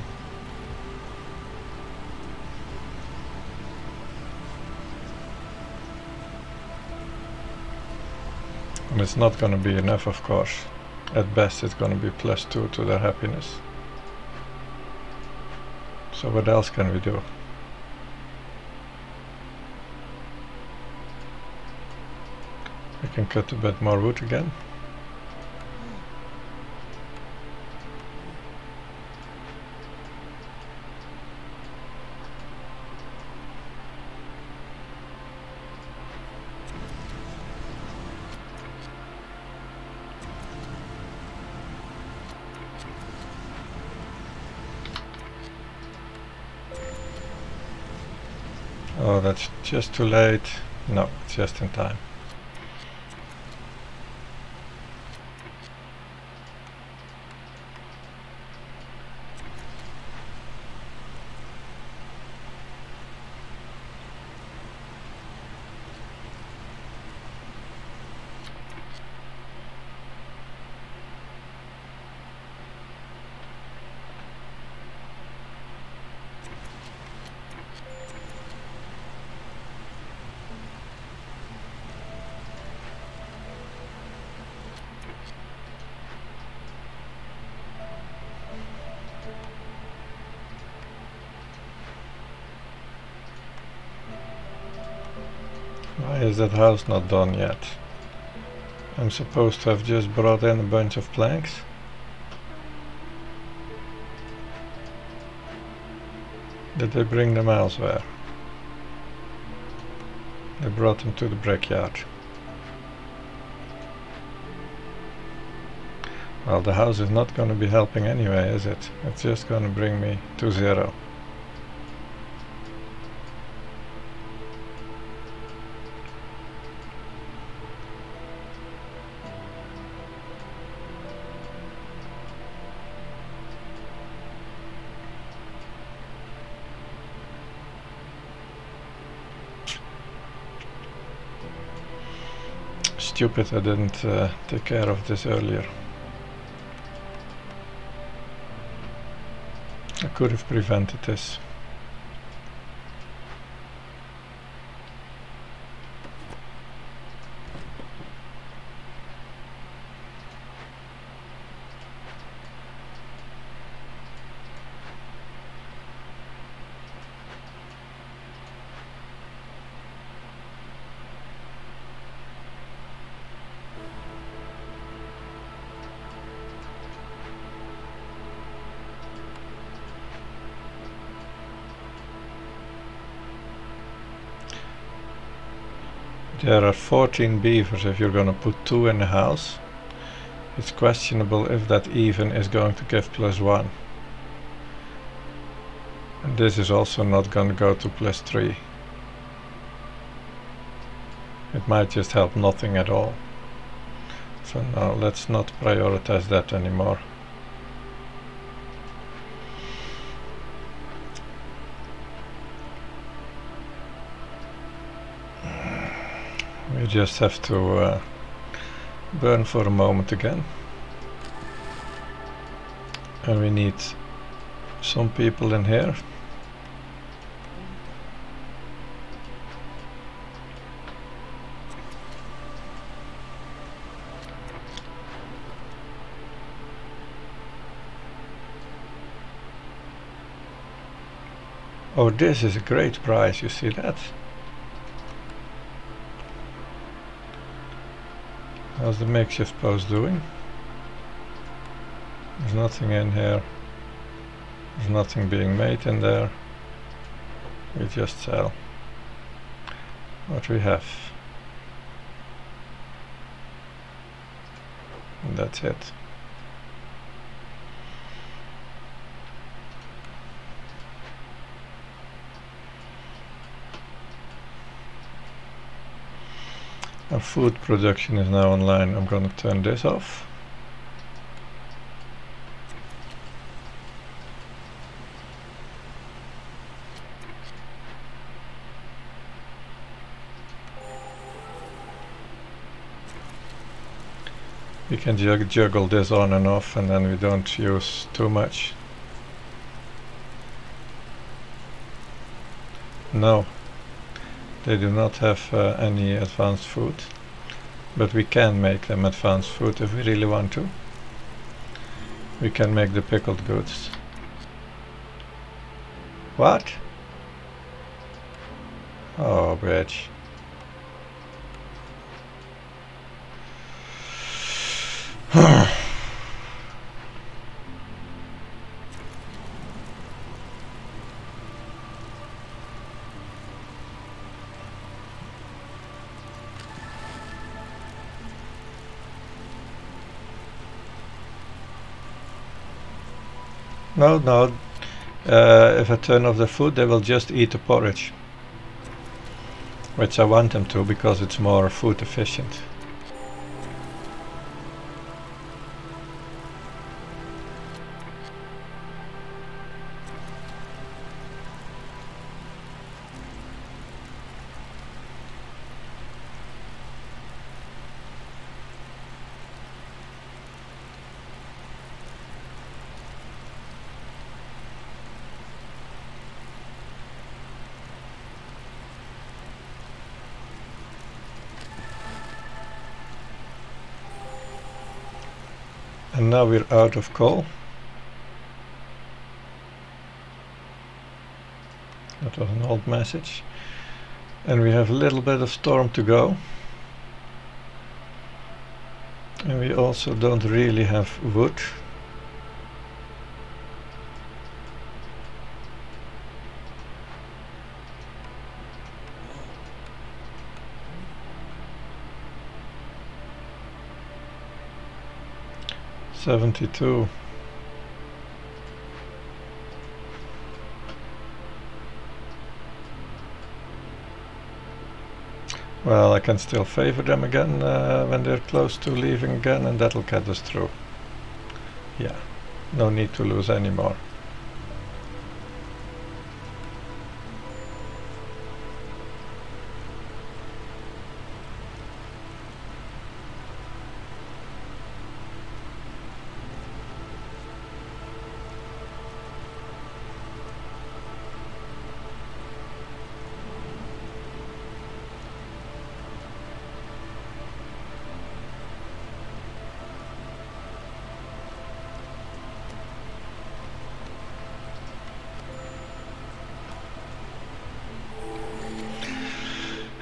And it's not gonna be enough, of course. At best it's gonna be +2 to their happiness. So what else can we do? We can cut a bit more wood again. Oh, that's just too late. No, it's just in time. Why is that house not done yet? I'm supposed to have just brought in a bunch of planks. Did they bring them elsewhere? They brought them to the brickyard. Well, the house is not going to be helping anyway, is it? It's just going to bring me to 0. stupid I didn't take care of this earlier. I could have prevented this. There are 14 beavers if you're gonna put 2 in the house. It's questionable if that even is going to give +1. And this is also not gonna go to +3. It might just help nothing at all. So no, let's not prioritize that anymore. We just have to burn for a moment again. And we need some people in here. Oh, this is a great prize, you see that? How's the makeshift post doing? There's nothing in here. There's nothing being made in there. We just sell what we have. And that's it. Our food production is now online. I'm going to turn this off. We can juggle this on and off, and then we don't use too much. No. They do not have any advanced food, but we can make them advanced food if we really want to. We can make the pickled goods. What? Oh, bitch. No, if I turn off the food, they will just eat the porridge. Which I want them to, because it's more food efficient. And now we're out of coal. That was an old message. And we have a little bit of storm to go. And we also don't really have wood. $72. Well, I can still favor them again when they're close to leaving again, and that'll get us through. Yeah, no need to lose any more.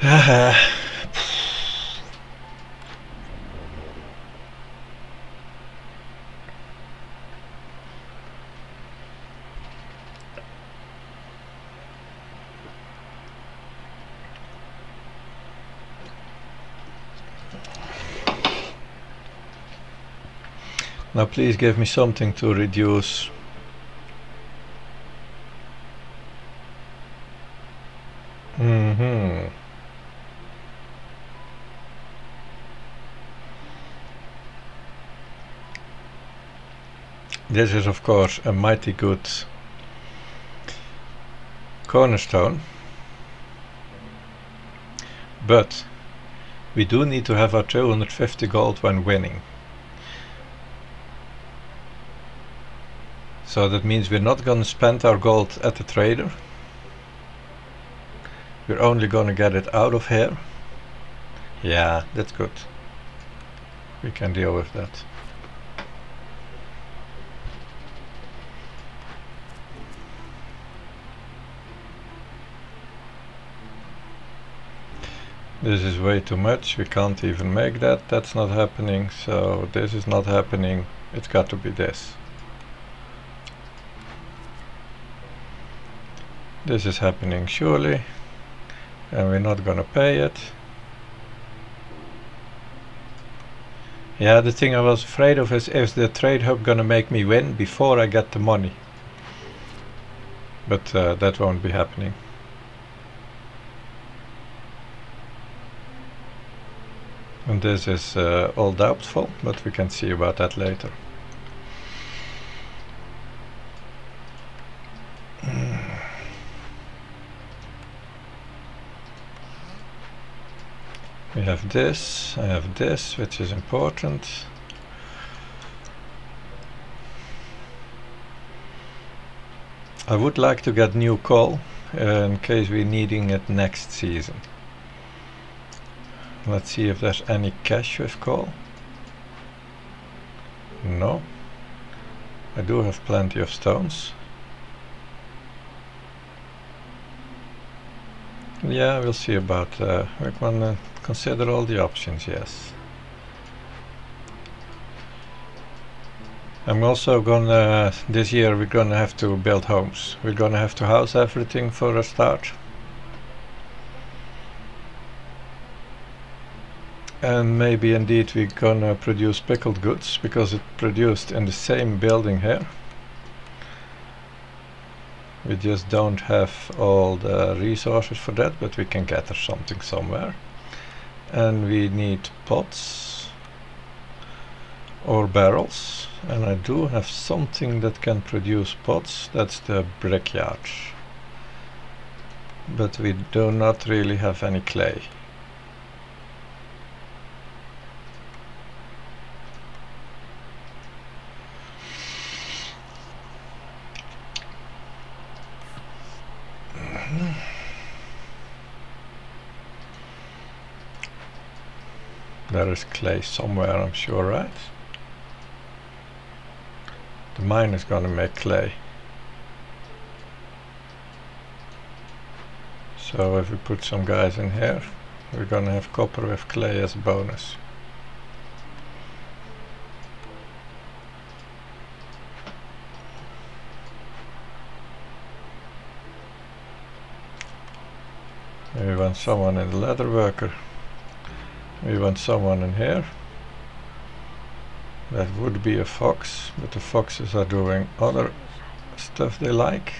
Now please give me something to reduce. This is of course a mighty good cornerstone, but we do need to have our 250 gold when winning. So that means we're not gonna spend our gold at the trader. We're only gonna get it out of here. Yeah, that's good. We can deal with that. This is way too much, we can't even make that, that's not happening, so this is not happening, it's got to be this. This is happening surely, and we're not gonna pay it. Yeah, the thing I was afraid of is the trade hub gonna make me win before I get the money. But that won't be happening. And this is all doubtful, but we can see about that later. We have this, I have this, which is important. I would like to get new coal in case we're needing it next season. Let's see if there's any cash with coal. No. I do have plenty of stones. Yeah, we'll see about we're gonna consider all the options, yes. I'm also gonna, this year we're gonna have to build homes. We're gonna have to house everything for a start. And maybe indeed we're gonna produce pickled goods, because it's produced in the same building here. We just don't have all the resources for that, but we can gather something somewhere. And we need pots or barrels, and I do have something that can produce pots, that's the brickyard. But we do not really have any clay. There is clay somewhere, I'm sure, right? The mine is gonna make clay. So if we put some guys in here, we're gonna have copper with clay as a bonus. We want someone in the leather worker. We want someone in here. That would be a fox, but the foxes are doing other stuff they like.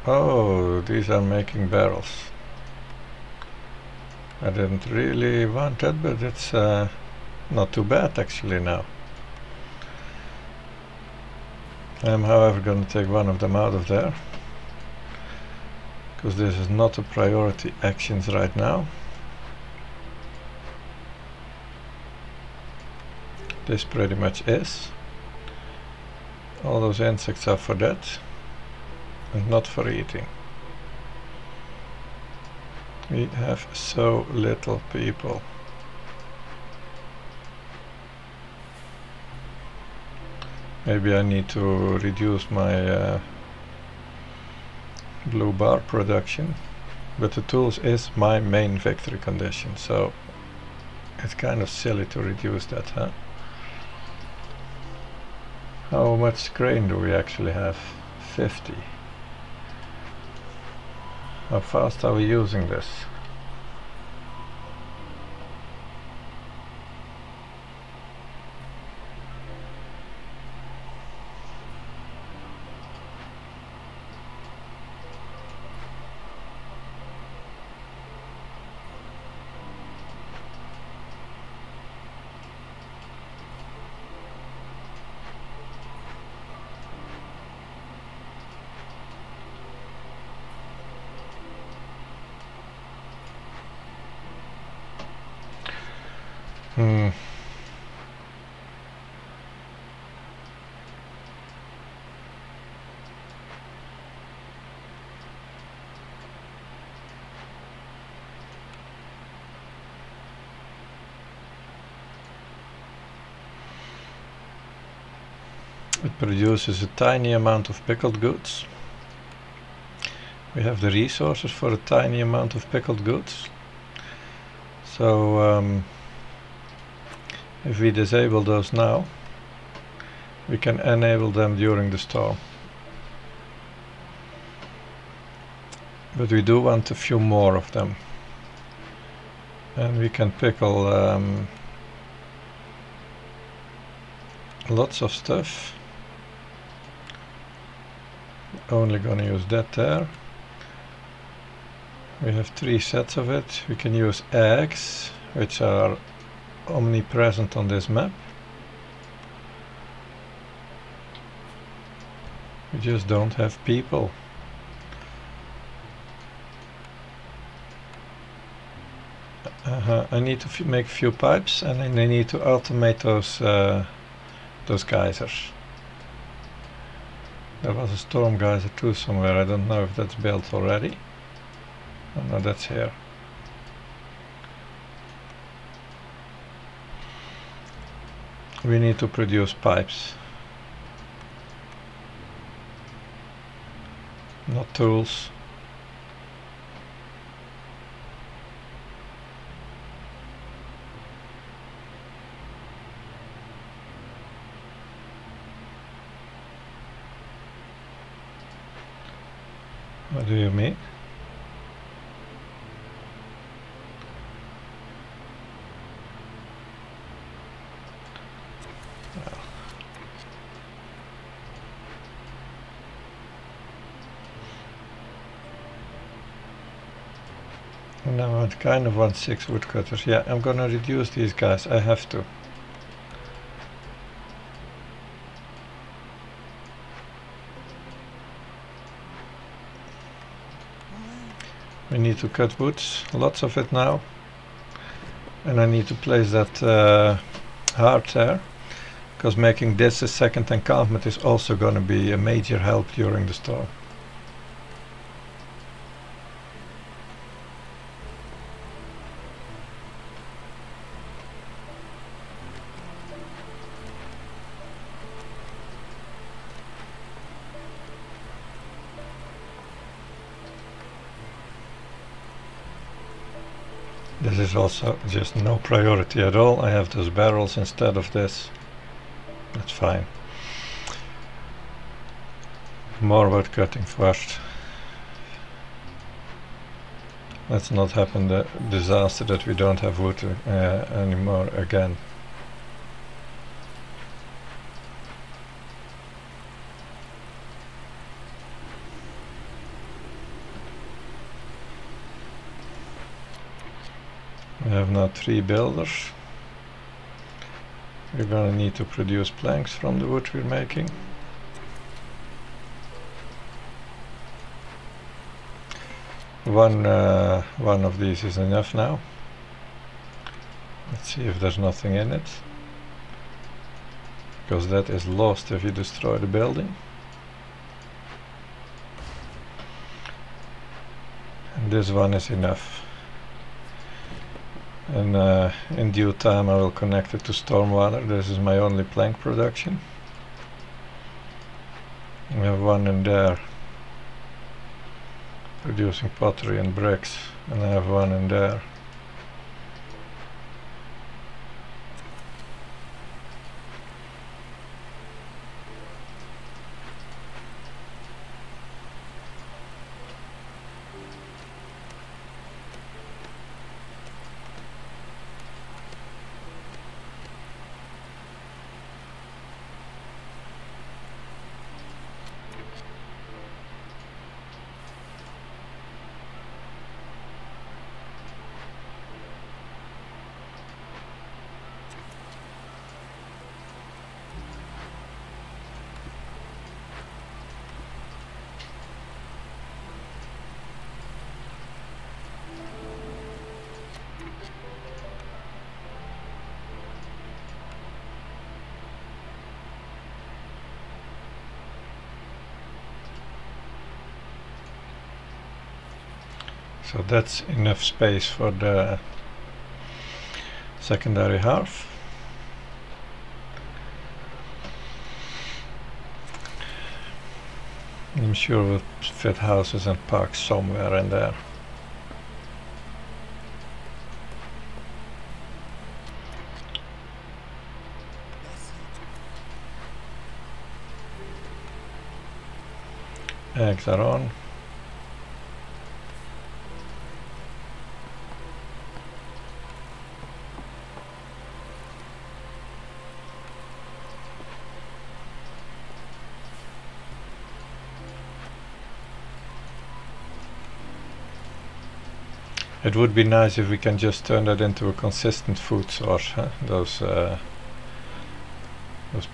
Oh, these are making barrels. I didn't really want that, but it's not too bad actually now. I'm however going to take one of them out of there, because this is not a priority actions right now. This pretty much is. All those insects are for that and not for eating. We have so little people. Maybe I need to reduce my blue bar production, but the tools is my main victory condition, so it's kind of silly to reduce that, huh? How much grain do we actually have? 50. How fast are we using this? It produces a tiny amount of pickled goods. We have the resources for a tiny amount of pickled goods. So if we disable those now, we can enable them during the storm. But we do want a few more of them. And we can pickle lots of stuff. Only gonna use that there. We have 3 sets of it. We can use eggs, which are omnipresent on this map. We just don't have people. I need to make a few pipes, and then I need to automate those geysers. There was a storm geyser too somewhere. I don't know if that's built already. Oh no, that's here. We need to produce pipes, not tools. What do you mean? Now I kind of want 6 woodcutters. Yeah, I'm gonna reduce these guys. I have to. We need to cut woods, lots of it now. And I need to place that heart there, because making this a second encampment is also going to be a major help during the storm. This is also just no priority at all. I have those barrels instead of this. That's fine. More wood cutting first. Let's not happen the disaster that we don't have wood anymore again. We have now 3 builders. We're gonna need to produce planks from the wood we're making. One of these is enough now. Let's see if there's nothing in it, because that is lost if you destroy the building. And this one is enough. and in due time I will connect it to stormwater. This is my only plank production. We have one in there producing pottery and bricks, and I have one in there. So that's enough space for the secondary hearth. I'm sure we'll fit houses and parks somewhere in there. Eggs are on. It would be nice if we can just turn that into a consistent food source, huh? Those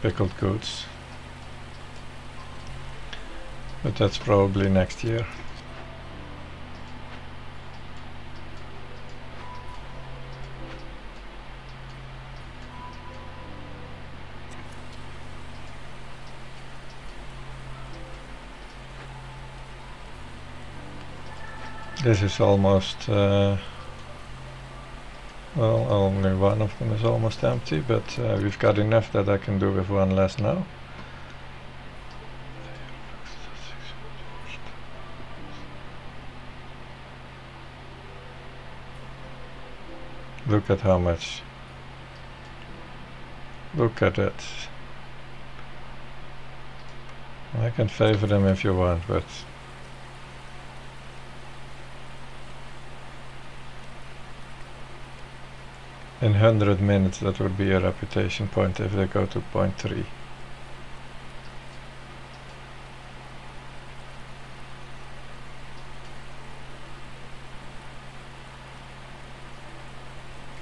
pickled goods. But that's probably next year. This is almost, well, only one of them is almost empty, but we've got enough that I can do with one less now. Look at how much. Look at it. I can favor them if you want, but in 100 minutes that would be a reputation point if they go to 0.3.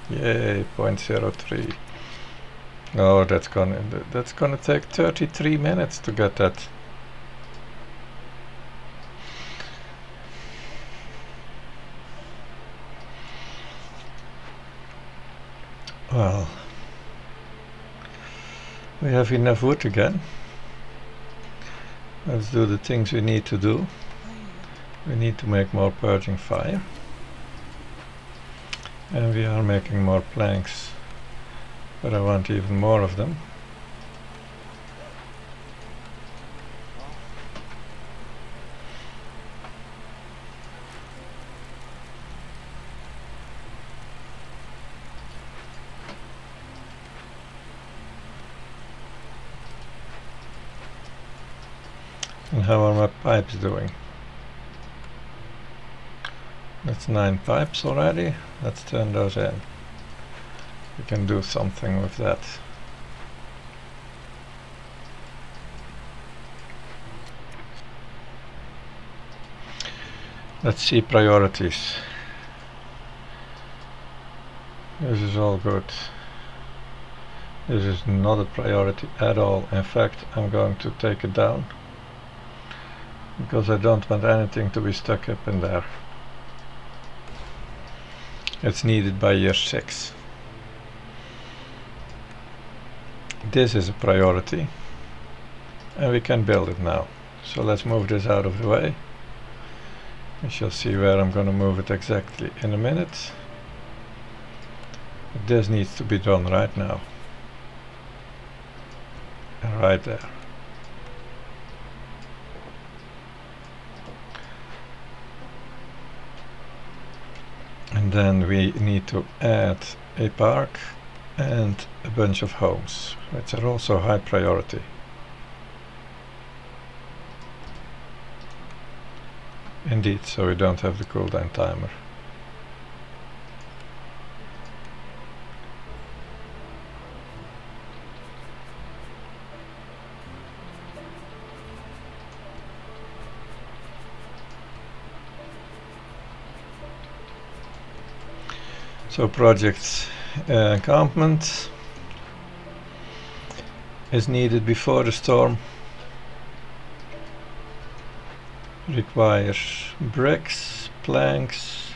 Yay, 0.03. Oh, that's gonna take 33 minutes to get that. Well, we have enough wood again. Let's do the things we need to do. We need to make more purging fire. And we are making more planks, but I want even more of them. And how are my pipes doing? That's 9 pipes already. Let's turn those in. We can do something with that. Let's see priorities. This is all good. This is not a priority at all. In fact, I'm going to take it down, because I don't want anything to be stuck up in there. It's needed by year 6. This is a priority, and we can build it now. So let's move this out of the way. We shall see where I'm going to move it exactly in a minute. This needs to be done right now. And right there. And then we need to add a park and a bunch of homes, which are also high priority. Indeed, so we don't have the cooldown timer. So project encampment is needed before the storm. Requires bricks, planks,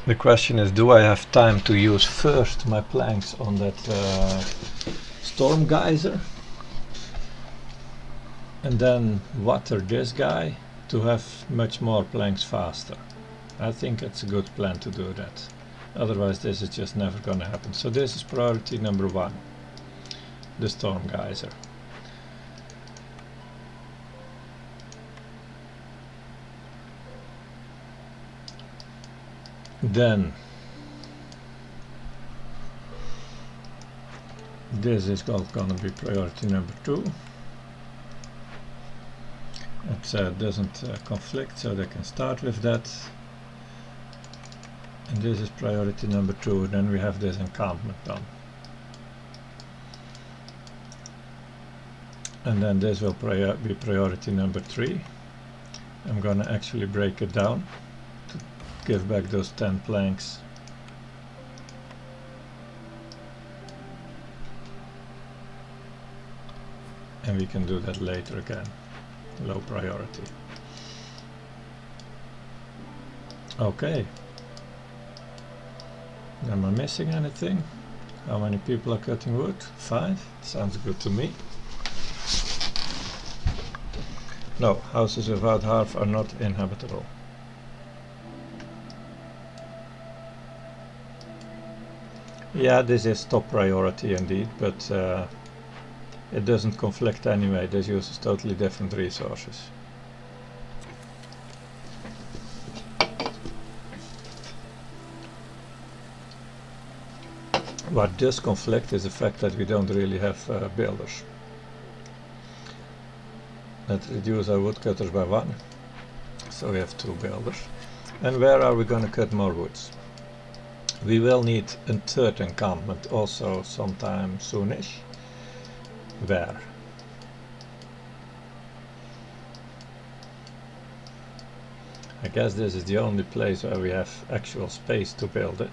the question is, do I have time to use first my planks on that storm geyser and then water this guy to have much more planks faster? I think it's a good plan to do that. Otherwise this is just never gonna happen. So this is priority number 1, the storm geyser. Then this is gonna be priority number 2. It doesn't conflict, so they can start with that. And this is priority number 2, then we have this encampment done. And then this will be priority number 3. I'm gonna actually break it down to give back those 10 planks. And we can do that later again, low priority. Okay. Am I missing anything? How many people are cutting wood? 5? Sounds good to me. No, houses without hearth are not inhabitable. Yeah, this is top priority indeed, but it doesn't conflict anyway. This uses totally different resources. What does conflict is the fact that we don't really have builders. Let's reduce our woodcutters by 1, so we have 2 builders. And where are we going to cut more woods? We will need a 3rd encampment also sometime soonish. Where? I guess this is the only place where we have actual space to build it.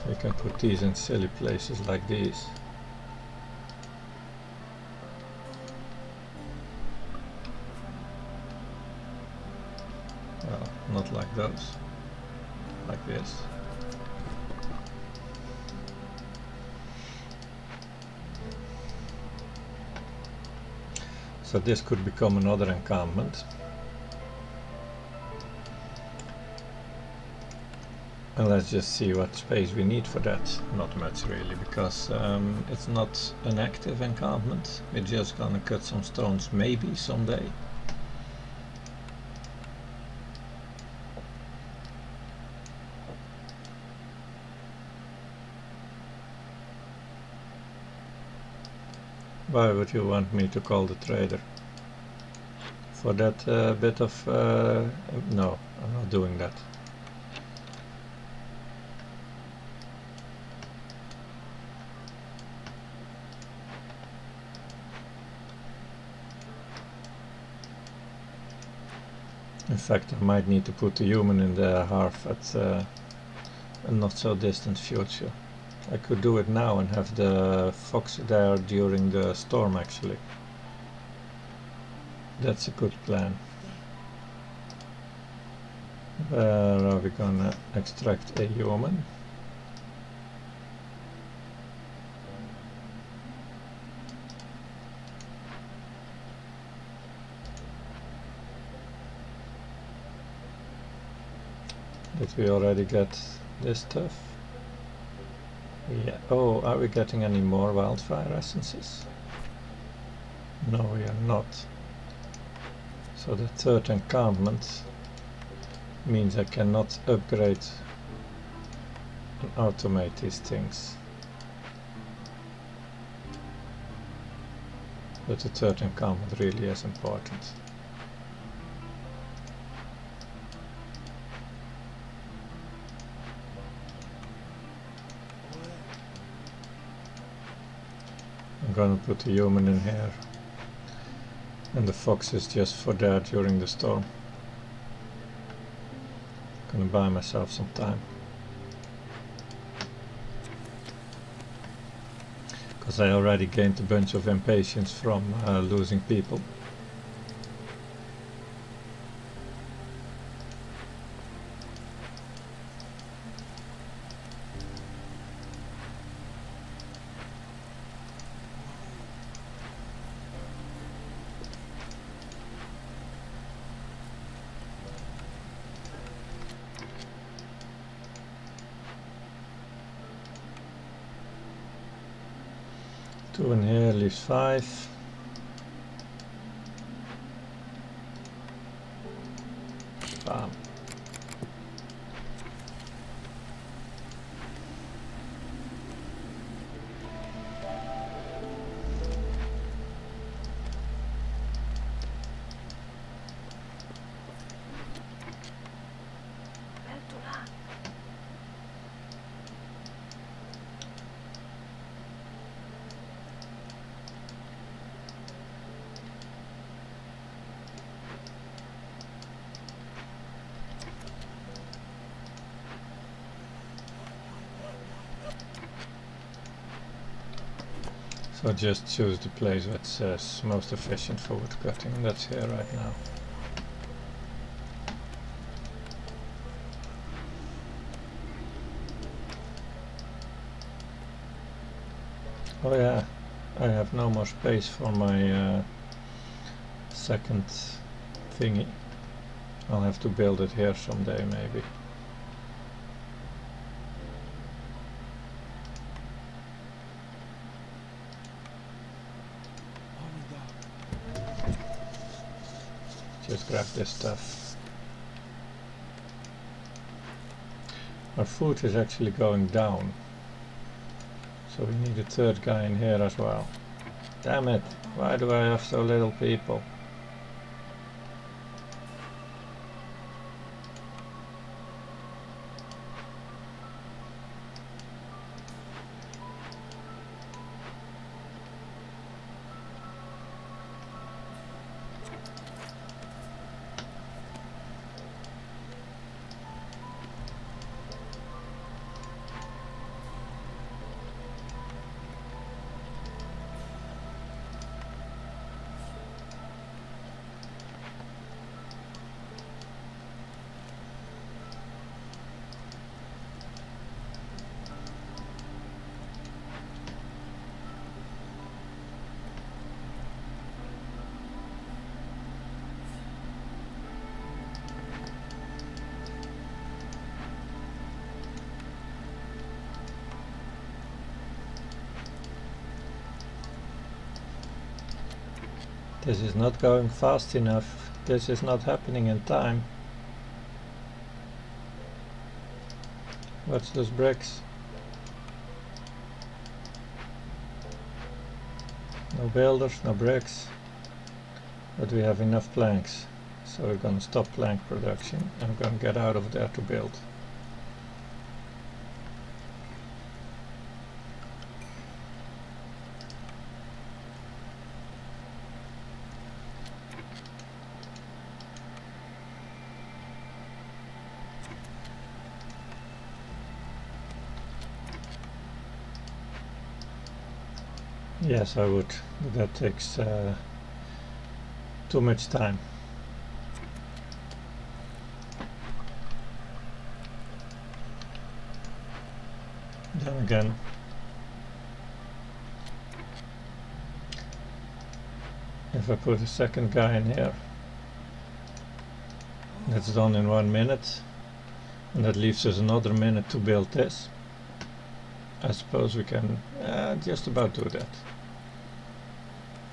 We can put these in silly places like these. Well, not like those. Like this. So this could become another encampment. And let's just see what space we need for that. Not much really, because it's not an active encampment. We're just gonna cut some stones maybe someday. Why would you want me to call the trader? For that bit of... no, I'm not doing that. In fact, I might need to put a human in the hearth at a not so distant future. I could do it now and have the fox there during the storm actually. That's a good plan. Where are we gonna extract a human? Did we already get this stuff? Yeah. Oh, are we getting any more wildfire essences? No, we are not. So the third encampment means I cannot upgrade and automate these things. But the third encampment really is important. I'm gonna put a human in here. And the fox is just for there during the storm. Gonna buy myself some time. Because I already gained a bunch of impatience from losing people. Two in here leaves 5. Bam. So just choose the place that says most efficient for wood cutting, and that's here right now. Oh yeah, I have no more space for my second thingy. I'll have to build it here someday maybe. Just grab this stuff. Our food is actually going down. So we need a third guy in here as well. Damn it, why do I have so little people? This is not going fast enough. This is not happening in time. What's those bricks? No builders, no bricks. But we have enough planks. So we're gonna stop plank production and I'm gonna get out of there to build. Yes, I would, but that takes too much time. Then again, if I put a second guy in here, that's done in 1 minute, And that leaves us another minute to build this. I suppose we can just about do that.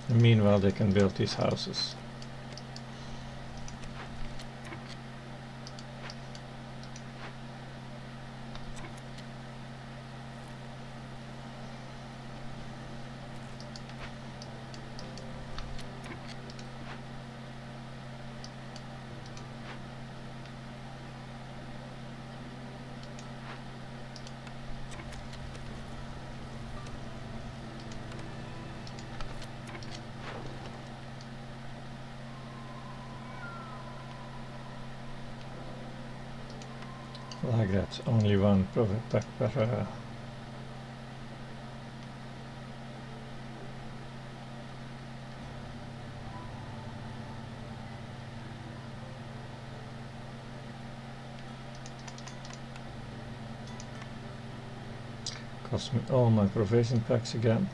And meanwhile they can build these houses. Like that, only one pack per cost me all my provision packs again.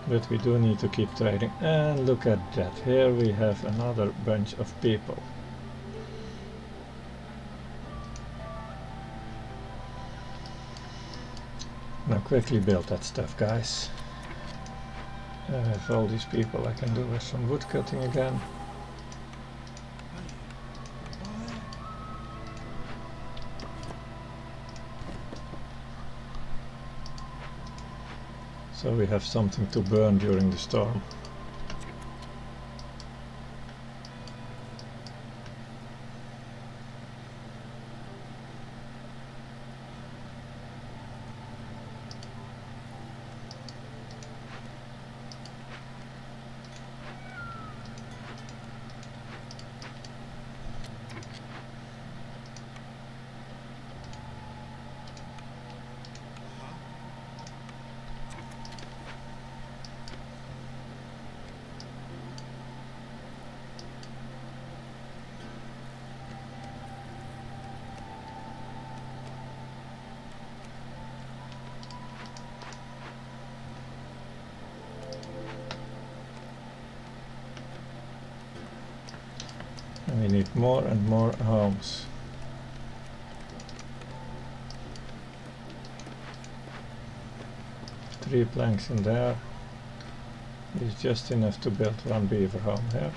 But we do need to keep trading. And look at that, here we have another bunch of people. Now quickly build that stuff, guys. I have all these people, I can do with some wood cutting again. So we have something to burn during the storm. And we need more and more homes. Three planks in there is just enough to build one beaver home here.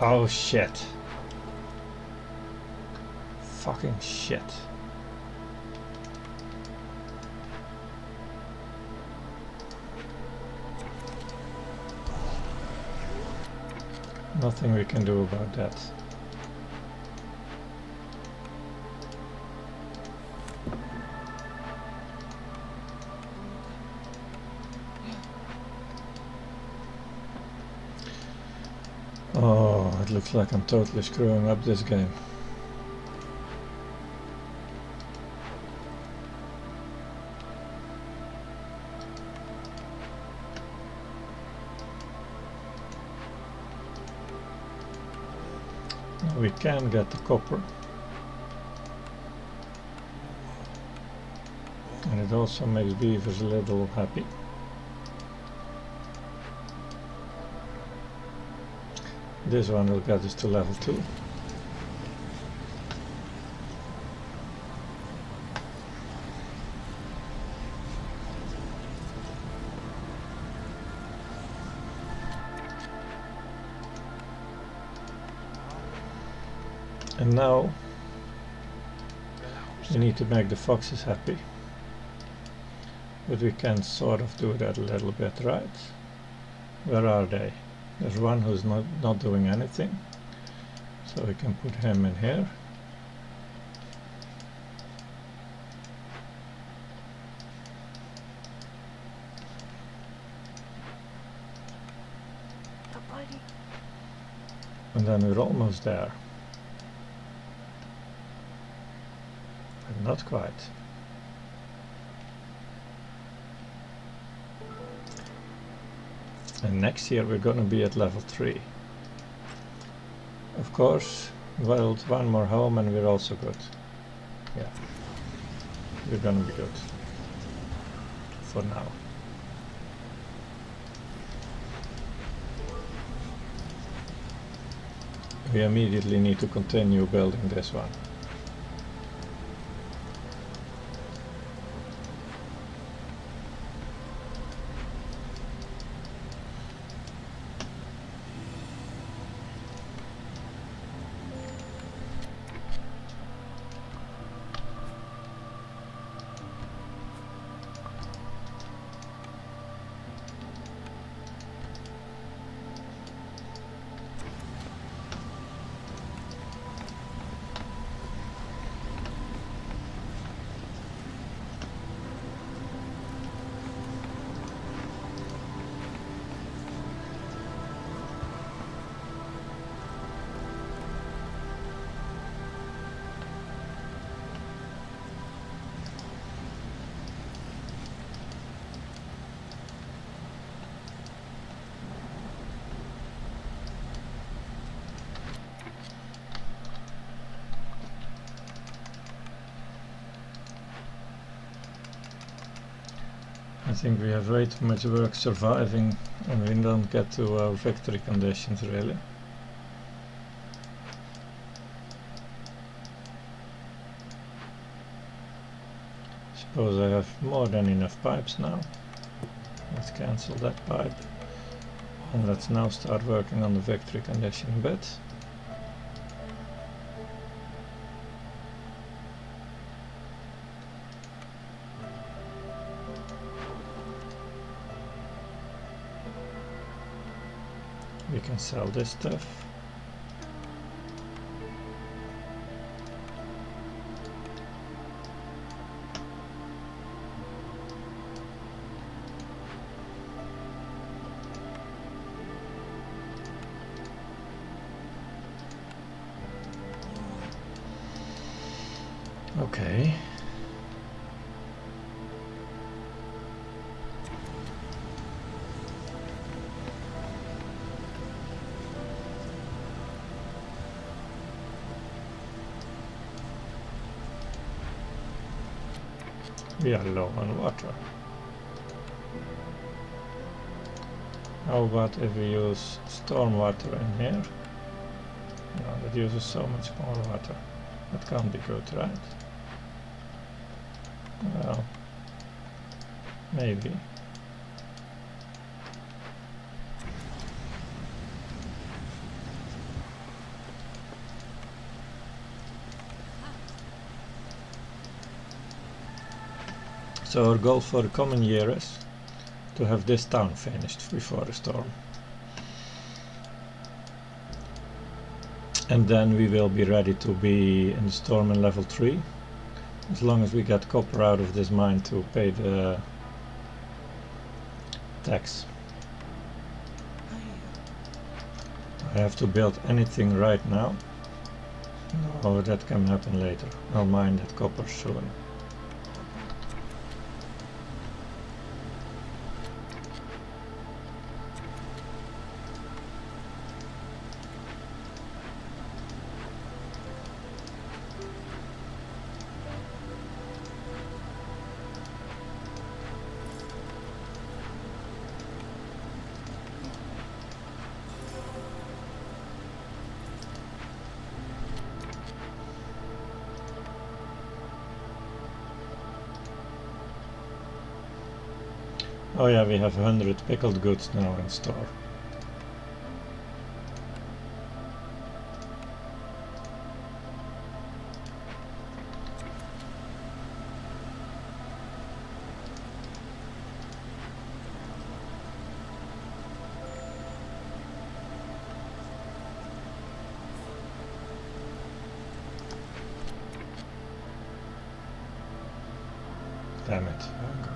Oh shit. Fucking shit. Nothing we can do about that. Oh, it looks like I'm totally screwing up this game. Now we can get the copper. And it also makes beavers a little happy. This one will get us to level 2. And now we need to make the foxes happy. But we can sort of do that a little bit, right? Where are they? There's one who's not doing anything. So we can put him in here. And then we're almost there. But not quite. And next year we're gonna be at level 3. Of course, build one more home and we're also good. Yeah. We're gonna be good. For now. We immediately need to continue building this one. I think we have way too much work surviving and we don't get to our victory conditions really. Suppose I have more than enough pipes now. Let's cancel that pipe. And let's now start working on the victory condition a bit. We can sell this stuff. Okay. We are low on water. How about if we use storm water in here? No, that uses so much more water. That can't be good, right? Well, maybe. So our goal for the coming year is to have this town finished before the storm. And then we will be ready to be in the storm in level 3. As long as we get copper out of this mine to pay the tax. I have to build anything right now. No, that can happen later. I'll mine that copper soon. Oh yeah, we have 100 pickled goods now in store. Damn it. Hunger.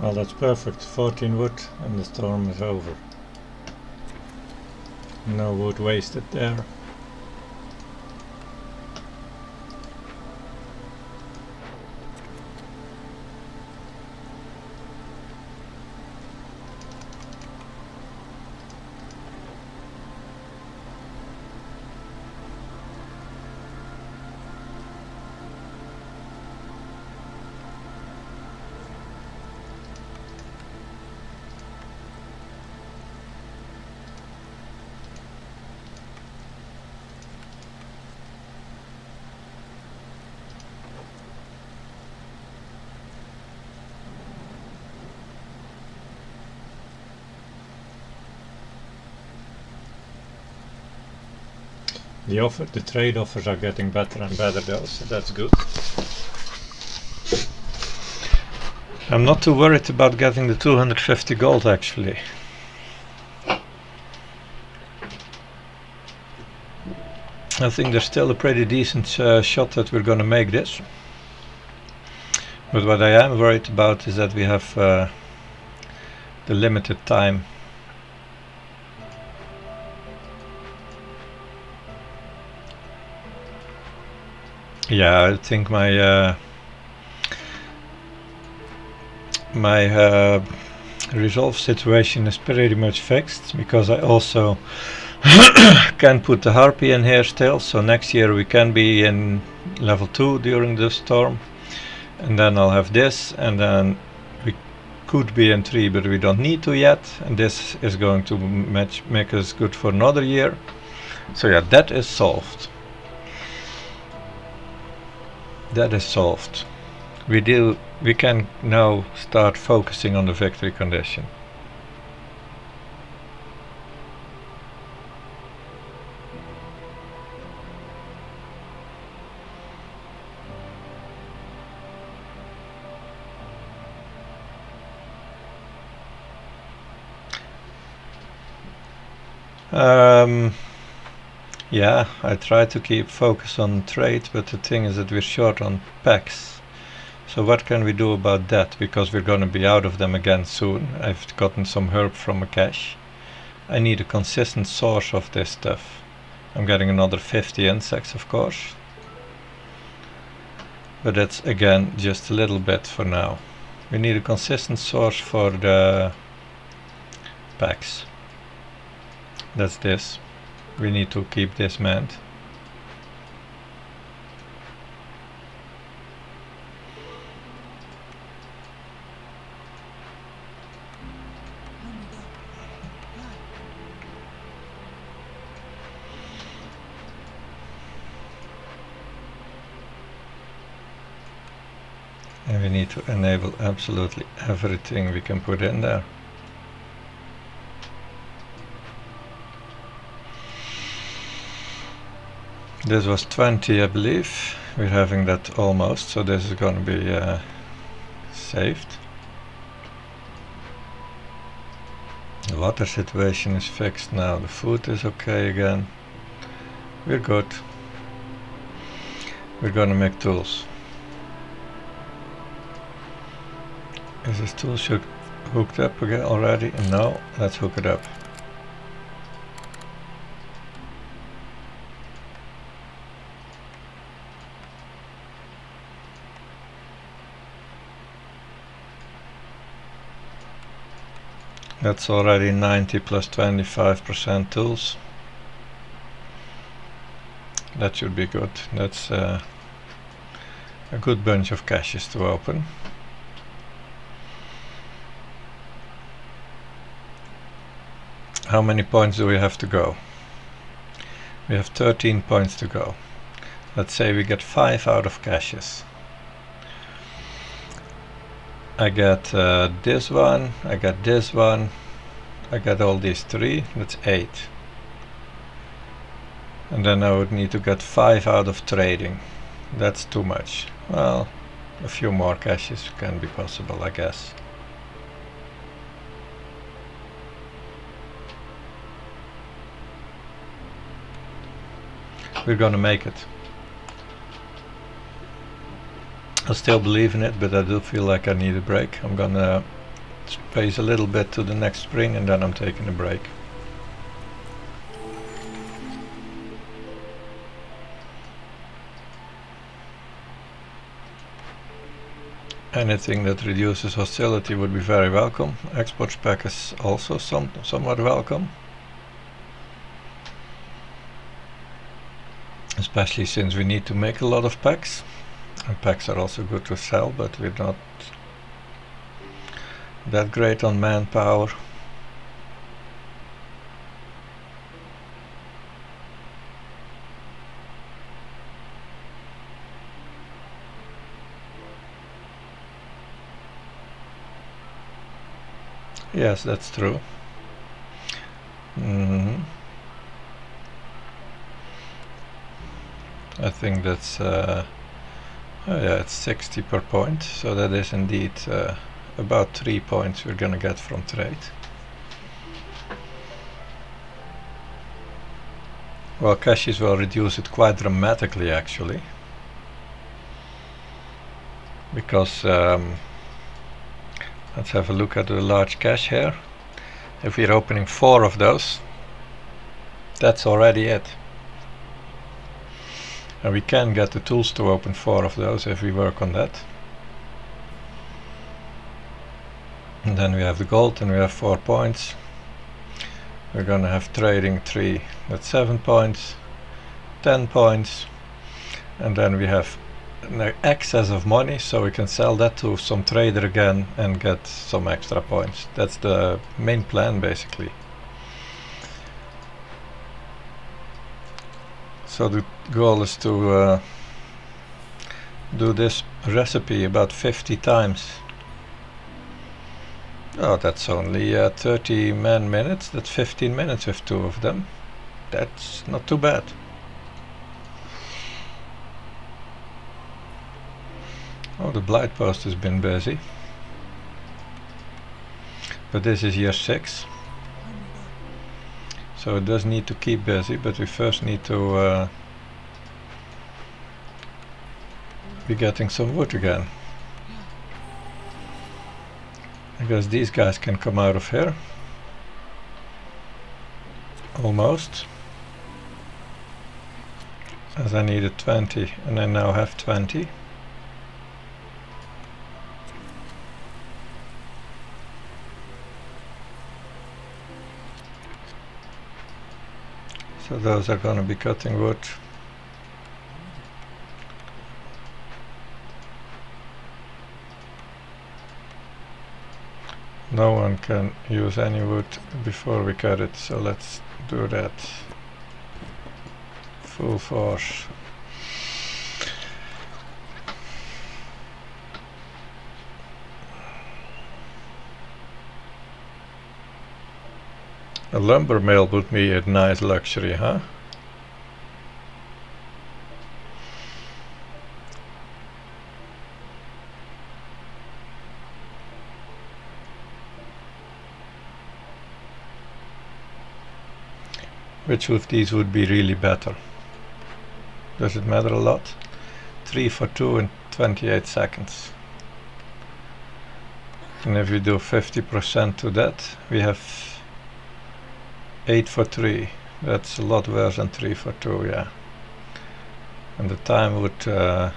Well, that's perfect. 14 wood and the storm is over. No wood wasted there. The trade offers are getting better and better though, so that's good. I'm not too worried about getting the 250 gold actually. I think there's still a pretty decent shot that we're gonna make this. But what I am worried about is that we have the limited time. Yeah, I think my resolve situation is pretty much fixed, because I also can put the harpy in here still, so next year we can be in level 2 during the storm, and then I'll have this, and then we could be in 3 but we don't need to yet, and this is going to make us good for another year. So yeah, that is solved. That is solved. We can now start focusing on the victory condition. Yeah, I try to keep focus on trade, but the thing is that we're short on packs. So what can we do about that? Because we're gonna be out of them again soon. I've gotten some herb from a cache. I need a consistent source of this stuff. I'm getting another 50 insects, of course. But that's again just a little bit for now. We need a consistent source for the packs. That's this. We need to keep this manned. and we need to enable absolutely everything we can put in there. This was 20, I believe. We're having that almost, so this is going to be saved. The water situation is fixed now, the food is okay again. We're good. We're gonna make tools. Is this tool hooked up again already? No, let's hook it up. That's already 90 plus 25% tools. That should be good. That's a good bunch of caches to open. How many points do we have to go? We have 13 points to go. Let's say we get 5 out of caches. I got this one, I got this one, I got all these 3, that's 8. And then I would need to get 5 out of trading. That's too much. Well, a few more caches can be possible, I guess. We're gonna make it. I still believe in it, but I do feel like I need a break. I'm gonna space a little bit to the next spring and then I'm taking a break. Anything that reduces hostility would be very welcome. Export spec is also somewhat welcome. Especially since we need to make a lot of packs. And packs are also good to sell, but we're not that great on manpower. Yes, that's true. I think that's oh yeah, it's 60 per point, so that is indeed about 3 points we're gonna get from trade. Well, caches will reduce it quite dramatically actually, because let's have a look at the large cache here. If we're opening 4 of those, that's already it. And we can get the tools to open 4 of those if we work on that. And then we have the gold and we have 4 points. We're gonna have trading 3, that's 7 points, 10 points. And then we have an excess of money, so we can sell that to some trader again and get some extra points. That's the main plan basically. So the goal is to do this recipe about 50 times. Oh, that's only 30 man-minutes. That's 15 minutes with 2 of them. That's not too bad. Oh, the blight post has been busy. But this is year 6. So it does need to keep busy, but we first need to be getting some wood again. I guess these guys can come out of here. Almost. As I needed 20 and I now have 20. So those are going to be cutting wood. No one can use any wood before we cut it, so let's do that. Full force. A lumber mill would be a nice luxury, huh? Which of these would be really better? Does it matter a lot? 3 for 2 in 28 seconds. And if we do 50% to that, we have 8 for 3. That's a lot worse than 3 for 2, yeah. And the time would 3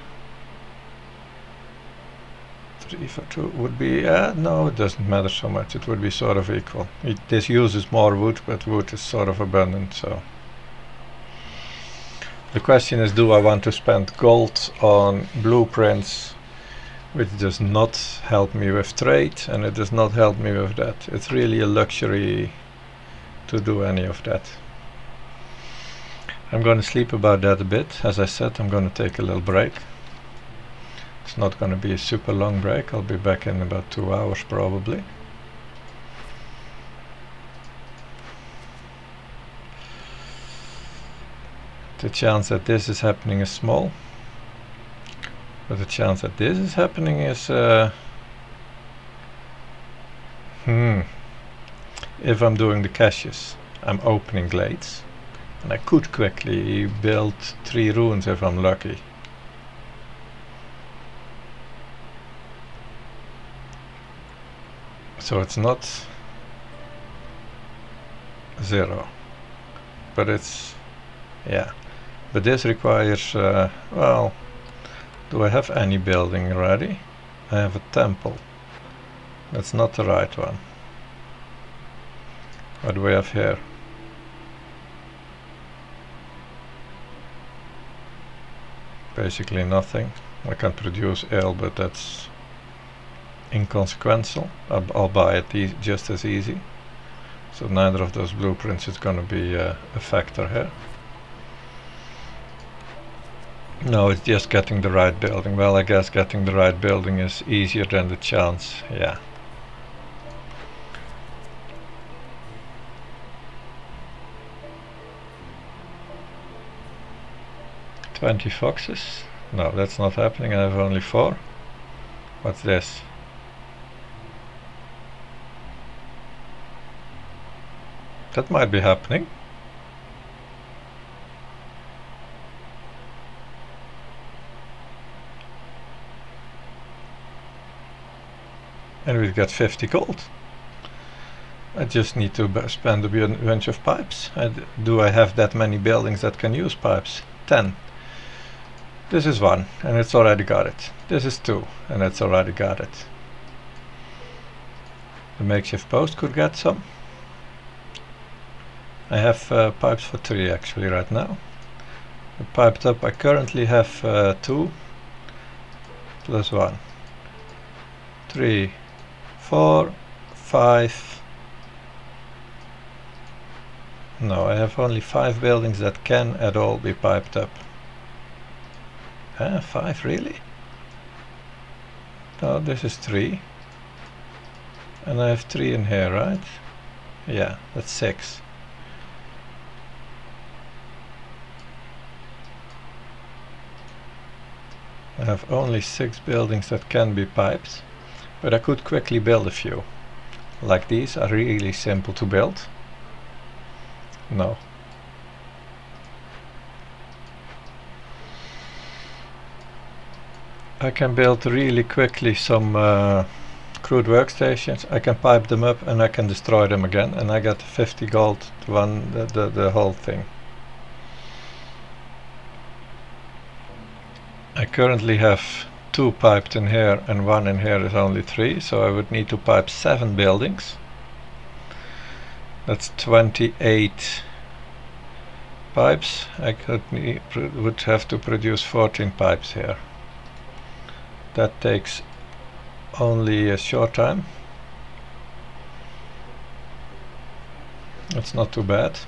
for 2 would be, no, it doesn't matter so much. It would be sort of equal. This uses more wood, but wood is sort of abundant, so. The question is, do I want to spend gold on blueprints, which does not help me with trade, and it does not help me with that. It's really a luxury to do any of that. I'm going to sleep about that a bit. As I said, I'm going to take a little break. It's not going to be a super long break. I'll be back in about 2 hours probably. The chance that this is happening is small, but the chance that this is happening is if I'm doing the caches, I'm opening glades, and I could quickly build 3 runes if I'm lucky. So it's not 0, but it's, yeah. But this requires, well, do I have any building ready? I have a temple. That's not the right one. What do we have here? Basically nothing. I can produce ale, but that's inconsequential. I'll buy it just as easy. So neither of those blueprints is going to be a factor here. No, it's just getting the right building. Well, I guess getting the right building is easier than the chance, yeah. "20 foxes? No, that's not happening. I have only 4. What's this? That might be happening. And we get 50 gold. I just need to spend a bunch of pipes. Do I have that many buildings that can use pipes? 10. This is 1, and it's already got it. This is 2, and it's already got it. The makeshift post could get some. I have pipes for 3 actually right now. Piped up, I currently have 2 plus 1. 3, 4, 5. No, I have only 5 buildings that can at all be piped up. 5 really? No, this is 3. And I have 3 in here, right? Yeah, that's 6. I have only 6 buildings that can be piped, but I could quickly build a few. Like these are really simple to build. No. I can build really quickly some crude workstations. I can pipe them up and I can destroy them again, and I get 50 gold to run the whole thing. I currently have 2 piped in here, and 1 in here is only 3, so I would need to pipe 7 buildings. That's 28 pipes. I would have to produce 14 pipes here. That takes only a short time. It's not too bad.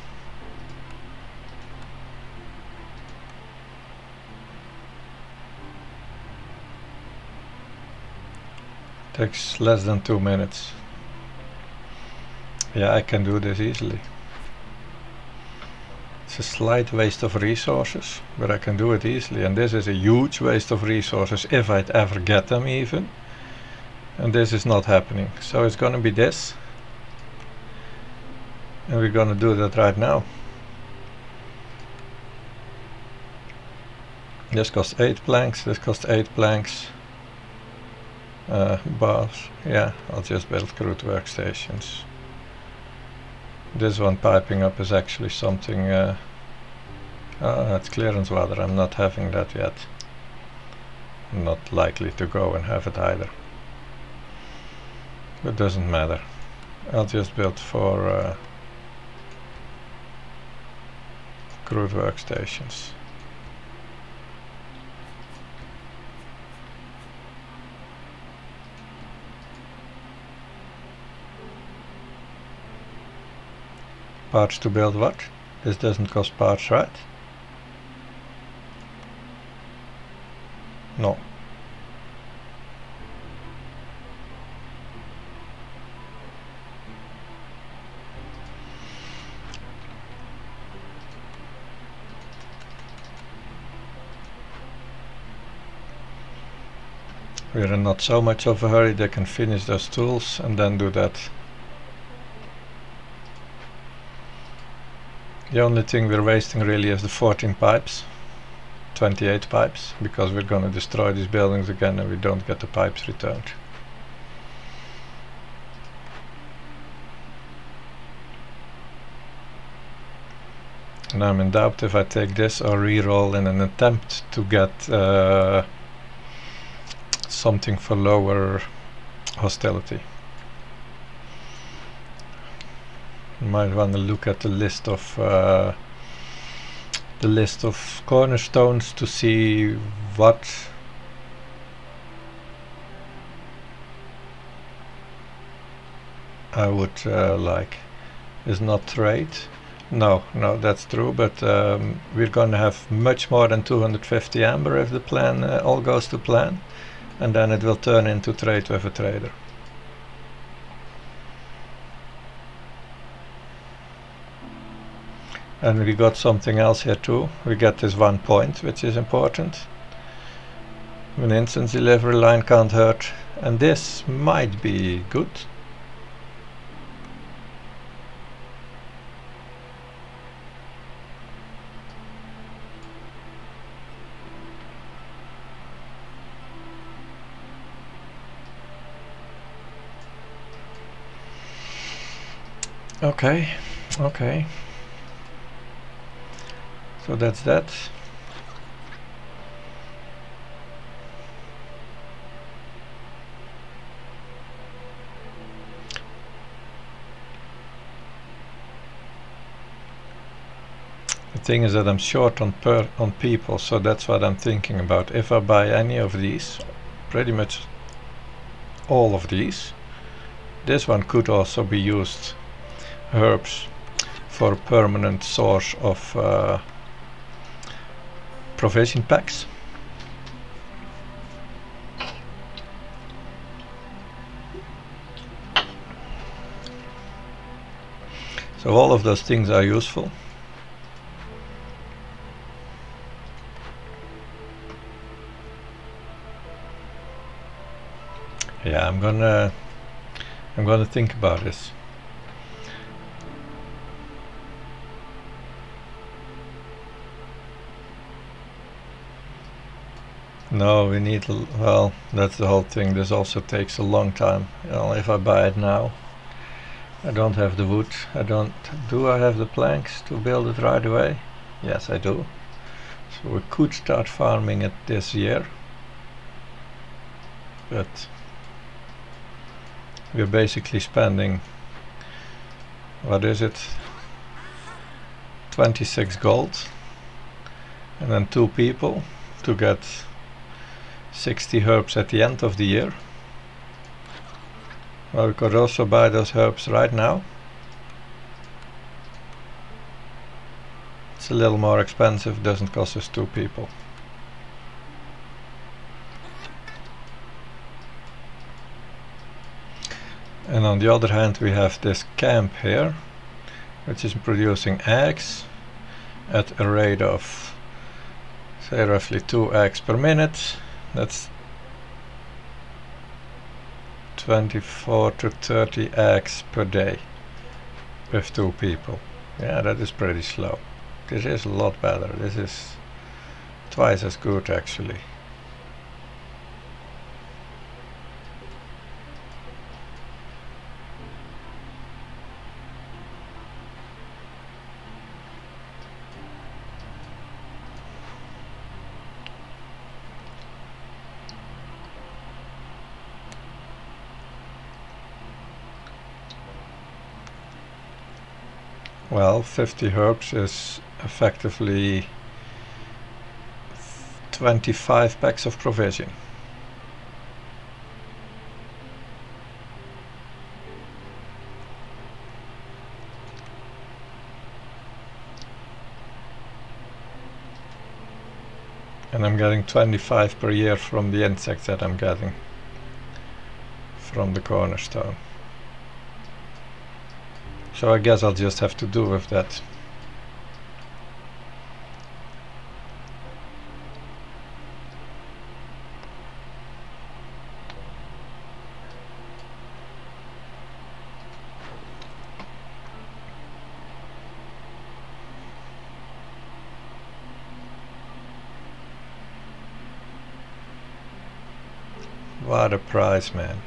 Takes less than 2 minutes. Yeah, I can do this easily. It's a slight waste of resources, but I can do it easily, and this is a huge waste of resources if I'd ever get them even. And this is not happening, so it's gonna be this. And we're gonna do that right now. This costs 8 planks, this costs 8 planks. Bars, yeah, I'll just build crude workstations. This one piping up is actually something, that's clearance water, I'm not having that yet. I'm not likely to go and have it either. It doesn't matter. I'll just build 4 crude workstations. Parts to build what? This doesn't cost parts, right? No. We're in not so much of a hurry, they can finish those tools and then do that. The only thing we're wasting really is the 14 pipes, 28 pipes, because we're gonna destroy these buildings again and we don't get the pipes returned. And I'm in doubt if I take this or re-roll in an attempt to get something for lower hostility. You might want to look at the list of cornerstones to see what I would like. Is not trade. No, that's true, but we're gonna have much more than 250 amber if the plan all goes to plan, and then it will turn into trade with a trader. And we got something else here too. We get this 1 point, which is important. An instant delivery line can't hurt, and this might be good. Okay. So that's that. The thing is that I'm short on people, so that's what I'm thinking about. If I buy any of these, pretty much all of these, this one could also be used, herbs, for a permanent source of provision packs. So all of those things are useful. Yeah, I'm gonna think about this. No, we need, well, that's the whole thing. This also takes a long time. Well, if I buy it now, I don't have the wood. Do I have the planks to build it right away? Yes, I do. So we could start farming it this year. But we're basically spending, what is it? 26 gold. And then 2 people to get 60 herbs at the end of the year. Well, we could also buy those herbs right now. It's a little more expensive, doesn't cost us 2 people. And on the other hand we have this camp here, which is producing eggs, at a rate of, say, roughly 2 eggs per minute. That's 24 to 30 eggs per day with 2 people. Yeah, that is pretty slow. This is a lot better. This is twice as good actually. Well, 50 herbs is effectively 25 packs of provision. And I'm getting 25 per year from the insects that I'm getting from the cornerstone. So I guess I'll just have to do with that. What a prize, man.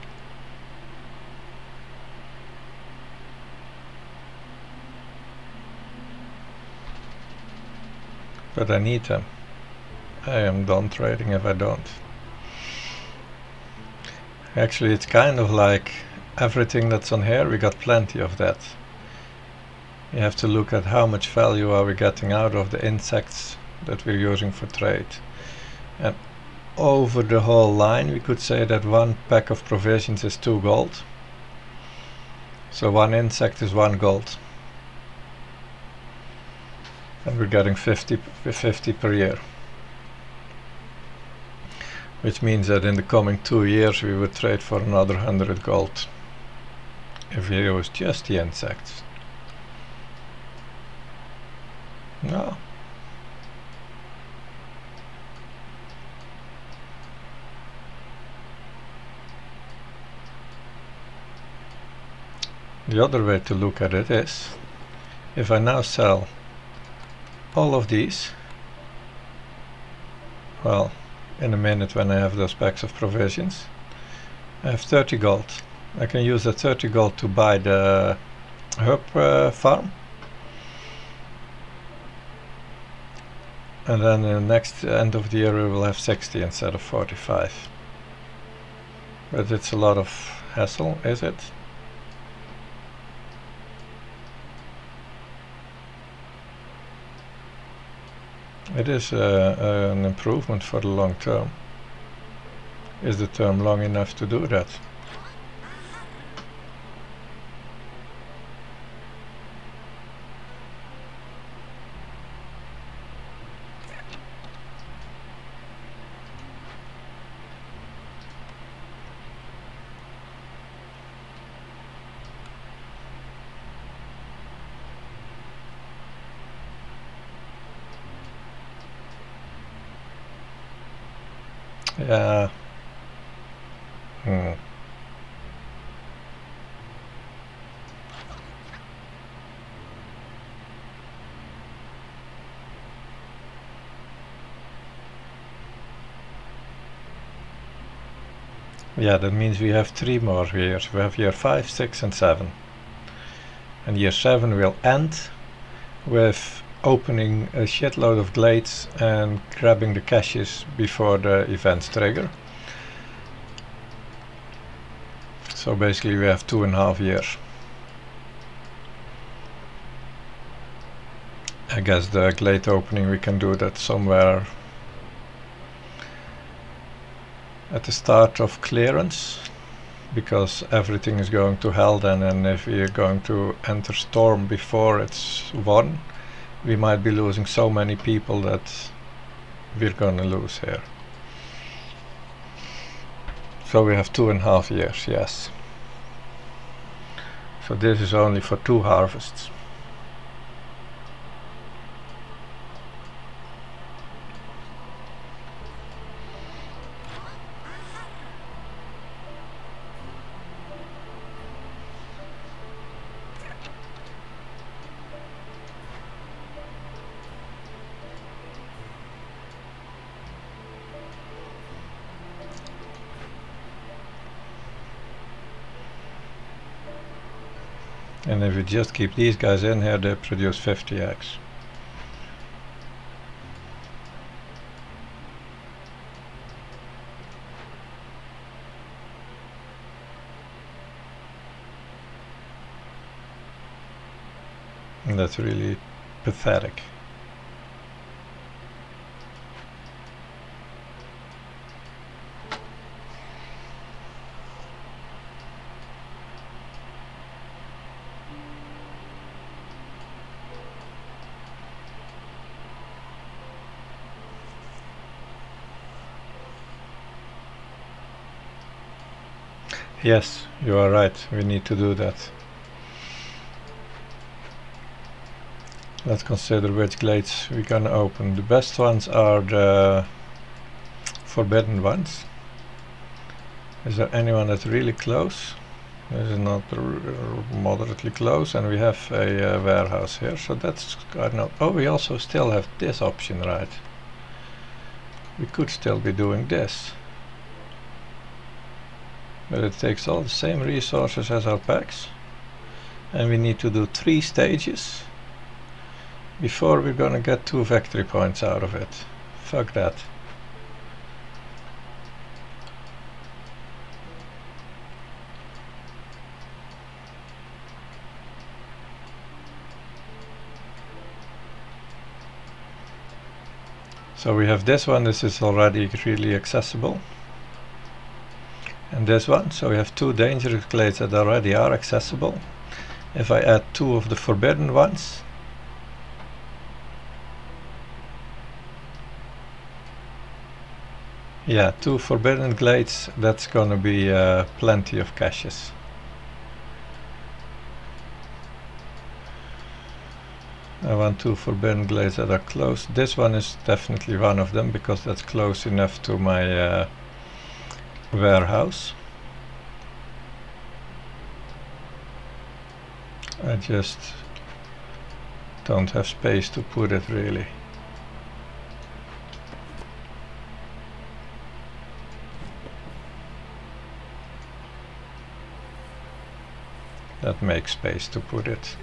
But I need them. I am done trading if I don't. Actually, it's kind of like everything that's on here, we got plenty of that. You have to look at how much value are we getting out of the insects that we're using for trade. And over the whole line, we could say that 1 pack of provisions is 2 gold. So 1 insect is 1 gold. And we're getting 50 per year. Which means that in the coming 2 years we would trade for another 100 gold. If we use just the insects. No. The other way to look at it is, if I now sell all of these, well, in a minute when I have those packs of provisions, I have 30 gold. I can use that 30 gold to buy the herb farm. And then in the next end of the year we will have 60 instead of 45. But it's a lot of hassle, is it? It is an improvement for the long term. Is the term long enough to do that? Yeah. Yeah, that means we have 3 more years. We have year 5, 6 and 7. And year 7 will end with opening a shitload of glades and grabbing the caches before the events trigger. So basically we have 2.5 years. I guess the glade opening we can do that somewhere at the start of clearance, because everything is going to hell then, and if we are going to enter Storm before it's won, we might be losing so many people that we're gonna lose here. So we have 2.5 years, yes. So this is only for 2 harvests. And if we just keep these guys in here, they produce 50 eggs. And that's really pathetic. Yes, you are right, we need to do that. Let's consider which glades we're gonna open. The best ones are the forbidden ones. Is there anyone that's really close? This is not moderately close, and we have a warehouse here, so that's kind of... Oh, we also still have this option, right? We could still be doing this. But it takes all the same resources as our packs. And we need to do 3 stages before we're gonna get 2 victory points out of it. Fuck that. So we have this one, this is already really accessible. And this one, so we have 2 dangerous glades that already are accessible. If I add 2 of the forbidden ones, yeah, 2 forbidden glades, that's gonna be plenty of caches. I want 2 forbidden glades that are close. This one is definitely one of them because that's close enough to my warehouse. I just don't have space to put it really. That makes space to put it.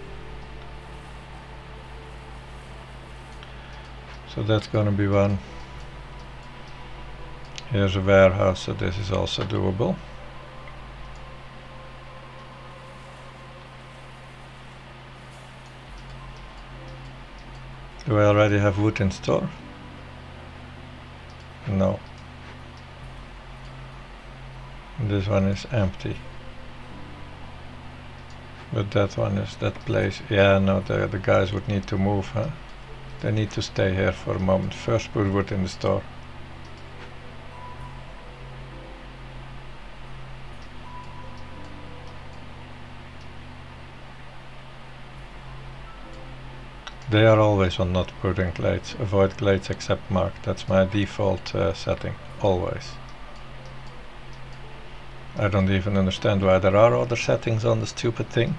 So that's gonna be one. Here's a warehouse, so this is also doable. Do I already have wood in store? No. This one is empty. But that one is that place. Yeah, no, the guys would need to move, huh? They need to stay here for a moment. First put wood in the store. They are always on not putting glades. Avoid glades except marked. That's my default setting. Always. I don't even understand why there are other settings on the stupid thing.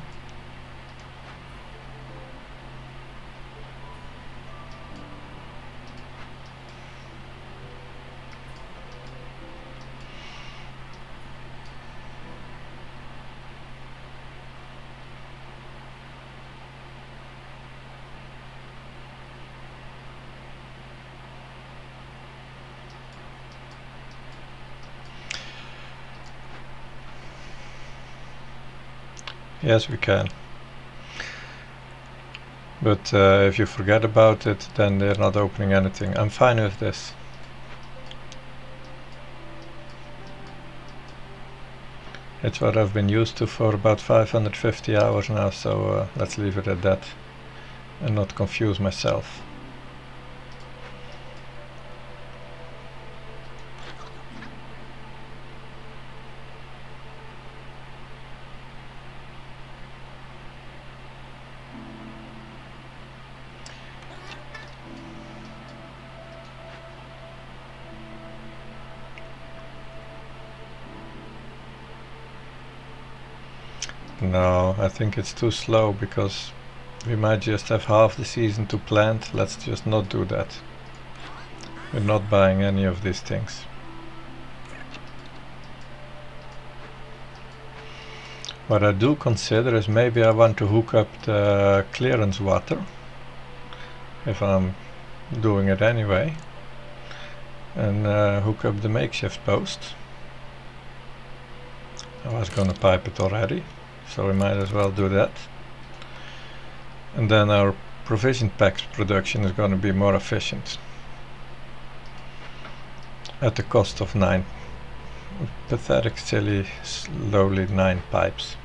Yes, we can. But if you forget about it, then they're not opening anything. I'm fine with this. It's what I've been used to for about 550 hours now, so let's leave it at that and not confuse myself. No, I think it's too slow because we might just have half the season to plant. Let's just not do that. We're not buying any of these things. what I do consider is maybe I want to hook up the clearance water, if I'm doing it anyway, and hook up the makeshift post. I was gonna pipe it already, so we might as well do that. And then our provision packs production is gonna be more efficient at the cost of 9 pathetic, silly, slowly 9 pipes.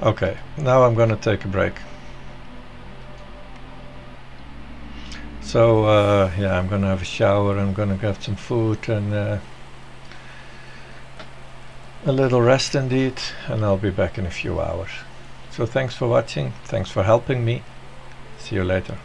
Okay, now I'm gonna take a break. So yeah, I'm gonna have a shower, I'm gonna get some food and a little rest indeed, and I'll be back in a few hours. So thanks for watching, thanks for helping me. See you later.